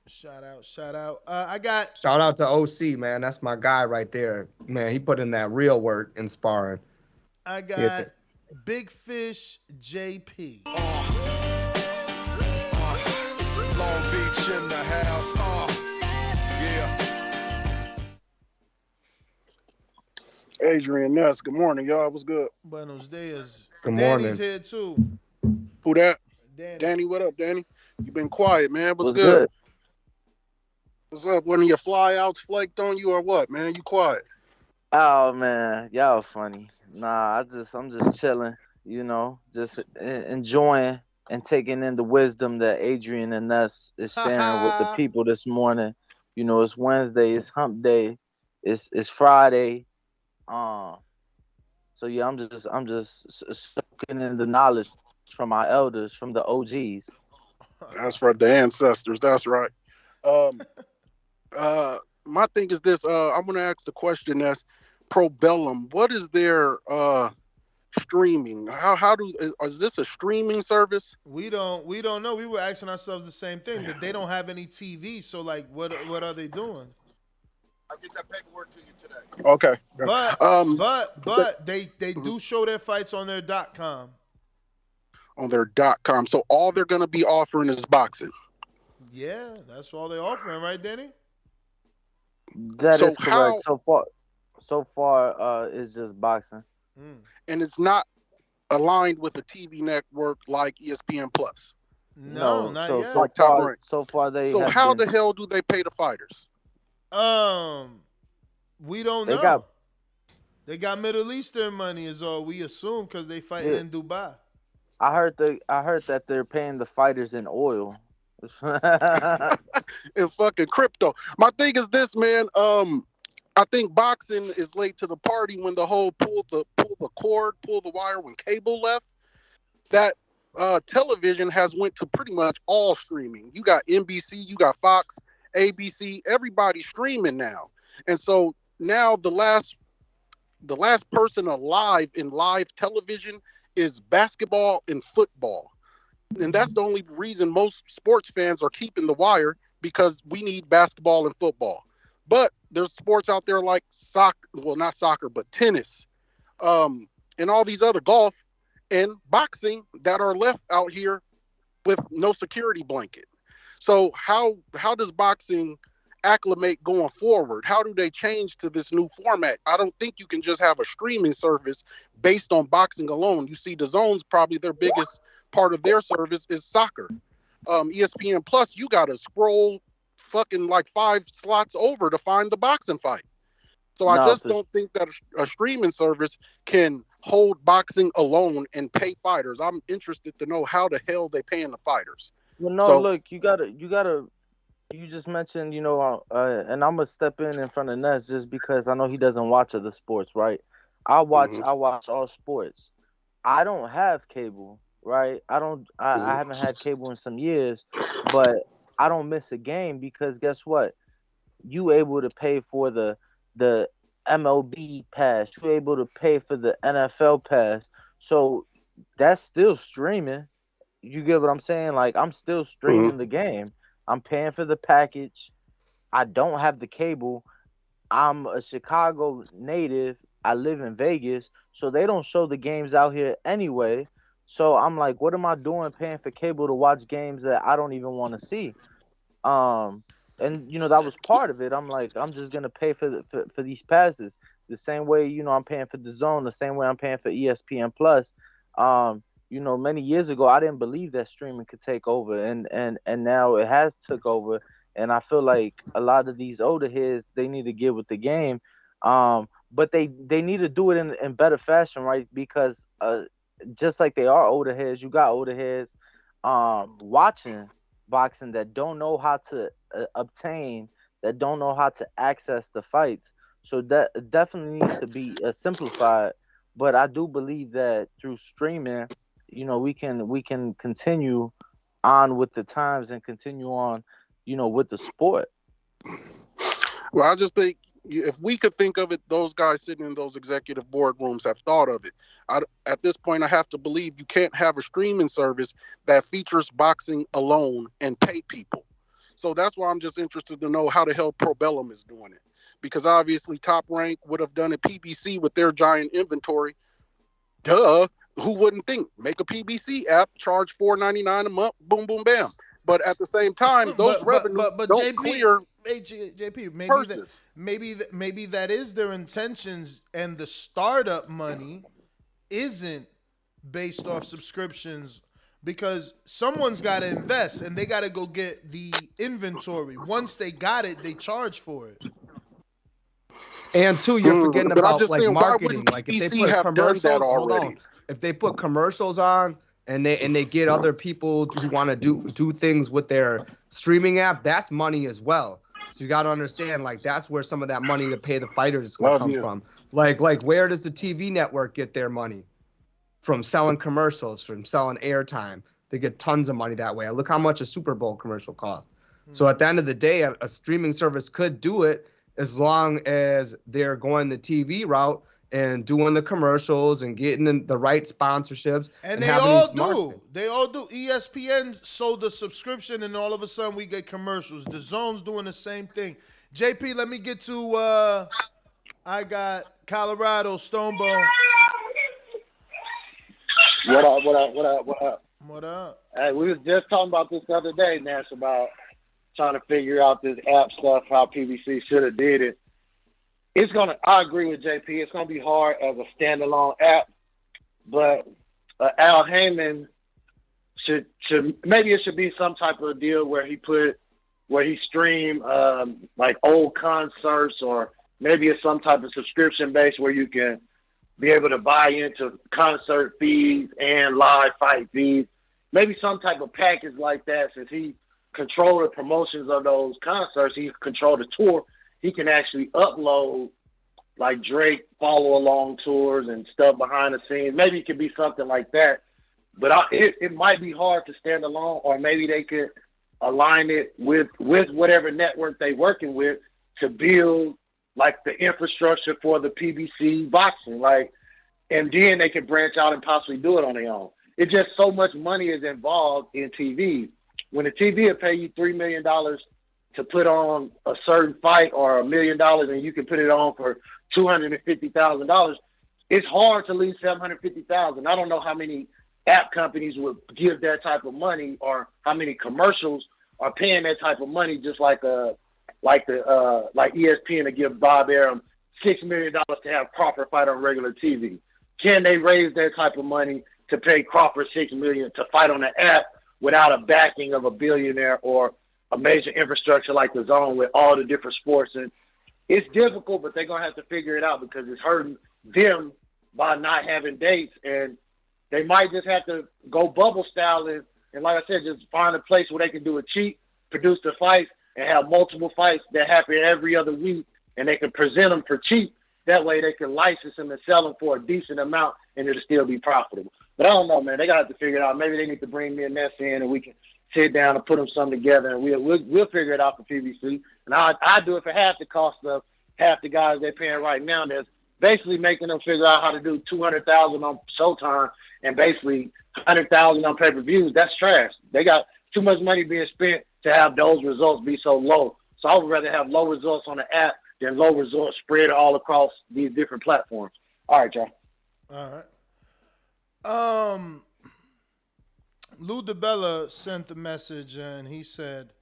Shout out. Shout out to OC, man. That's my guy right there. Man, he put in that real work in sparring. I got Big Fish JP. Long Beach in the house. Yeah. Adrian Ness, good morning, y'all. What's good? Buenos dias. Good Danny's morning. here too. Who that? Danny. Danny, what up, Danny? You been quiet, man. What's good? good? What's up? One of your flyouts flaked on you or what, man? You quiet. Oh man, y'all funny. Nah, I'm just chilling, you know, just enjoying and taking in the wisdom that Adrian and Ness is sharing with the people this morning. You know, it's Wednesday, it's hump day, it's Friday. So yeah, I'm just soaking in the knowledge from our elders, from the OGs. That's right, the ancestors. That's right. My thing is this. I'm gonna ask the question that's Probellum. What is their streaming? Is this a streaming service? We don't know. We were asking ourselves the same thing, that they don't have any TV. So like, what are they doing? I'll get that paperwork to you today. Okay. But they do show their fights on their .com. On their .com. So all they're gonna be offering is boxing. Yeah, that's all they're offering, right, Danny? That So is correct. how? So far, it's just boxing. And it's not aligned with a TV network like ESPN Plus. No, not so yet. so Like Top far, Rank. so far they So have how been. the hell do they pay the fighters? We don't They know. got They got Middle Eastern money, is all we assume, because they fighting Yeah. in Dubai. I heard that they're paying the fighters in oil. In fucking crypto. My thing is this, man. I think boxing is late to the party when the whole pull the cord, pull the wire when cable left. That television has went to pretty much all streaming. You got NBC, you got Fox, ABC, everybody streaming now. And so now the last person alive in live television is basketball and football. And that's the only reason most sports fans are keeping the wire, because we need basketball and football. But there's sports out there like soccer, well, not soccer, but tennis, and all these other, golf and boxing, that are left out here with no security blanket. So how does boxing acclimate going forward? How do they change to this new format? I don't think you can just have a streaming service based on boxing alone. You see, DAZN's probably their biggest part of their service is soccer. ESPN Plus, you got to scroll fucking like 5 slots over to find the boxing fight. So I just don't think that a streaming service can hold boxing alone and pay fighters. I'm interested to know how the hell they paying the fighters. Well, no, look, you gotta. You just mentioned, and I'm gonna step in front of Ness just because I know he doesn't watch other sports, right? I watch all sports. I don't have cable, right? I haven't had cable in some years, but I don't miss a game because guess what? You able to pay for the MLB pass. You're able to pay for the NFL pass. So that's still streaming. You get what I'm saying? Like, I'm still streaming the game. I'm paying for the package. I don't have the cable. I'm a Chicago native. I live in Vegas. So they don't show the games out here anyway. So I'm like, what am I doing paying for cable to watch games that I don't even want to see? And that was part of it. I'm like, I'm just gonna pay for these passes the same way I'm paying for DAZN, the same way I'm paying for ESPN Plus. Many years ago I didn't believe that streaming could take over, and now it has took over. And I feel like a lot of these older heads, they need to get with the game, but they need to do it in better fashion, right? Because just like they are older heads, you got older heads watching boxing that don't know how to obtain, that don't know how to access the fights. So that definitely needs to be simplified. But I do believe that through streaming, we can continue on with the times and continue on, with the sport. Well, I just think if we could think of it, those guys sitting in those executive boardrooms have thought of it. At this point, I have to believe you can't have a streaming service that features boxing alone and pay people. So that's why I'm just interested to know how the hell Probellum is doing it. Because obviously Top Rank would have done a PBC with their giant inventory. Duh. Who wouldn't think? Make a PBC app, charge $4.99 a month, boom, boom, bam. But at the same time, those revenues don't JP, clear. Hey, JP, purses. maybe that is their intentions, and the startup money isn't based off subscriptions, because someone's got to invest and they got to go get the inventory. Once they got it, they charge for it. And two, you're forgetting but I'm about just like saying, why marketing. wouldn't Like if they BBC put have done commercials, that hold already? on. If they put commercials on and they get other people who want to do things with their streaming app, that's money as well. So you got to understand, like that's where some of that money to pay the fighters is going to come from. Like where does the TV network get their money? From selling commercials, from selling airtime. They get tons of money that way. Look how much a Super Bowl commercial costs. So at the end of the day, a streaming service could do it as long as they're going the TV route and doing the commercials and getting the right sponsorships. And they all do. They all do. ESPN sold the subscription, and all of a sudden we get commercials. The DAZN's doing the same thing. JP, let me get to I got Colorado, Stonebone. What up? What up? Hey, we was just talking about this the other day, Nash, about trying to figure out this app stuff, how PBC should have did it. I agree with JP. It's gonna be hard as a standalone app, but Al Heyman should maybe it should be some type of deal where he stream like old concerts, or maybe it's some type of subscription base where you can be able to buy into concert fees and live fight fees. Maybe some type of package like that, since he control the promotions of those concerts, he control the tour. He can actually upload like Drake follow along tours and stuff behind the scenes. Maybe it could be something like that, but it might be hard to stand alone, or maybe they could align it with whatever network they working with to build like the infrastructure for the PBC boxing, like, and then they could branch out and possibly do it on their own. It's just so much money is involved in TV. When the TV will pay you $3 million to put on a certain fight, or $1 million, and you can put it on for $250,000, it's hard to leave $750,000. I don't know how many app companies would give that type of money, or how many commercials are paying that type of money, just like ESPN to give Bob Arum $6 million to have Crawford fight on regular TV. Can they raise that type of money to pay Crawford $6 million to fight on the app without a backing of a billionaire or a major infrastructure like the Zone with all the different sports? And it's difficult, but they're gonna have to figure it out, because it's hurting them by not having dates, and they might just have to go bubble style and like I said, just find a place where they can do it cheap, produce the fights, and have multiple fights that happen every other week, and they can present them for cheap. That way they can license them and sell them for a decent amount, and it'll still be profitable. But I don't know, man. They got to figure it out. Maybe they need to bring me and Ness in, and we can sit down and put them something together, and we'll figure it out for PBC. And I do it for half the cost of half the guys they're paying right now. That's basically making them figure out how to do $200,000 on Showtime and basically $100,000 on pay-per-views. That's trash. They got too much money being spent to have those results be so low. So I would rather have low results on the app than low results spread all across these different platforms. All right, y'all. All right. Lou DiBella sent the message, and he said,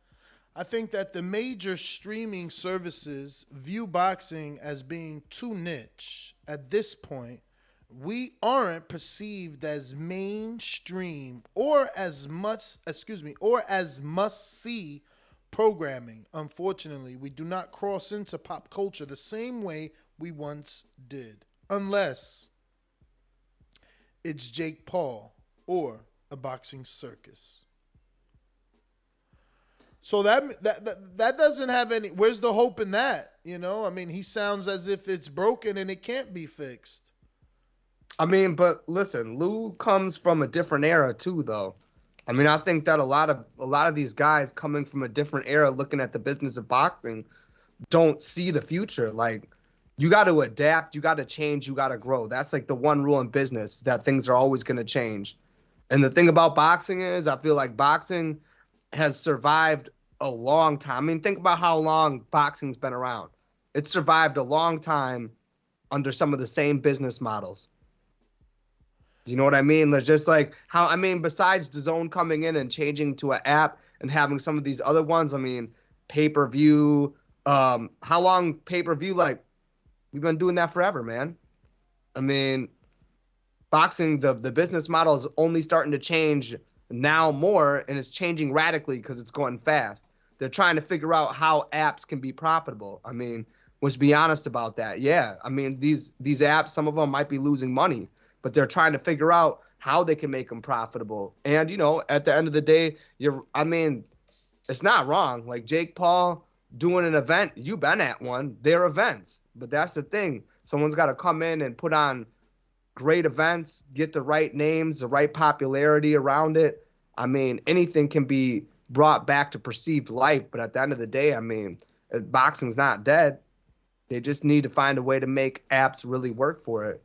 I think that the major streaming services view boxing as being too niche. At this point, we aren't perceived as mainstream or as must-see programming. Unfortunately, we do not cross into pop culture the same way we once did, unless it's Jake Paul or a boxing circus. So that doesn't have any. Where's the hope in that? You know, I mean, he sounds as if it's broken and it can't be fixed. I mean, but listen, Lou comes from a different era too, though. I mean, I think that a lot of these guys coming from a different era, looking at the business of boxing, don't see the future. Like, you got to adapt, you got to change, you got to grow. That's like the one rule in business, that things are always going to change. And the thing about boxing is, I feel like boxing has survived a long time. I mean, think about how long boxing's been around. It's survived a long time under some of the same business models. You know what I mean? There's just like how, I mean, besides the Zone coming in and changing to an app and having some of these other ones, I mean, pay-per-view, how long pay-per-view, like, we've been doing that forever, man. I mean, boxing, the business model is only starting to change now more, and it's changing radically because it's going fast. They're trying to figure out how apps can be profitable. I mean, let's be honest about that. Yeah, I mean, these apps, some of them might be losing money, but they're trying to figure out how they can make them profitable. And, you know, at the end of the day, I mean, it's not wrong. Like Jake Paul doing an event, you've been at one, they're events. But that's the thing. Someone's got to come in and put on great events, get the right names, the right popularity around it. I mean, anything can be brought back to perceived life. But at the end of the day, I mean, boxing's not dead. They just need to find a way to make apps really work for it.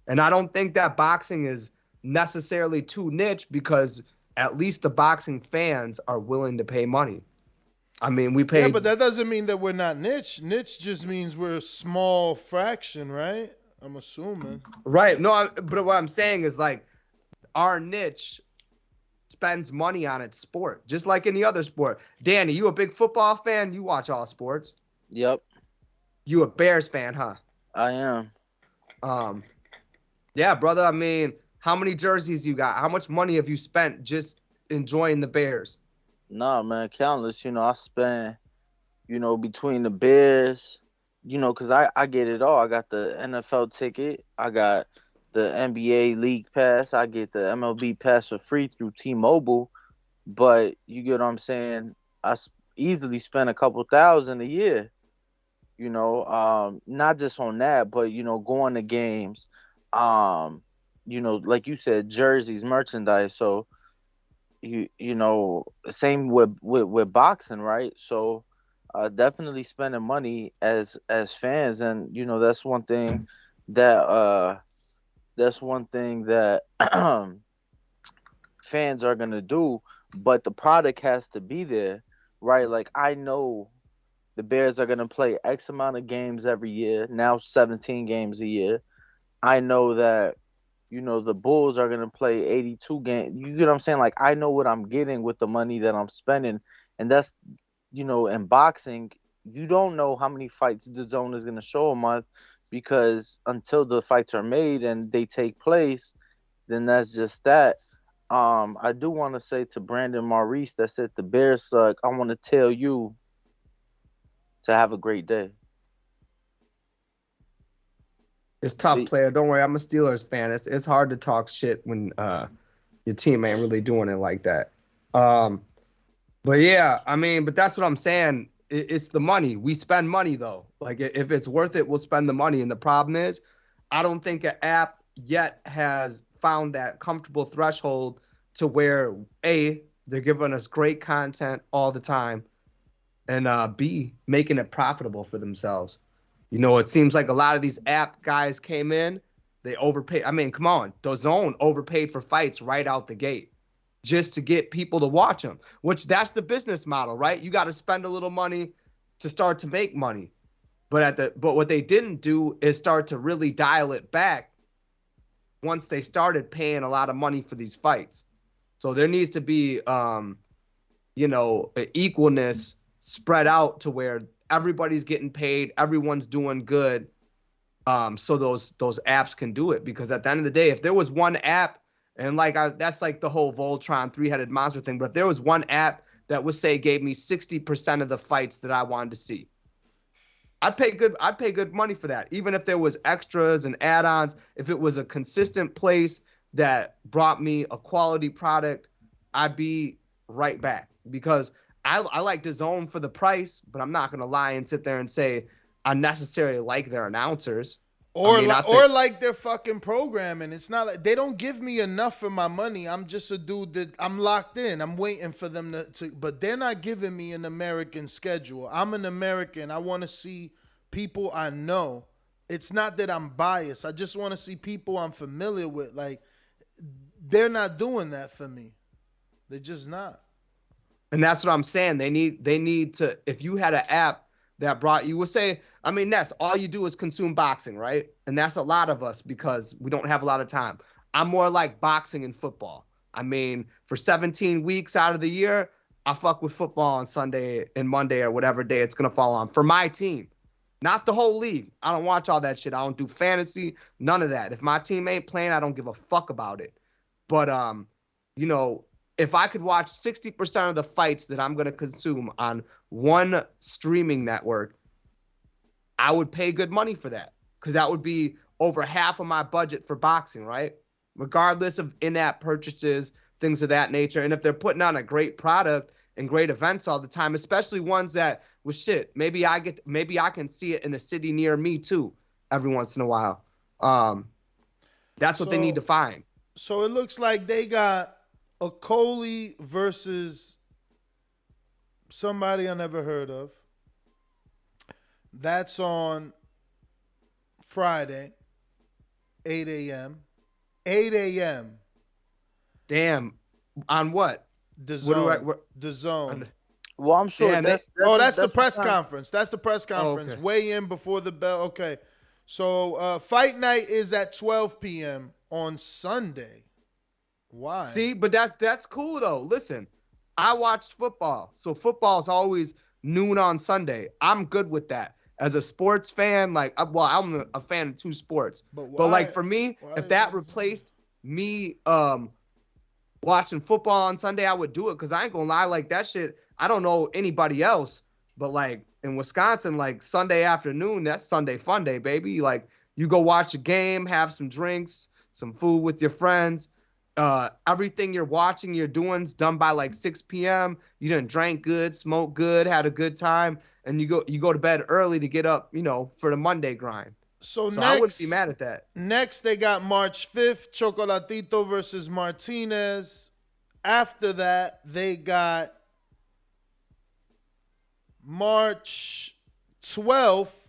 And I don't think that boxing is necessarily too niche, because at least the boxing fans are willing to pay money. I mean, we pay. Yeah, but that doesn't mean that we're not niche. Niche just means we're a small fraction, right? I'm assuming. Right. No, but what I'm saying is, like, our niche spends money on its sport, just like any other sport. Danny, you a big football fan? You watch all sports. Yep. You a Bears fan, huh? I am. Yeah, brother. I mean, how many jerseys you got? How much money have you spent just enjoying the Bears? Nah, man, countless. I spent, between the Bears, because I get it all. I got the NFL ticket. I got the NBA League Pass. I get the MLB Pass for free through T-Mobile. But you get what I'm saying? I easily spend a couple thousand a year. Not just on that, but going to games. Like you said, jerseys, merchandise. So same with boxing, right? So definitely spending money as fans, and that's one thing that fans are gonna do, but the product has to be there, right? Like, I know the Bears are gonna play X amount of games every year, now 17 games a year. I know that the Bulls are going to play 82 games. You get what I'm saying? Like, I know what I'm getting with the money that I'm spending. And that's, in boxing, you don't know how many fights DAZN is going to show a month, because until the fights are made and they take place, then that's just that. I do want to say to Brandon Maurice that said the Bears suck, I want to tell you to have a great day. It's tough, player. Don't worry, I'm a Steelers fan. It's hard to talk shit when your team ain't really doing it like that. But yeah, I mean, but that's what I'm saying. It's the money. We spend money though. Like, if it's worth it, we'll spend the money. And the problem is, I don't think an app yet has found that comfortable threshold to where A, they're giving us great content all the time, and B, making it profitable for themselves. It seems like a lot of these app guys came in, they overpaid. I mean, come on, DAZN overpaid for fights right out the gate just to get people to watch them, which that's the business model, right? You got to spend a little money to start to make money. But what they didn't do is start to really dial it back once they started paying a lot of money for these fights. So there needs to be, an equalness spread out to where everybody's getting paid, everyone's doing good, so those apps can do it. Because at the end of the day, if there was one app, and that's like the whole Voltron three-headed monster thing, but if there was one app that would say gave me 60% of the fights that I wanted to see, I'd pay good money for that. Even if there was extras and add-ons, if it was a consistent place that brought me a quality product, I'd be right back. Because I like DAZN for the price, but I'm not going to lie and sit there and say I necessarily like their announcers. Or like their fucking programming. It's not like they don't give me enough for my money. I'm just a dude that I'm locked in. I'm waiting for them to but they're not giving me an American schedule. I'm an American. I want to see people I know. It's not that I'm biased. I just want to see people I'm familiar with. Like, they're not doing that for me. They're just not. And that's what I'm saying. They need to, if you had an app that brought you, would say, I mean, Ness, all you do is consume boxing, right? And that's a lot of us because we don't have a lot of time. I'm more like boxing and football. I mean, for 17 weeks out of the year, I fuck with football on Sunday and Monday or whatever day it's going to fall on for my team, not the whole league. I don't watch all that shit. I don't do fantasy, none of that. If my team ain't playing, I don't give a fuck about it. But, if I could watch 60% of the fights that I'm going to consume on one streaming network, I would pay good money for that, because that would be over half of my budget for boxing, right? Regardless of in-app purchases, things of that nature. And if they're putting on a great product and great events all the time, especially ones that, well, shit, maybe I can see it in a city near me too every once in a while. That's what they need to find. So it looks like they got a Coley versus somebody I never heard of. That's on Friday, 8 a.m. 8 a.m. Damn. On what? DAZN. Well, I'm sure. That's the press conference. That's the press conference. Oh, okay. Weigh in before the bell. Okay. So fight night is at 12 p.m. on Sunday. Why? See, but that's cool though. Listen, I watched football, so football's always noon on Sunday. I'm good with that. As a sports fan, like, I'm a fan of two sports. But like for me, if that replaced me watching football on Sunday, I would do it, because I ain't gonna lie, like that shit, I don't know anybody else, but like in Wisconsin, like Sunday afternoon, that's Sunday fun day, baby. Like you go watch a game, have some drinks, some food with your friends. Everything you're watching, you're doing's done by like 6 p.m. You done drank good, smoked good, had a good time, and you go to bed early to get up, for the Monday grind. So next, I wouldn't be mad at that. Next, they got March 5th, Chocolatito versus Martinez. After that, they got March 12th,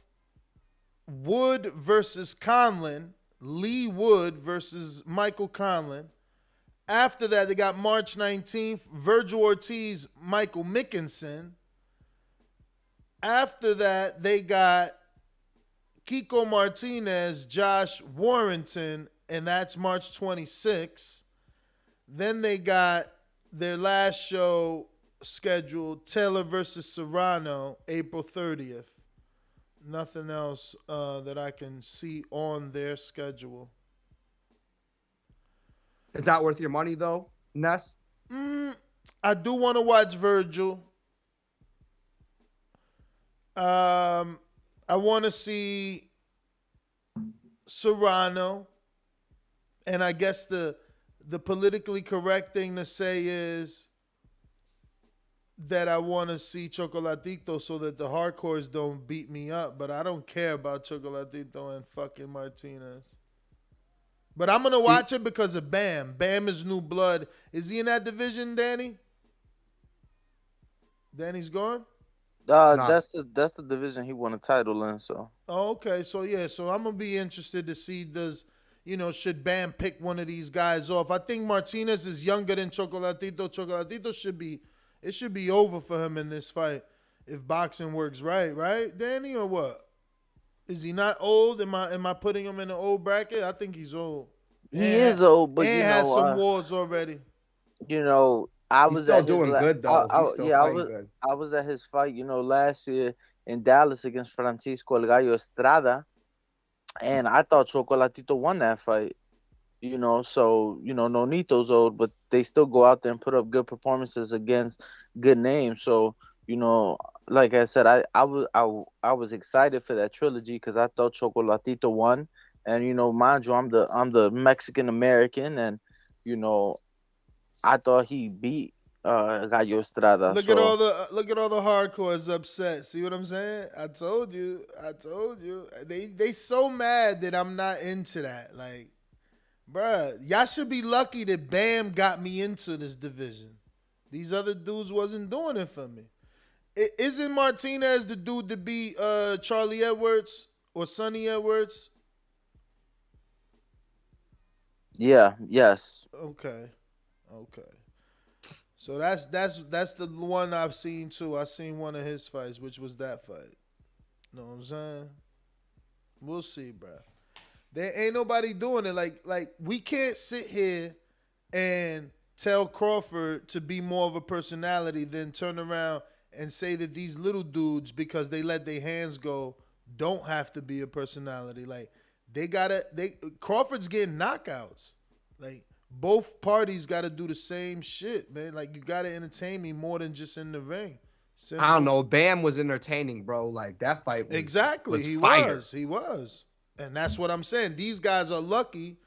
Wood versus Conlon. Lee Wood versus Michael Conlon. After that, they got March 19th, Virgil Ortiz, Michael Mickinson. After that, they got Kiko Martinez, Josh Warrington, and that's March 26th. Then they got their last show scheduled, Taylor versus Serrano, April 30th. Nothing else that I can see on their schedule. Is that worth your money though, Ness? I do want to watch Virgil. I want to see Serrano. And I guess the politically correct thing to say is that I want to see Chocolatito so that the hardcores don't beat me up. But I don't care about Chocolatito and fucking Martinez. But I'm going to watch it because of Bam. Bam is new blood. Is he in that division, Danny? Danny's gone? That's the division he won a title in, so. Oh, okay. So, yeah. So, I'm going to be interested to see should Bam pick one of these guys off. I think Martinez is younger than Chocolatito. Chocolatito should be over for him in this fight if boxing works right, Danny, or what? Is he not old? Am I putting him in the old bracket? I think he's old. He is old, but and has some wars already. I was still doing good though. I was at his fight, last year in Dallas against Francisco El Gallo Estrada, and I thought Chocolatito won that fight. Nonito's old, but they still go out there and put up good performances against good names. So, like I said, I was excited for that trilogy because I thought Chocolatito won, and mind you, I'm the Mexican American, and I thought he beat Gallo Estrada. Look at all the hardcores upset. See what I'm saying? I told you. They so mad that I'm not into that. Like, bruh, y'all should be lucky that Bam got me into this division. These other dudes wasn't doing it for me. Isn't Martinez the dude to beat Charlie Edwards or Sonny Edwards? Yeah. Yes. Okay. So that's the one I've seen too. I seen one of his fights, which was that fight. Know what I'm saying? We'll see, bro. There ain't nobody doing it. Like we can't sit here and tell Crawford to be more of a personality than turn around and say that these little dudes, because they let their hands go, don't have to be a personality. Like Crawford's getting knockouts. Like both parties got to do the same shit, man. Like you got to entertain me more than just in the ring. Simple. I don't know. Bam was entertaining, bro. Like that fight was exactly. He was. And that's what I'm saying. These guys are lucky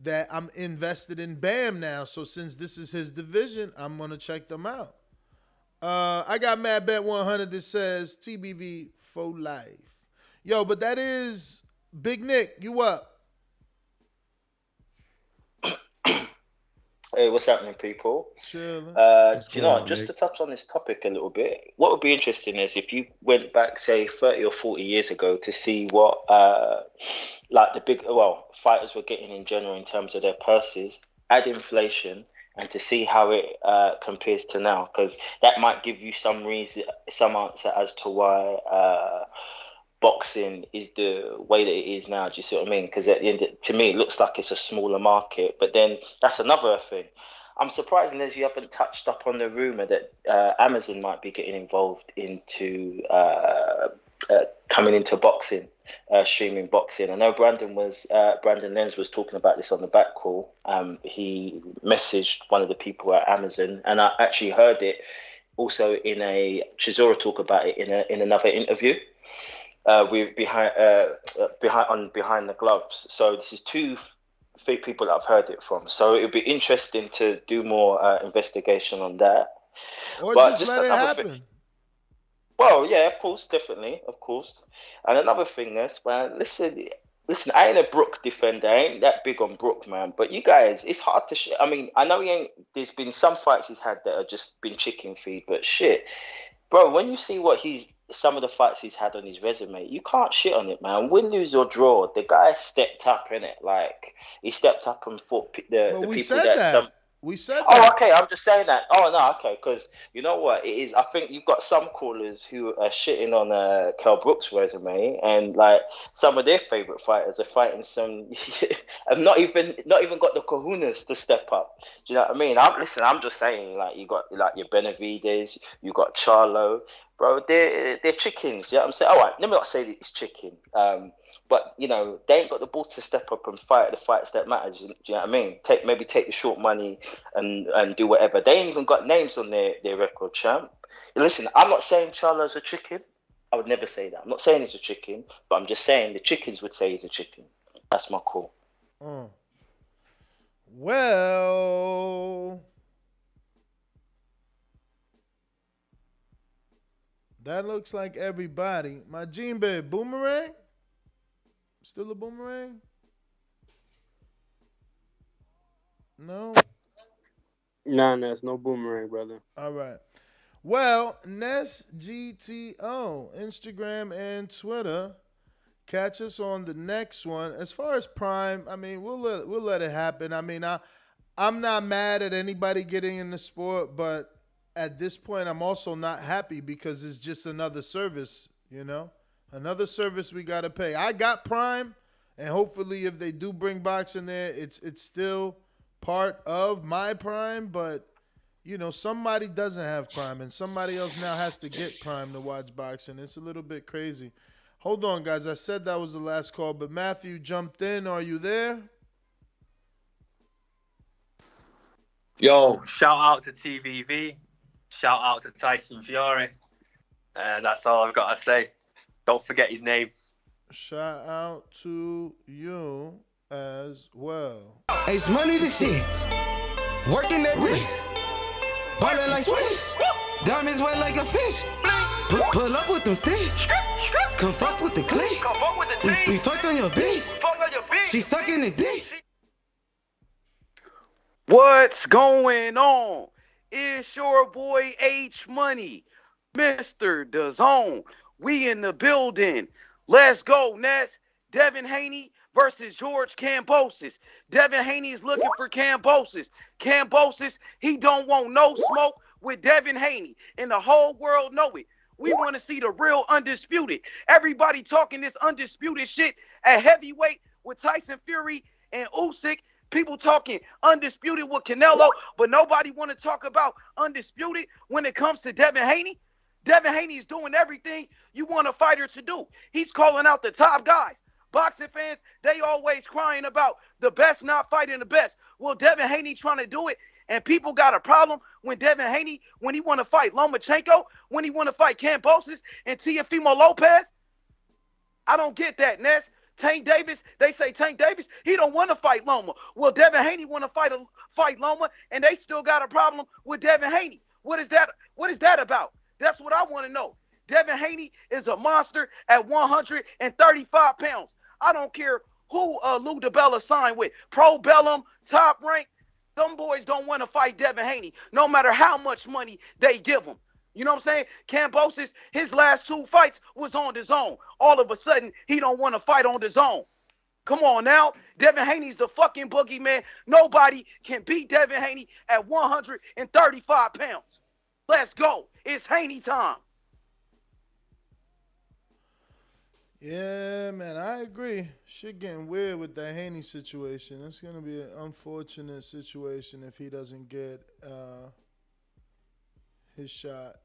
that I'm invested in Bam now. So since this is his division, I'm going to check them out. I got Mad Bet 100 that says TBV for life. Yo, but that is Big Nick. You up? Hey, what's happening, people? Chilling. Just to touch on this topic a little bit, what would be interesting is if you went back, say, 30 or 40 years ago to see what, fighters were getting in general in terms of their purses, add inflation, and to see how it compares to now, because that might give you some answer as to why boxing is the way that it is now. Do you see what I mean? Because at the end, to me, it looks like it's a smaller market. But then that's another thing. I'm surprised, Liz, you haven't touched up on the rumor that Amazon might be getting involved into coming into boxing, streaming boxing. I know Brandon Lenz was talking about this on the back call. He messaged one of the people at Amazon, and I actually heard it also in a Chisora talk about it in another interview with behind the gloves. So this is three people that I've heard it from. So it would be interesting to do more investigation on that. Or just let it happen. Well, yeah, of course, definitely, of course. And another thing is, man, listen, I ain't a Brook defender. I ain't that big on Brook, man. But you guys, it's hard to I mean, I know there's been some fights he's had that have just been chicken feed, but shit. Bro, when you see some of the fights he's had on his resume, you can't shit on it, man. Win, lose, or draw, the guy stepped up, innit? Like, he stepped up and fought the people we said that... We said that. Oh, okay. I'm just saying that. Oh, no, okay. Because you know what it is. I think you've got some callers who are shitting on Kell Brook's resume, and like some of their favorite fighters are fighting some, have not even got the kahunas to step up. Do you know what I mean? I'm just saying. Like you got like your Benavides, you got Charlo, bro. They're chickens. You know what I'm saying? All right. Let me not say that it's chicken. But, you know, they ain't got the balls to step up and fight the fights that matter. Do you know what I mean? Maybe take the short money and do whatever. They ain't even got names on their record, champ. Listen, I'm not saying Charlo's a chicken. I would never say that. I'm not saying he's a chicken, but I'm just saying the chickens would say he's a chicken. That's my call. Well, that looks like everybody. My Gene Babe, Boomerang? Still a boomerang? No? Nah, that's no boomerang, brother. All right. Well, Ness GTO, Instagram and Twitter. Catch us on the next one. As far as Prime, I mean, we'll let it happen. I mean, I'm not mad at anybody getting in the sport, but at this point, I'm also not happy because it's just another service, you know? Another service we got to pay. I got Prime, and hopefully if they do bring boxing there, it's still part of my Prime, but, you know, somebody doesn't have Prime, and somebody else now has to get Prime to watch boxing. It's a little bit crazy. Hold on, guys. I said that was the last call, but Matthew jumped in. Are you there? Yo, shout out to TVV. Shout out to Tyson Fury. That's all I've got to say. Don't forget his name. Shout out to you as well. It's money to shit. Working that wrist. Ballin' like Swiss. Diamonds wet like a fish. Pull up with them sticks. Come fuck with the clique. We fucked on your bitch. She sucking the dick. What's going on? It's your boy H Money, Mr. DAZN. We in the building. Let's go, Ness. Devin Haney versus George Kambosos. Devin Haney is looking for Kambosos. Kambosos, he don't want no smoke with Devin Haney. And the whole world know it. We want to see the real undisputed. Everybody talking this undisputed shit at heavyweight with Tyson Fury and Usyk. People talking undisputed with Canelo, but nobody want to talk about undisputed when it comes to Devin Haney. Devin Haney is doing everything you want a fighter to do. He's calling out the top guys. Boxing fans, they always crying about the best not fighting the best. Well, Devin Haney trying to do it, and people got a problem when Devin Haney, when he want to fight Lomachenko, when he want to fight Kambosos and Teofimo Lopez. I don't get that, Ness. Tank Davis, they say Tank Davis, he don't want to fight Loma. Well, Devin Haney want to fight Loma, and they still got a problem with Devin Haney. What is that about? That's what I want to know. Devin Haney is a monster at 135 pounds. I don't care who Lou DiBella signed with. Probellum, Top Rank. Them boys don't want to fight Devin Haney, no matter how much money they give him. You know what I'm saying? Kambosos, his last 2 fights was on DAZN. All of a sudden, he don't want to fight on DAZN. Come on now. Devin Haney's the fucking boogeyman. Nobody can beat Devin Haney at 135 pounds. Let's go. It's Haney time. Yeah, man, I agree. Shit getting weird with that Haney situation. It's gonna be an unfortunate situation if he doesn't get his shot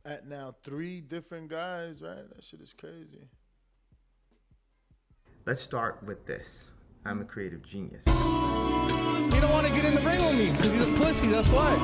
at now 3 different guys, right? That shit is crazy. Let's start with this. I'm a creative genius. He don't want to get in the ring with me because he's a pussy, that's why.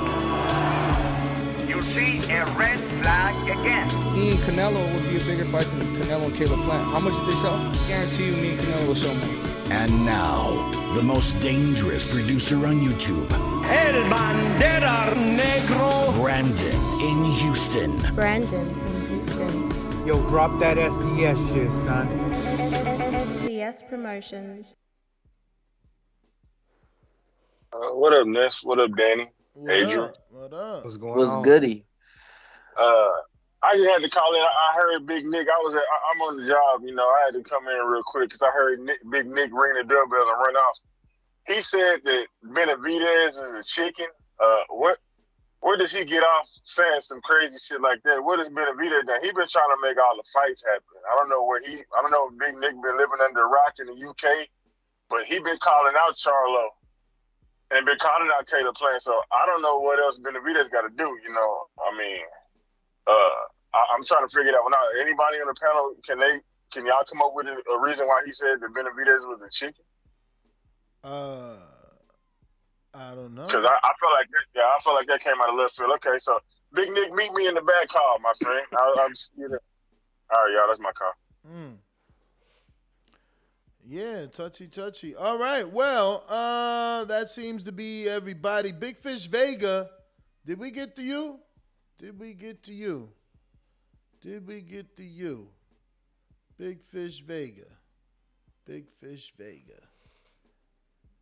You see a red flag again. Me and Canelo would be a bigger fight than Canelo and Caleb Plant. How much did they sell? Guarantee you me and Canelo will sell more. And now, the most dangerous producer on YouTube. El Bandera Negro. Brandon in Houston. Brandon in Houston. Yo, drop that SDS shit, son. SDS Promotions. What up, Ness? What up, Danny? What Adrian? up? What up? What's going What's on? goody? I just had to call in. I heard Big Nick. I'm on the job, you know. I had to come in real quick because I heard Big Nick ring the doorbell and run off. He said that Benavidez is a chicken. Where does he get off saying some crazy shit like that? What has Benavidez done? He been trying to make all the fights happen. I don't know if Big Nick been living under a rock in the UK, but he been calling out Charlo and been calling out Caleb Plant. So I don't know what else Benavidez got to do. You know, I mean, I'm trying to figure it out. Now, anybody on the panel, can y'all come up with a reason why he said that Benavidez was a chicken? I don't know. Because I feel like that came out of left field. Okay, so Big Nick, meet me in the back call, my friend. I'm you know. All right, y'all, that's my call. Yeah, touchy. All right, well, that seems to be everybody. Big Fish Vega, did we get to you? Big Fish Vega.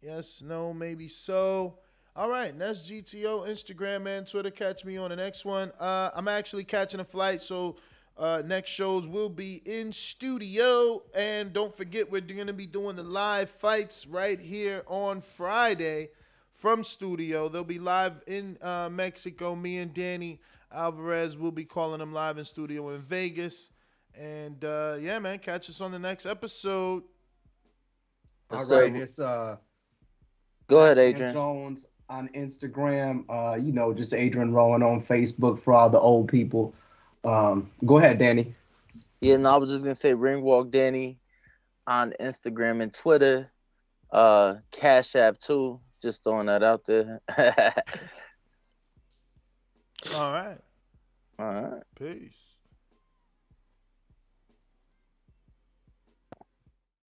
Yes, no, maybe so. All right, that's GTO, Instagram and Twitter. Catch me on the next one. I'm actually catching a flight, so next shows will be in studio. And don't forget, we're going to be doing the live fights right here on Friday from studio. They'll be live in Mexico. Me and Danny Alvarez will be calling them live in studio in Vegas. And yeah, man, catch us on the next episode. All right, it's Go ahead, Adrian. Jones on Instagram. Just Adrian Rowan on Facebook for all the old people. Go ahead, Danny. Yeah, no, I was just gonna say Ringwalk Danny on Instagram and Twitter. Cash App too. Just throwing that out there. All right. All right. Peace.